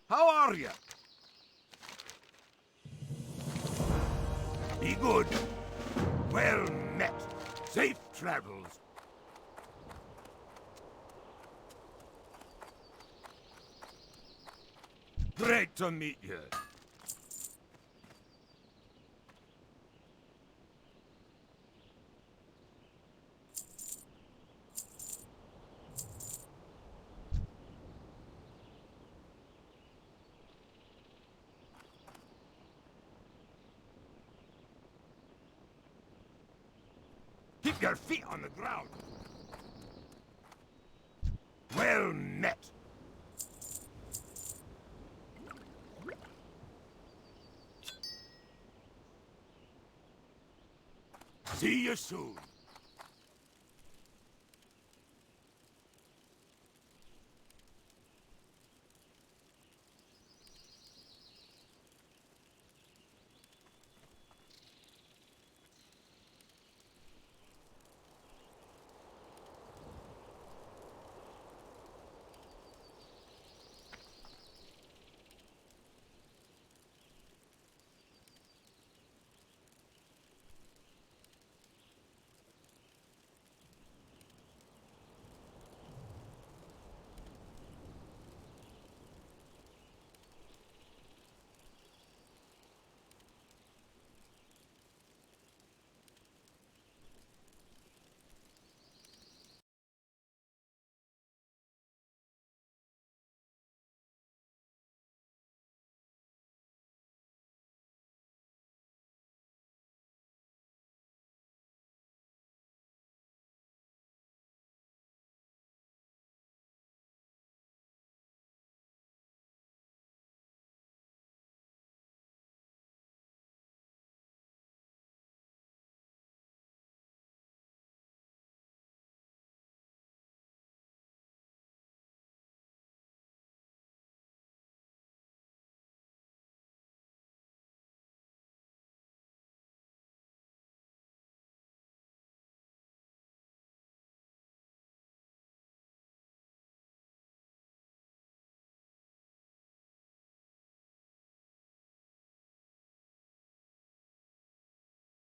Speaker 13: How are you? Be good. Well met. Safe travels. Great to meet you. Keep your feet on the ground. Well met. See you soon.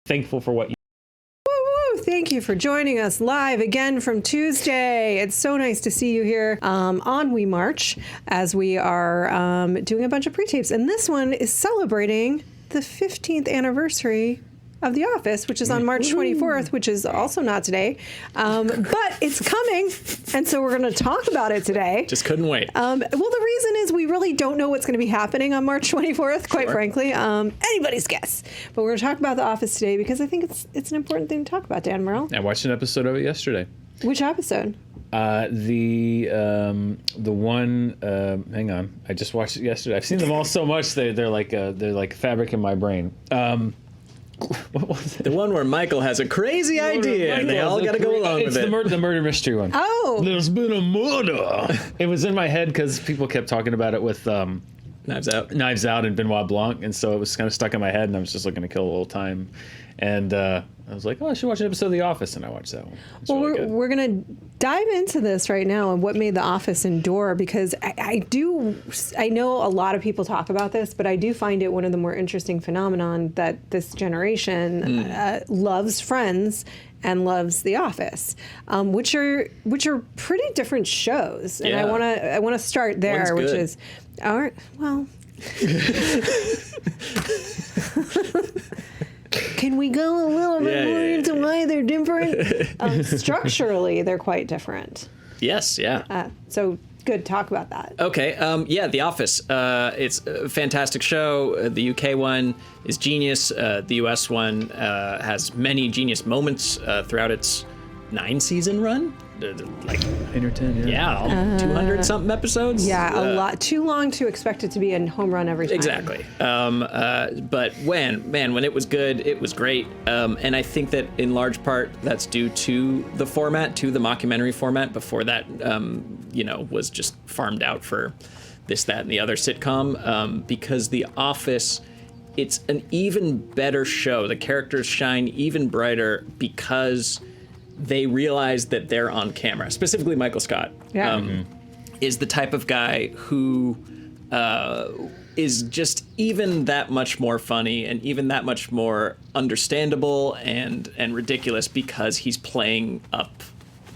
Speaker 15: Thankful for what you.
Speaker 16: Woo! Thank you for joining us live again from Tuesday. It's so nice to see you here on We March as we are doing a bunch of pre-tapes. And this one is celebrating the 15th anniversary of The Office, which is on March 24th, which is also not today. But it's coming, and so we're going to talk about it today.
Speaker 17: Just couldn't wait.
Speaker 16: Well, the reason is we really don't know what's going to be happening on March 24th, quite frankly. Anybody's guess. But we're going to talk about The Office today because I think it's an important thing to talk about, Dan Merle.
Speaker 15: I watched an episode of it yesterday.
Speaker 16: Which episode?
Speaker 15: The one. Hang on, I just watched it yesterday. I've seen them all so much they're like fabric in my brain. What was it?
Speaker 17: The one where Michael has a crazy idea and they all got to go along with it.
Speaker 15: It's the murder mystery one.
Speaker 16: Oh,
Speaker 15: there's been a murder. It was in my head because people kept talking about it with
Speaker 17: Knives
Speaker 15: Out and Benoit Blanc, and so it was kind of stuck in my head, and I was just looking to kill a little time, and I was like, oh, I should watch an episode of The Office, and I watched that one.
Speaker 16: Well, we're going to dive into this right now and what made The Office endure, because I know a lot of people talk about this, but I do find it one of the more interesting phenomenon that this generation loves Friends and loves The Office, which are pretty different shows. And I want to start there, which is, all right, well. Can we go a little bit more into why they're different? Structurally, they're quite different.
Speaker 17: Yes, yeah.
Speaker 16: So good, talk about that.
Speaker 17: Okay, The Office. It's a fantastic show. The UK one is genius. The US one has many genius moments throughout its 9-season run. Like
Speaker 15: 9 or 10,
Speaker 17: yeah, 200 something episodes.
Speaker 16: Yeah, a lot. Too long to expect it to be a home run every time.
Speaker 17: Exactly. But when it was good, it was great. And I think that in large part that's due to the format, to the mockumentary format. Before that, was just farmed out for this, that, and the other sitcom. Because The Office, it's an even better show. The characters shine even brighter because they realize that they're on camera. Specifically, Michael Scott is the type of guy who is just even that much more funny and even that much more understandable and ridiculous because he's playing up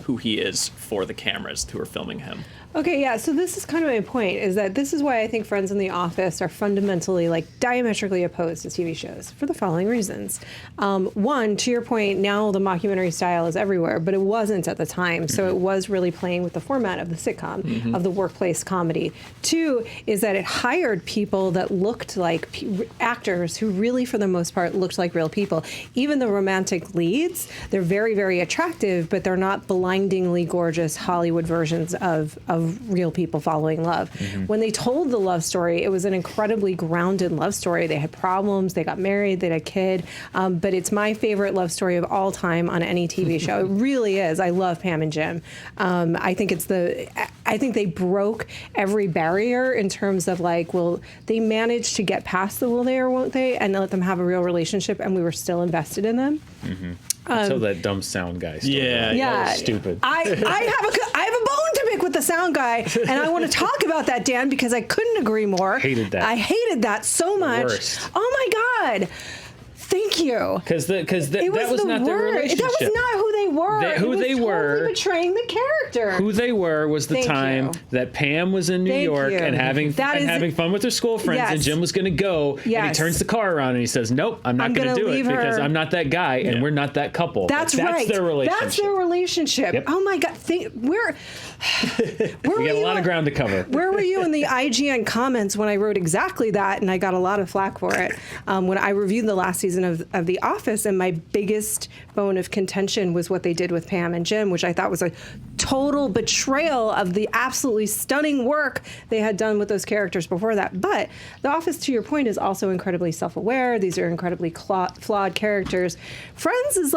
Speaker 17: who he is for the cameras who are filming him.
Speaker 16: Okay, yeah, so this is kind of my point, is that this is why I think Friends and The Office are fundamentally, diametrically opposed to TV shows, for the following reasons. One, to your point, now the mockumentary style is everywhere, but it wasn't at the time, so it was really playing with the format of the sitcom, of the workplace comedy. Two, is that it hired people that looked like actors who really, for the most part, looked like real people. Even the romantic leads, they're very, very attractive, but they're not blindingly gorgeous Hollywood versions of real people following love. When they told the love story, it was an incredibly grounded love story. They had problems, they got married, they had a kid, but it's my favorite love story of all time on any TV show. It really is. I love Pam and Jim. I think they broke every barrier in terms of they managed to get past the will they or won't they and let them have a real relationship, and we were still invested in them.
Speaker 15: Until that dumb sound guy. That was stupid.
Speaker 16: I have a bone to pick with the sound guy, and I want to talk about that, Dan, because I couldn't agree more.
Speaker 15: Hated that.
Speaker 16: I hated that so much.
Speaker 15: Worst.
Speaker 16: Oh my God. Thank you.
Speaker 15: Because that was not their relationship.
Speaker 16: That was not who they were.
Speaker 15: Who they were.
Speaker 16: Totally betraying the character.
Speaker 15: Who they were was the time that Pam was in New York and having fun with her school friends, and Jim was going to go, and he turns the car around and he says, "Nope, I'm not going to do it because I'm not that guy, and we're not that couple."
Speaker 16: That's right.
Speaker 15: That's their relationship.
Speaker 16: That's their relationship. Yep. Oh my God.
Speaker 15: We got a lot of ground to cover.
Speaker 16: Where were you in the IGN comments when I wrote exactly that, and I got a lot of flack for it when I reviewed the last season of The Office, and my biggest bone of contention was what they did with Pam and Jim, which I thought was a total betrayal of the absolutely stunning work they had done with those characters before that. But The Office, to your point, is also incredibly self-aware. These are incredibly flawed characters. Friends is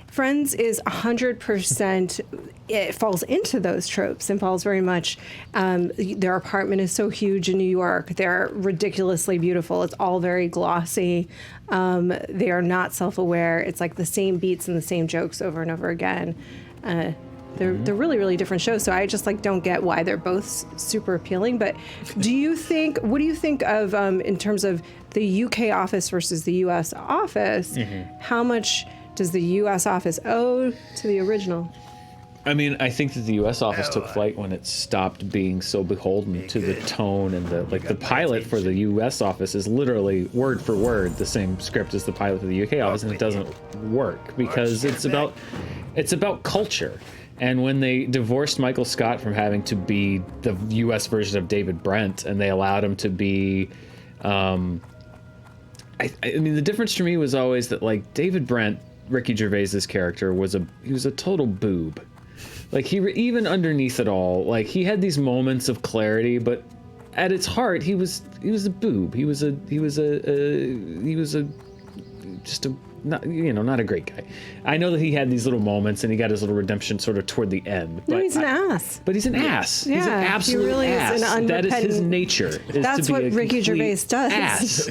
Speaker 16: Friends is 100%, it falls into those tropes and falls very much, their apartment is so huge in New York. They're ridiculously beautiful. It's all very glossy. They are not self-aware. It's like the same beats and the same jokes over and over again. They're really, really different shows. So I just don't get why they're both super appealing. But what do you think of, in terms of the UK Office versus the US Office, how much does the U.S. Office owe to the original?
Speaker 15: I mean, I think that the U.S. office took flight when it stopped being so beholden to the tone and the pilot for the U.S. office is literally word for word the same script as the pilot for the U.K. office, and it doesn't work because it's about culture. And when they divorced Michael Scott from having to be the U.S. version of David Brent, and they allowed him to be, I mean, the difference for me was always that like David Brent, Ricky Gervais's character, was a total boob. Like even underneath it all, like he had these moments of clarity, but at its heart, he was a boob. He was not a great guy. I know that he had these little moments and he got his little redemption sort of toward the end.
Speaker 16: No, he's an ass.
Speaker 15: But he's an ass.
Speaker 16: Yeah,
Speaker 15: he's an absolute
Speaker 16: he really
Speaker 15: ass.
Speaker 16: Is an
Speaker 15: that is his nature.
Speaker 16: That's what Ricky Gervais does.
Speaker 15: Ass.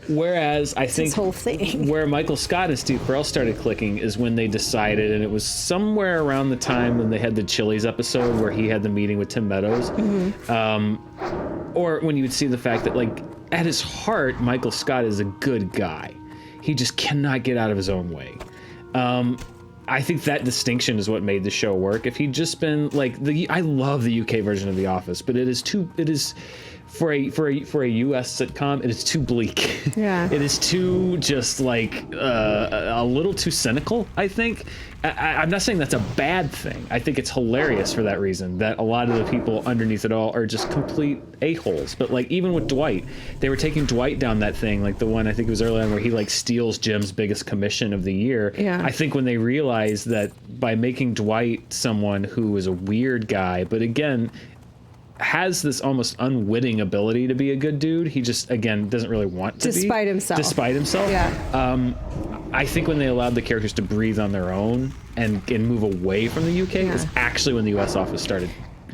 Speaker 15: Whereas I think
Speaker 16: his whole thing.
Speaker 15: Where Michael Scott and Steve Carell started clicking is when they decided, and it was somewhere around the time when they had the Chili's episode where he had the meeting with Tim Meadows, or when you would see the fact that like at his heart, Michael Scott is a good guy. He just cannot get out of his own way. I think that distinction is what made the show work. If he'd just been like I love the UK version of The Office, but it is for a US sitcom, it is too bleak.
Speaker 16: Yeah.
Speaker 15: It is too just like a little too cynical, I think. I'm not saying that's a bad thing. I think it's hilarious for that reason, that a lot of the people underneath it all are just complete a-holes. But like even with Dwight, they were taking Dwight down that thing, like the one I think it was early on where he like steals Jim's biggest commission of the year.
Speaker 16: Yeah.
Speaker 15: I think when they realized that by making Dwight someone who is a weird guy, but again, has this almost unwitting ability to be a good dude. He just, again, doesn't really want to
Speaker 16: Despite himself.
Speaker 15: Despite himself.
Speaker 16: Yeah.
Speaker 15: I think when they allowed the characters to breathe on their own and move away from the UK is actually when the US office started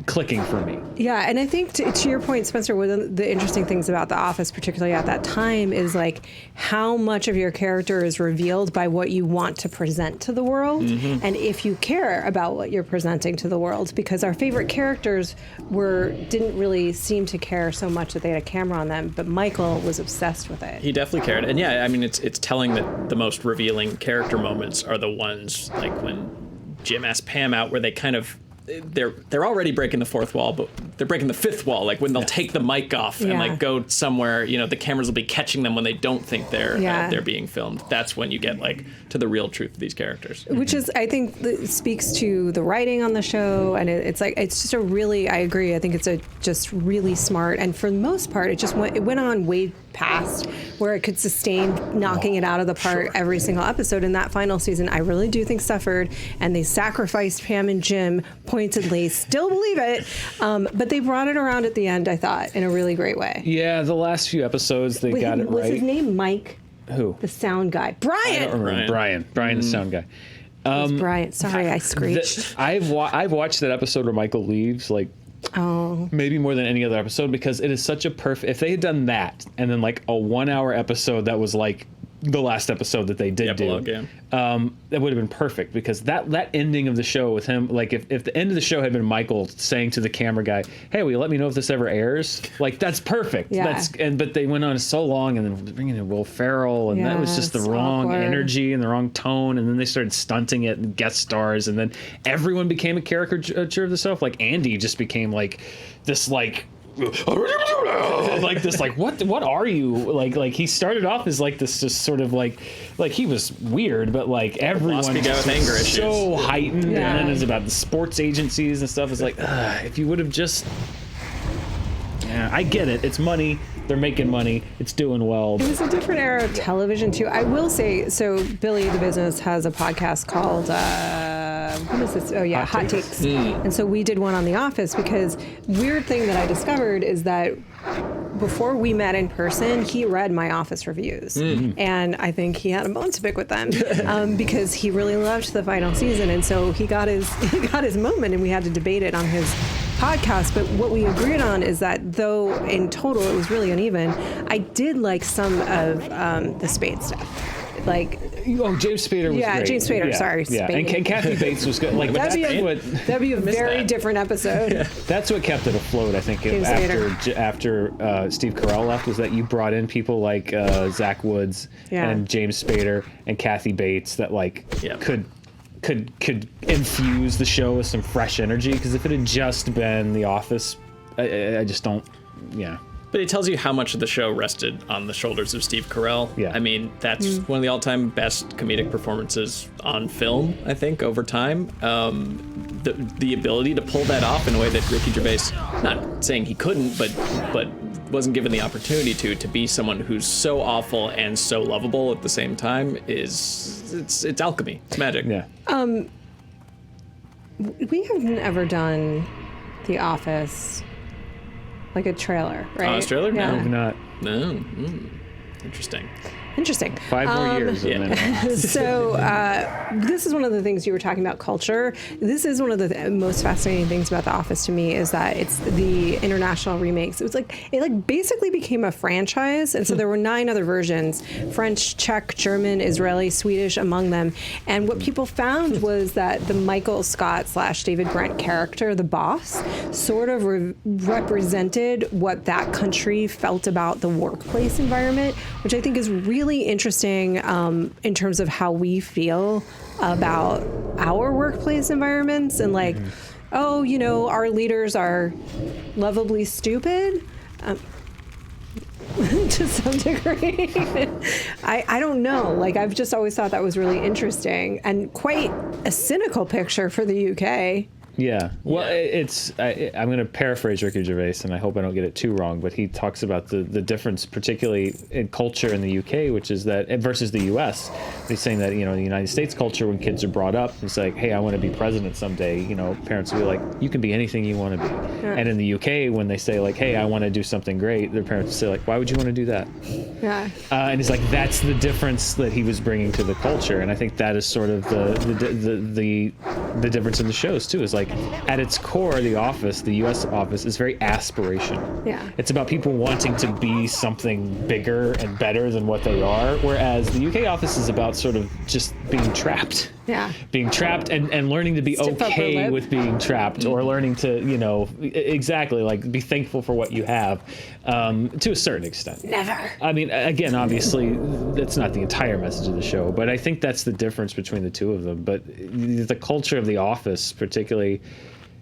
Speaker 15: clicking for me.
Speaker 16: Yeah, and I think to your point, Spencer, one of the interesting things about The Office, particularly at that time, is like how much of your character is revealed by what you want to present to the world, and if you care about what you're presenting to the world. Because our favorite characters didn't really seem to care so much that they had a camera on them, but Michael was obsessed with it.
Speaker 17: He definitely cared, and yeah, I mean, it's telling that the most revealing character moments are the ones like when Jim asked Pam out, where they kind of. They're already breaking the fourth wall, but they're breaking the fifth wall. Like when they'll take the mic off and like go somewhere, you know, the cameras will be catching them when they don't think they're being filmed. That's when you get like to the real truth of these characters.
Speaker 16: Which is, I think, speaks to the writing on the show, and it's just a really, I agree. I think it's just really smart, and for the most part, it went on way past where it could sustain knocking it out of the park every single episode. In that final season, I really do think suffered, and they sacrificed Pam and Jim pointedly. Still believe it, but they brought it around at the end, I thought, in a really great way.
Speaker 15: Yeah, the last few episodes they got it right.
Speaker 16: Was his name Mike?
Speaker 15: Who?
Speaker 16: The sound guy. Brian!
Speaker 15: I don't remember. Brian, the sound guy.
Speaker 16: It was Brian. Sorry, I screeched.
Speaker 15: I've watched that episode where Michael leaves, like, maybe more than any other episode, because it is such a perfect. If they had done that and then like a 1 hour episode that was like the last episode that they did that would have been perfect, because that ending of the show with him, like if the end of the show had been Michael saying to the camera guy, "Hey, will you let me know if this ever airs?" Like that's perfect. But they went on so long, and then bringing in Will Ferrell, and that was just the wrong energy and the wrong tone, and then they started stunting it and guest stars, and then everyone became a caricature of themselves. Like Andy just became like this like like this like what are you like he started off as like this just sort of like he was weird, but like everyone was so heightened, and then it's about the sports agencies and stuff. It's like if you would have just I get it, it's money, they're making money, it's doing well.
Speaker 16: It was a different era of television too, I will say. So Billy the Business has a podcast called what is this? Oh yeah, Hot Takes. And so we did one on The Office, because weird thing that I discovered is that before we met in person, he read my Office reviews, and I think he had a bone to pick with them because he really loved the final season, and so he got his moment, and we had to debate it on his podcast. But what we agreed on is that though in total it was really uneven, I did like some of the Spade stuff. Like,
Speaker 15: James Spader was great.
Speaker 16: James Spader, sorry.
Speaker 15: Yeah, and Kathy Bates was good. Like,
Speaker 16: that'd be a very different episode.
Speaker 15: That's what kept it afloat, I think, after Steve Carell left, was that you brought in people like Zach Woods and James Spader and Kathy Bates that like could could infuse the show with some fresh energy. Because if it had just been The Office, I just don't. Yeah.
Speaker 17: But it tells you how much of the show rested on the shoulders of Steve Carell.
Speaker 15: Yeah.
Speaker 17: I mean, that's one of the all-time best comedic performances on film, I think, over time. The ability to pull that off in a way that Ricky Gervais, not saying he couldn't, but wasn't given the opportunity to be someone who's so awful and so lovable at the same time it's alchemy. It's magic.
Speaker 15: Yeah.
Speaker 16: We haven't ever done The Office, like a trailer, right?
Speaker 17: Honest trailer?
Speaker 16: Yeah.
Speaker 17: No.
Speaker 15: Maybe not.
Speaker 17: No. Interesting.
Speaker 16: Interesting.
Speaker 15: 5 more years.
Speaker 16: So this is one of the things you were talking about, culture. This is one of the most fascinating things about The Office to me, is that it's the international remakes. It basically became a franchise, and so there were 9 other versions: French, Czech, German, Israeli, Swedish among them. And what people found was that the Michael Scott / David Brent character, the boss, sort of represented what that country felt about the workplace environment, which I think is really interesting in terms of how we feel about our workplace environments, and like, oh, you know, our leaders are lovably stupid. To some degree. I don't know. Like, I've just always thought that was really interesting and quite a cynical picture for the UK.
Speaker 15: Yeah. Well, I'm going to paraphrase Ricky Gervais, and I hope I don't get it too wrong, but he talks about the difference, particularly in culture in the UK, which is that versus the US. He's saying that, you know, in the United States culture, when kids are brought up, it's like, hey, I want to be president someday. You know, parents will be like, you can be anything you want to be. Yeah. And in the UK, when they say like, hey, I want to do something great, their parents will say like, why would you want to do that?
Speaker 16: Yeah.
Speaker 15: And he's like, that's the difference that he was bringing to the culture, and I think that is sort of the difference in the shows too. Is like, at its core, The Office, the U.S. Office, is very aspirational.
Speaker 16: Yeah.
Speaker 15: It's about people wanting to be something bigger and better than what they are, whereas the UK Office is about sort of just being trapped.
Speaker 16: Yeah.
Speaker 15: Being trapped and learning to be okay with being trapped, or learning to, you know, exactly, like, be thankful for what you have, to a certain extent.
Speaker 16: Never.
Speaker 15: I mean, again, obviously, that's not the entire message of the show, but I think that's the difference between the two of them. But the culture of The Office, particularly,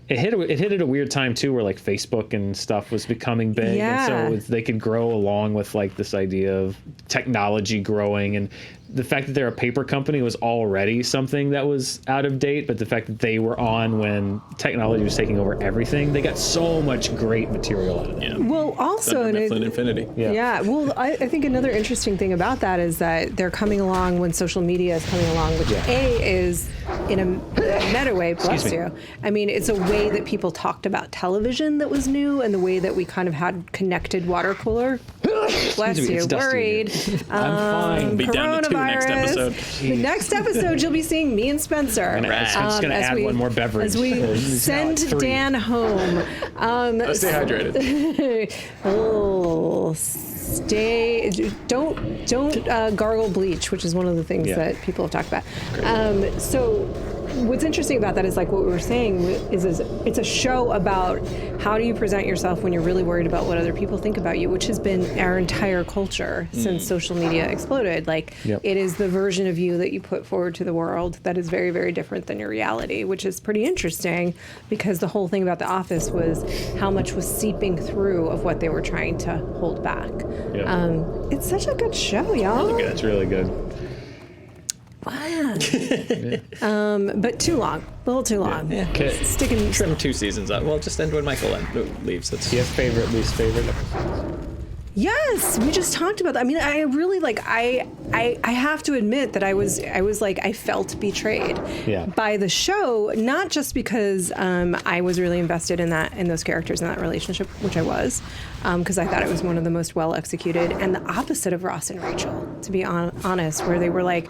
Speaker 15: it hit at a weird time too, where like Facebook and stuff was becoming big, and so they could grow along with like this idea of technology growing, and the fact that they're a paper company was already something that was out of date, but the fact that they were on when technology was taking over everything, they got so much great material out of it.
Speaker 17: Yeah.
Speaker 16: Well, also
Speaker 17: Mifflin Infinity.
Speaker 16: Yeah. Well, I think another interesting thing about that is that they're coming along when social media is coming along, which is in a meta way. Bless you. I mean, it's a way that people talked about television that was new, and the way that we kind of had connected water cooler. Bless you. Worried.
Speaker 15: I'm fine.
Speaker 17: Be down to 2 next episode.
Speaker 16: The next episode, you'll be seeing me and Spencer.
Speaker 15: I'm just going to add one more beverage.
Speaker 16: As we send Dan home.
Speaker 17: Stay hydrated.
Speaker 16: Don't gargle bleach, which is one of the things that people have talked about. So what's interesting about that is, like what we were saying, is it's a show about how do you present yourself when you're really worried about what other people think about you, which has been our entire culture since social media exploded. Like, it is the version of you that you put forward to the world that is very, very different than your reality, which is pretty interesting, because the whole thing about The Office was how much was seeping through of what they were trying to hold back. It's such a good show, y'all.
Speaker 15: It's really good.
Speaker 16: Wow. But too long. A little too long.
Speaker 17: Yeah.
Speaker 16: Sticking.
Speaker 17: Trim 2 seasons up. Well, just end when Michael leaves.
Speaker 15: Do you have favorite, least favorite episodes?
Speaker 16: Yes, we just talked about that. I mean, I really I have to admit that I was like, I felt betrayed by the show, not just because I was really invested in those characters and that relationship, which I was, because I thought it was one of the most well executed, and the opposite of Ross and Rachel, to be honest, where they were like,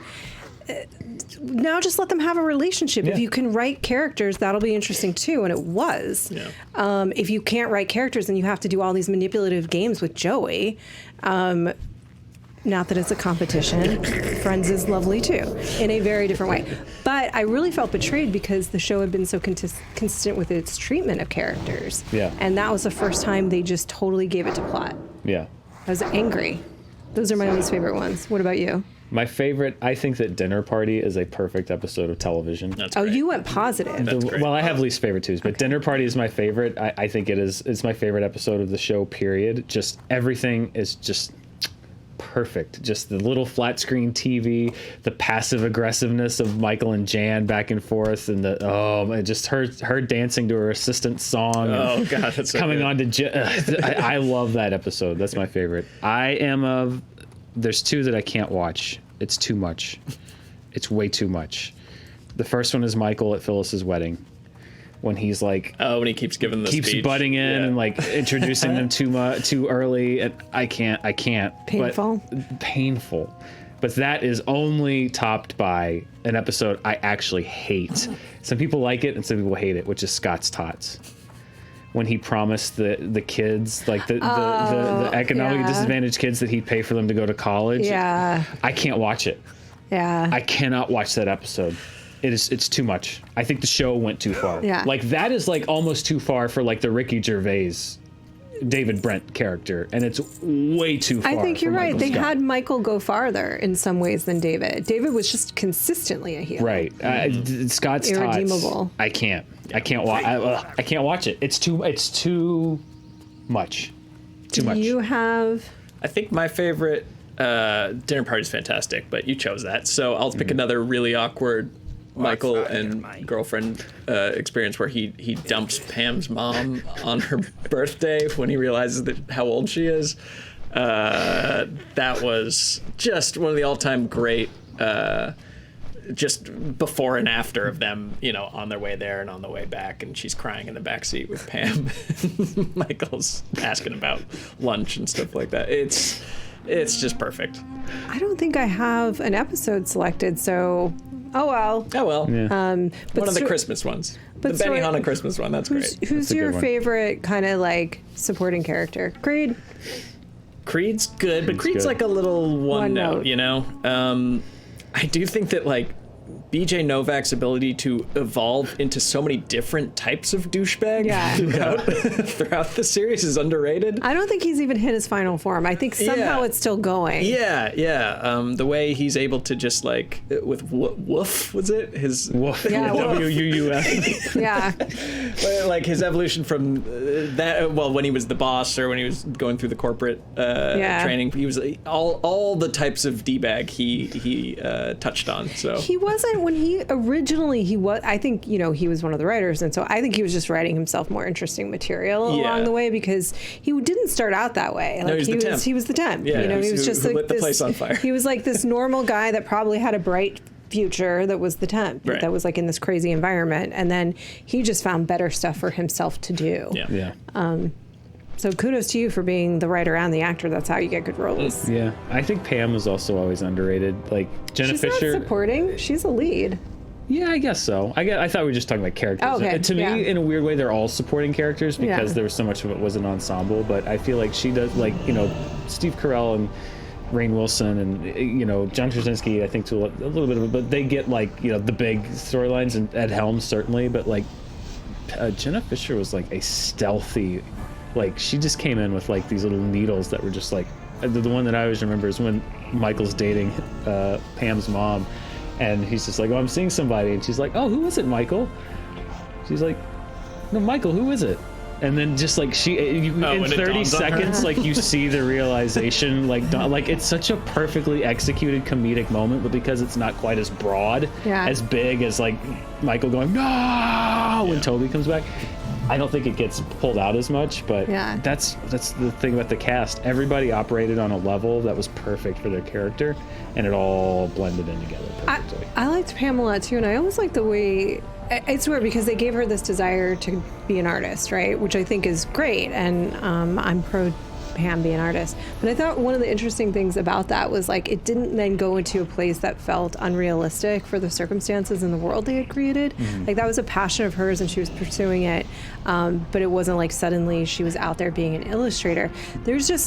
Speaker 16: now just let them have a relationship. If you can write characters, that'll be interesting too, and it was. If you can't write characters, then you have to do all these manipulative games with Joey. Not that it's a competition. Friends is lovely too, in a very different way. But I really felt betrayed because the show had been so consistent with its treatment of characters. And that was the first time they just totally gave it to plot. I was angry. Those are my least favorite ones. What about you?
Speaker 15: My favorite, I think that Dinner Party is a perfect episode of television.
Speaker 17: That's
Speaker 16: Oh, you went positive.
Speaker 15: Well, I have least favorite twos, but Dinner Party is my favorite. I think it's my favorite episode of the show, period. Just everything is just perfect. Just the little flat screen TV, the passive aggressiveness of Michael and Jan back and forth, and just her dancing to her assistant's song.
Speaker 17: Oh God, that's so
Speaker 15: coming
Speaker 17: good.
Speaker 15: on to. I love that episode. That's my favorite. There's two that I can't watch. It's too much. It's way too much. The first one is Michael at Phyllis's wedding, when he's like,
Speaker 17: when he keeps giving the speech.
Speaker 15: Butting in and like introducing them too early, and I can't. Painful. But that is only topped by an episode I actually hate. Some people like it and some people hate it, which is Scott's Tots. When he promised the kids, like the economically disadvantaged kids, that he'd pay for them to go to college.
Speaker 16: Yeah.
Speaker 15: I can't watch it.
Speaker 16: Yeah.
Speaker 15: I cannot watch that episode. It's too much. I think the show went too far.
Speaker 16: Yeah.
Speaker 15: Like that is like almost too far for like the Ricky Gervais David Brent character, and it's way too far.
Speaker 16: I think you're right.
Speaker 15: Michael
Speaker 16: They
Speaker 15: Scott.
Speaker 16: had Michael go farther in some ways than David. David was just consistently a heel.
Speaker 15: Right. Scott's
Speaker 16: irredeemable.
Speaker 15: Tots, I can't watch it. It's too much. Too much.
Speaker 16: You have.
Speaker 17: I think my favorite Dinner Party is fantastic, but you chose that, so I'll pick another really awkward Michael and girlfriend experience where he dumps Pam's mom on her birthday when he realizes how old she is. That was just one of the all-time great. Just before and after of them, on their way there and on the way back, and she's crying in the backseat with Pam. Michael's asking about lunch and stuff like that. It's just perfect.
Speaker 16: I don't think I have an episode selected, so oh well.
Speaker 17: Oh well.
Speaker 15: Yeah.
Speaker 16: But
Speaker 17: one of the Christmas ones.
Speaker 16: But
Speaker 17: the Benihana Christmas one. That's great.
Speaker 16: Who's your favorite kind of like supporting character? Creed.
Speaker 17: Creed's good, but Creed's
Speaker 15: good.
Speaker 17: like a little one note, I do think that like BJ Novak's ability to evolve into so many different types of douchebag throughout the series is underrated.
Speaker 16: I don't think he's even hit his final form. I think somehow it's still going.
Speaker 17: Yeah. The way he's able to just like with Woof, was it his
Speaker 15: Woof?
Speaker 16: Yeah,
Speaker 15: WUUF.
Speaker 16: Yeah.
Speaker 17: Like his evolution from that. Well, when he was the boss or when he was going through the corporate training, he was all the types of d-bag he touched on. So
Speaker 16: he wasn't when he originally he was. I think he was one of the writers, and so I think he was just writing himself more interesting material along the way because he didn't start out that way. Like
Speaker 17: no,
Speaker 16: he was the temp.
Speaker 17: Yeah,
Speaker 16: he was just
Speaker 17: who
Speaker 16: like
Speaker 17: lit the place on fire.
Speaker 16: He was like this normal guy that probably had a bright future that was the temp that was like in this crazy environment, and then he just found better stuff for himself to do.
Speaker 15: Yeah.
Speaker 16: So kudos to you for being the writer and the actor. That's how you get good roles.
Speaker 15: Yeah, I think Pam was also always underrated. Like Jenna
Speaker 16: She's
Speaker 15: Fisher.
Speaker 16: not supporting. She's a lead.
Speaker 15: Yeah, I guess so. I thought we were just talking about characters.
Speaker 16: Oh, okay.
Speaker 15: To me, in a weird way, they're all supporting characters because there was so much of it was an ensemble. But I feel like she does, like Steve Carell and Rainn Wilson and John Krasinski. I think to a little bit of it, but they get like the big storylines, and Ed Helms certainly. But like Jenna Fisher was like a stealthy. Like she just came in with like these little needles that were just like the one that I always remember is when Michael's dating Pam's mom, and he's just like, "Oh, I'm seeing somebody," and she's like, "Oh, who is it, Michael?" She's like, "No, Michael, who is it?" And then just like in 30 seconds, like you see the realization, like it's such a perfectly executed comedic moment, but because it's not quite as broad, as big as like Michael going no when Toby comes back. I don't think it gets pulled out as much, but that's the thing about the cast. Everybody operated on a level that was perfect for their character, and it all blended in together perfectly.
Speaker 16: I liked Pamela too, and I always liked the way. It's weird because they gave her this desire to be an artist, right? Which I think is great, and I'm pro Pam be an artist. But I thought one of the interesting things about that was like it didn't then go into a place that felt unrealistic for the circumstances in the world they had created. Mm-hmm. Like that was a passion of hers and she was pursuing it. But it wasn't like suddenly she was out there being an illustrator.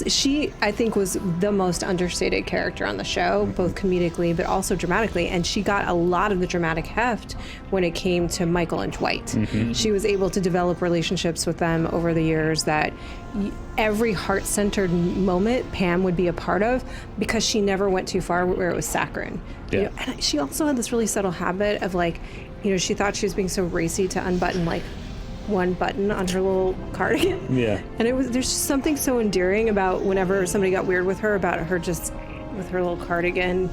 Speaker 16: She, I think, was the most understated character on the show, both comedically but also dramatically. And she got a lot of the dramatic heft when it came to Michael and Dwight. Mm-hmm. She was able to develop relationships with them over the years that every heart centered moment Pam would be a part of, because she never went too far where it was saccharine.
Speaker 15: Yeah.
Speaker 16: You know, and she also had this really subtle habit of like, you know, she thought she was being so racy to unbutton like one button on her little cardigan.
Speaker 15: Yeah.
Speaker 16: And there's just something so endearing about whenever somebody got weird with her, about her just with her little cardigan.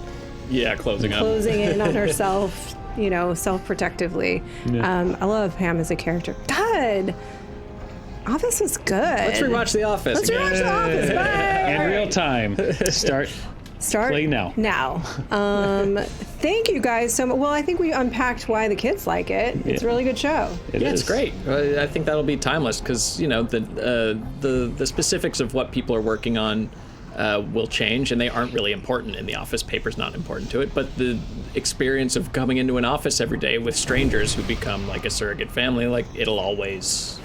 Speaker 17: Yeah, closing
Speaker 16: in on herself, you know, self-protectively.
Speaker 15: Yeah.
Speaker 16: I love Pam as a character. God, Office was good.
Speaker 17: Let's rewatch The Office.
Speaker 16: Let's rewatch The Office. Bye.
Speaker 15: In real time. Start. Play now.
Speaker 16: Now. Thank you guys so much. Well, I think we unpacked why the kids like it. It's a really good show.
Speaker 17: It's great. I think that'll be timeless because, you know, the specifics of what people are working on will change, and they aren't really important in The Office. Paper's not important to it, but the experience of coming into an office every day with strangers who become like a surrogate family, like it'll always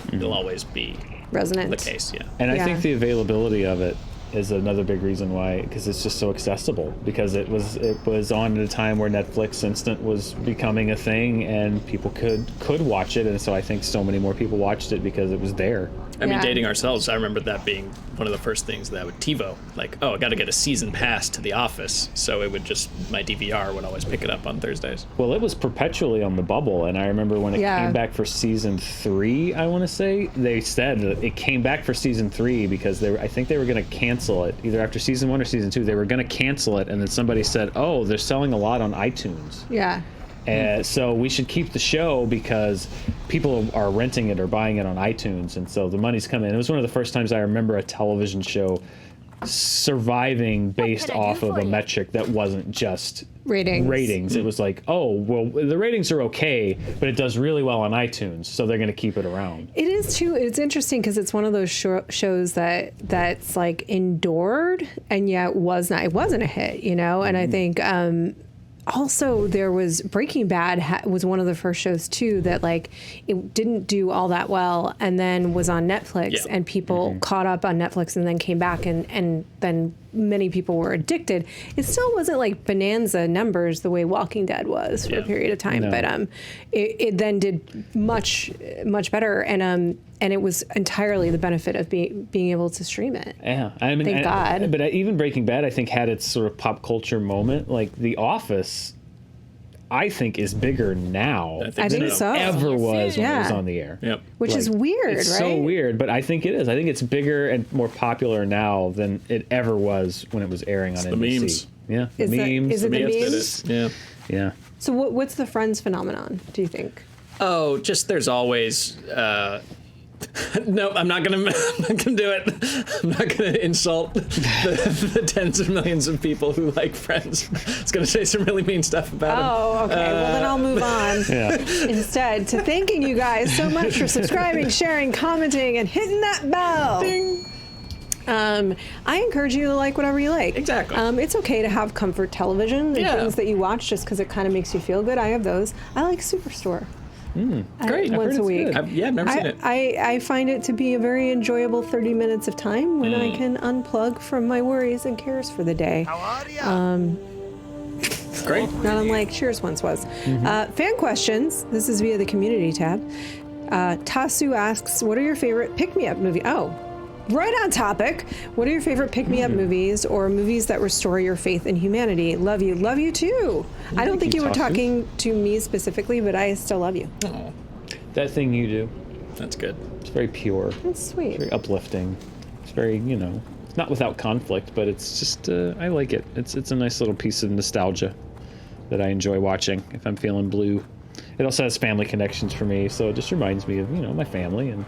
Speaker 17: be
Speaker 16: resonant.
Speaker 17: The case, yeah.
Speaker 15: And I think the availability of it is another big reason why, because it's just so accessible, because it was on at a time where Netflix Instant was becoming a thing and people could watch it, and so I think so many more people watched it because it was there.
Speaker 17: I mean, dating ourselves, I remember that being one of the first things that would TiVo, like, oh, I got to get a season pass to The Office, so it would just, my DVR would always pick it up on Thursdays.
Speaker 15: Well, it was perpetually on the bubble, and I remember when it came back for season 3, I want to say, they said that it came back for season 3 because I think they were going to cancel it, either after season 1 or season 2, they were going to cancel it, and then somebody said, oh, they're selling a lot on iTunes.
Speaker 16: Yeah.
Speaker 15: So we should keep the show because people are renting it or buying it on iTunes, and so the money's coming in. It was one of the first times I remember a television show surviving based off of a metric that wasn't just ratings. It was like, oh, well, the ratings are okay, but it does really well on iTunes, so they're going to keep it around.
Speaker 16: It is too. It's interesting because it's one of those shows that's like endured, and yet it wasn't a hit, you know. And I think also there was Breaking Bad was one of the first shows too that like it didn't do all that well, and then was on Netflix, and people caught up on Netflix and then came back, and then many people were addicted. It still wasn't like bonanza numbers the way Walking Dead was for a period of time, but it then did much better, and it was entirely the benefit of being able to stream it.
Speaker 15: Yeah, I mean,
Speaker 16: thank God.
Speaker 15: But even Breaking Bad, I think, had its sort of pop culture moment. Like The Office, I think, is bigger now than it ever was when it was on the air.
Speaker 17: Yep.
Speaker 16: Which is weird,
Speaker 15: it's
Speaker 16: right?
Speaker 15: so weird, but I think it is. I think it's bigger and more popular now than it ever was when it was airing on NBC.
Speaker 17: The memes.
Speaker 15: Yeah,
Speaker 16: Is it the memes?
Speaker 17: Yeah.
Speaker 15: Yeah.
Speaker 16: So what's the Friends phenomenon, do you think?
Speaker 17: Oh, just there's always. No, I'm not gonna do it. I'm not gonna insult the tens of millions of people who like Friends. I was gonna say some really mean stuff about them.
Speaker 16: Oh, okay. Well, then I'll move on instead to thanking you guys so much for subscribing, sharing, commenting, and hitting that bell.
Speaker 17: Ding.
Speaker 16: I encourage you to like whatever you like.
Speaker 17: Exactly.
Speaker 16: It's okay to have comfort television and things that you watch just because it kind of makes you feel good. I have those. I like Superstore.
Speaker 17: Great.
Speaker 16: Once a week.
Speaker 17: I've never seen it.
Speaker 16: I find it to be a very enjoyable 30 minutes of time when I can unplug from my worries and cares for the day. How are ya?
Speaker 17: Great.
Speaker 16: Not unlike Cheers once was. Fan questions. This is via the community tab. Tasu asks, what are your favorite pick-me-up movies? Oh, right on topic. What are your favorite pick-me-up movies or movies that restore your faith in humanity? Love you. Love you too. I don't think you were talking to me specifically, but I still love you.
Speaker 17: Oh,
Speaker 15: That Thing You Do.
Speaker 17: That's good.
Speaker 15: It's very pure.
Speaker 16: That's sweet.
Speaker 15: It's very uplifting. It's very, not without conflict, but it's just, I like it. It's a nice little piece of nostalgia that I enjoy watching if I'm feeling blue. It also has family connections for me, so it just reminds me of, my family, and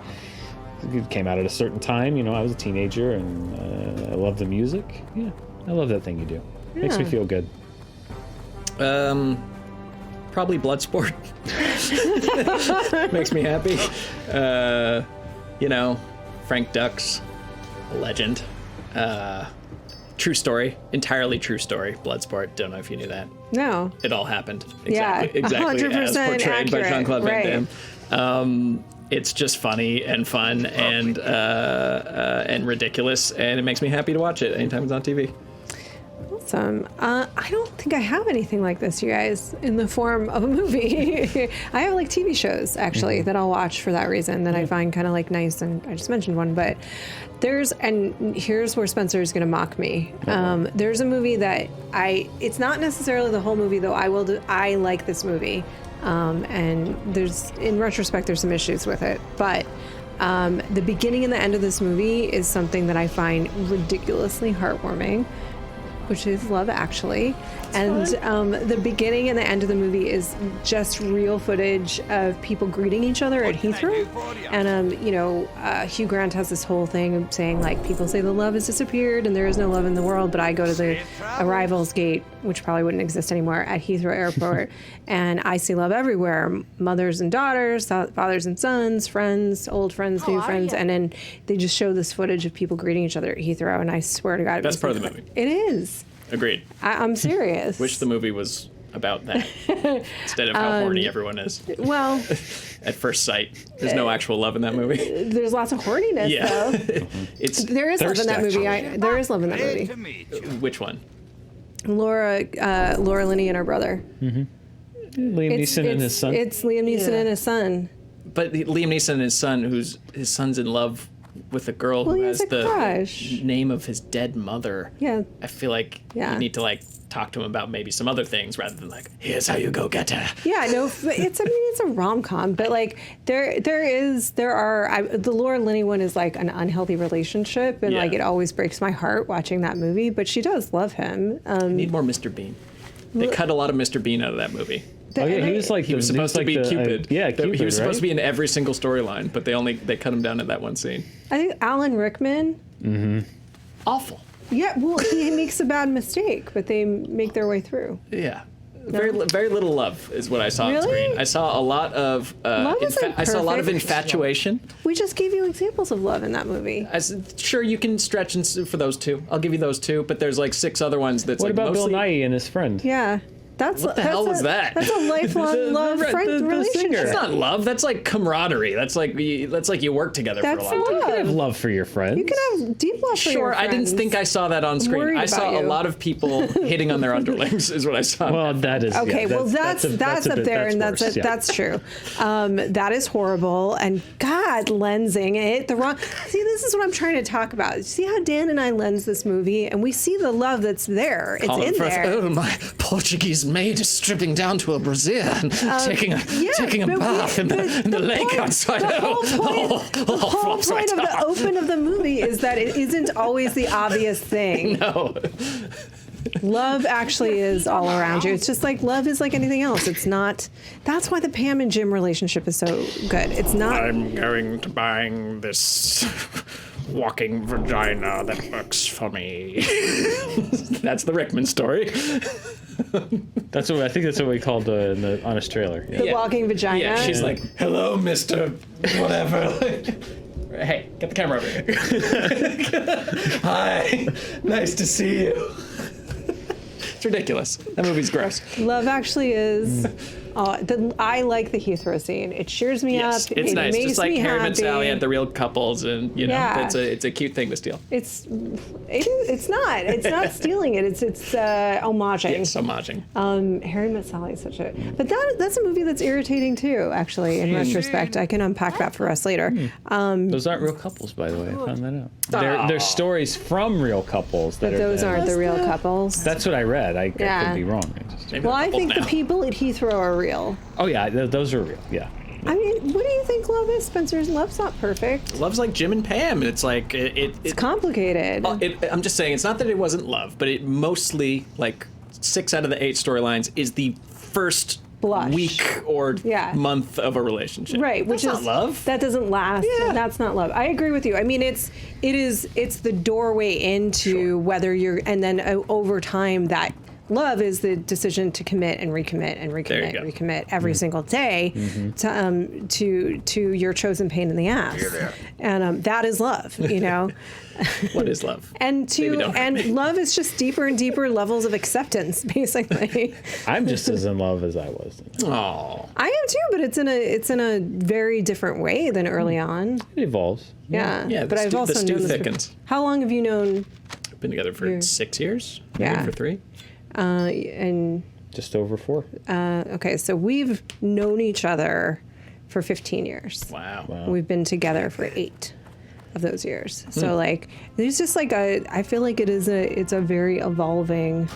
Speaker 15: it came out at a certain time. I was a teenager, and I love the music. Yeah, I love That Thing You Do. Makes me feel good.
Speaker 17: Probably Bloodsport. Makes me happy. Frank Dux, a legend. True story, entirely true story. Bloodsport. Don't know if you knew that.
Speaker 16: No.
Speaker 17: It all happened.
Speaker 16: Yeah,
Speaker 17: Exactly
Speaker 16: 100%
Speaker 17: as portrayed
Speaker 16: accurate.
Speaker 17: by Jean-Claude Van Damme. It's just funny and fun and ridiculous, and it makes me happy to watch it anytime it's on TV.
Speaker 16: awesome. I don't think I have anything like this, you guys, in the form of a movie. I have like TV shows actually that I'll watch for that reason that I find kind of like nice, and I just mentioned one, but and here's where Spencer is going to mock me. There's a movie that it's not necessarily the whole movie, though. I like this movie, and in retrospect, there's some issues with it, but the beginning and the end of this movie is something that I find ridiculously heartwarming, which is Love Actually. And the beginning and the end of the movie is just real footage of people greeting each other at Heathrow. And, Hugh Grant has this whole thing of saying, like, people say the love has disappeared and there is no love in the world, but I go to the arrivals gate, which probably wouldn't exist anymore, at Heathrow Airport, and I see love everywhere. Mothers and daughters, fathers and sons, friends, old friends, new friends. And then they just show this footage of people greeting each other at Heathrow, and I swear to God,
Speaker 17: Best part of the movie.
Speaker 16: It is.
Speaker 17: Agreed.
Speaker 16: I'm serious.
Speaker 17: Wish the movie was about that instead of how horny everyone is.
Speaker 16: Well,
Speaker 17: at first sight, there's no actual love in that movie.
Speaker 16: There's lots of horniness, though. There is love in that movie. There is love in that movie.
Speaker 17: Which one?
Speaker 16: Laura Linney and her brother.
Speaker 15: Liam Neeson and his son.
Speaker 16: It's Liam Neeson and his son.
Speaker 17: But Liam Neeson and his son, his son's in love with a girl who has the name of his dead mother.
Speaker 16: Yeah.
Speaker 17: I feel like you need to talk to him about maybe some other things rather than here's how you go get her.
Speaker 16: Yeah, no, it's a rom-com, but the Laura Linney one is like an unhealthy relationship, and it always breaks my heart watching that movie, but she does love him.
Speaker 17: Need more Mr. Bean. They cut a lot of Mr. Bean out of that movie.
Speaker 15: He was
Speaker 17: supposed to be Cupid.
Speaker 15: Cupid,
Speaker 17: he was supposed to be in every single storyline, but they cut him down at that one scene.
Speaker 16: I think Alan Rickman.
Speaker 17: Awful.
Speaker 16: Yeah, well, he makes a bad mistake, but they make their way through.
Speaker 17: Yeah. Very little love is what I saw on screen. I saw a lot of infatuation.
Speaker 16: We just gave you examples of love in that movie.
Speaker 17: Sure, you can stretch for those two. I'll give you those two, but there's 6 other ones that's
Speaker 15: what about
Speaker 17: mostly...
Speaker 15: Bill Nighy and his friend?
Speaker 16: Yeah.
Speaker 17: What the hell was that?
Speaker 16: That's a lifelong love-friend relationship.
Speaker 17: That's not love. That's like camaraderie. That's like you work together for a long time.
Speaker 15: You can have love for your friends.
Speaker 16: You can have deep love for your friends.
Speaker 17: Sure, I didn't think I saw that on screen. I saw a lot of people hitting on their underlings, is what I saw.
Speaker 15: Well, that is
Speaker 16: okay. That's up there, and that's true. That is horrible. And God, lensing it the wrong. See, this is what I'm trying to talk about. See how Dan and I lens this movie, and we see the love that's there. It's in there.
Speaker 17: Oh, my Portuguese maid is stripping down to a brassiere and taking a bath in the lake outside.
Speaker 16: The whole point of the open of the movie is that it isn't always the obvious thing.
Speaker 17: No.
Speaker 16: Love actually is all around you. It's just like love is like anything else. It's not. That's why the Pam and Jim relationship is so good. It's not.
Speaker 17: I'm going to buying this walking vagina that works for me. That's the Rickman story.
Speaker 15: I think that's what we called on his trailer.
Speaker 16: Yeah. The walking vagina.
Speaker 17: Yeah, she's like, "Hello, Mr. Whatever." Hey, get the camera over here. Hi, nice to see you. It's ridiculous. That movie's gross.
Speaker 16: Love Actually is. I like the Heathrow scene. It cheers me up.
Speaker 17: It's
Speaker 16: it
Speaker 17: nice.
Speaker 16: Makes
Speaker 17: Just like
Speaker 16: me
Speaker 17: Harry
Speaker 16: happy.
Speaker 17: and Sally had the real couples, and it's a cute thing to steal.
Speaker 16: It's not. It's not stealing it. It's homaging.
Speaker 17: Yes, homaging.
Speaker 16: Harry Met Sally is such a. But that's a movie that's irritating too. Actually, in retrospect, I can unpack that for us later.
Speaker 15: Those aren't real couples, by the way. I found that out. They're stories from real couples.
Speaker 16: But those aren't the real couples.
Speaker 15: That's what I read. I could be wrong.
Speaker 16: I think the people at Heathrow are real.
Speaker 15: Oh yeah, those are real. Yeah.
Speaker 16: I mean, what do you think love is, Spencer? Love's not perfect.
Speaker 17: Love's like Jim and Pam. It's like it's
Speaker 16: complicated.
Speaker 17: I'm just saying, it's not that it wasn't love, but it mostly 6 out of the 8 storylines is the first week or month of a relationship.
Speaker 16: Right, which
Speaker 17: that's
Speaker 16: is
Speaker 17: not love.
Speaker 16: That doesn't last. Yeah. That's not love. I agree with you. I mean, it's the doorway into whether you're, and then over time that. Love is the decision to commit and recommit and recommit every single day to your chosen pain in the ass, and that is love.
Speaker 17: What is love?
Speaker 16: And love is just deeper and deeper levels of acceptance, basically.
Speaker 15: I'm just as in love as I was.
Speaker 17: Oh,
Speaker 16: I am too, but it's in a very different way than early on.
Speaker 15: It evolves.
Speaker 16: Yeah,
Speaker 17: but
Speaker 16: I've also known this.
Speaker 17: Thickens.
Speaker 16: How long have you known?
Speaker 17: been together for 6 years.
Speaker 16: Yeah.
Speaker 17: For 3.
Speaker 16: And
Speaker 15: just over 4.
Speaker 16: Okay, so we've known each other for 15 years.
Speaker 17: Wow.
Speaker 16: We've been together for 8 of those years. So like, there's just like I feel like it's a very evolving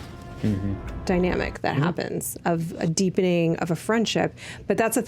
Speaker 16: dynamic that happens of a deepening of a friendship. But that's a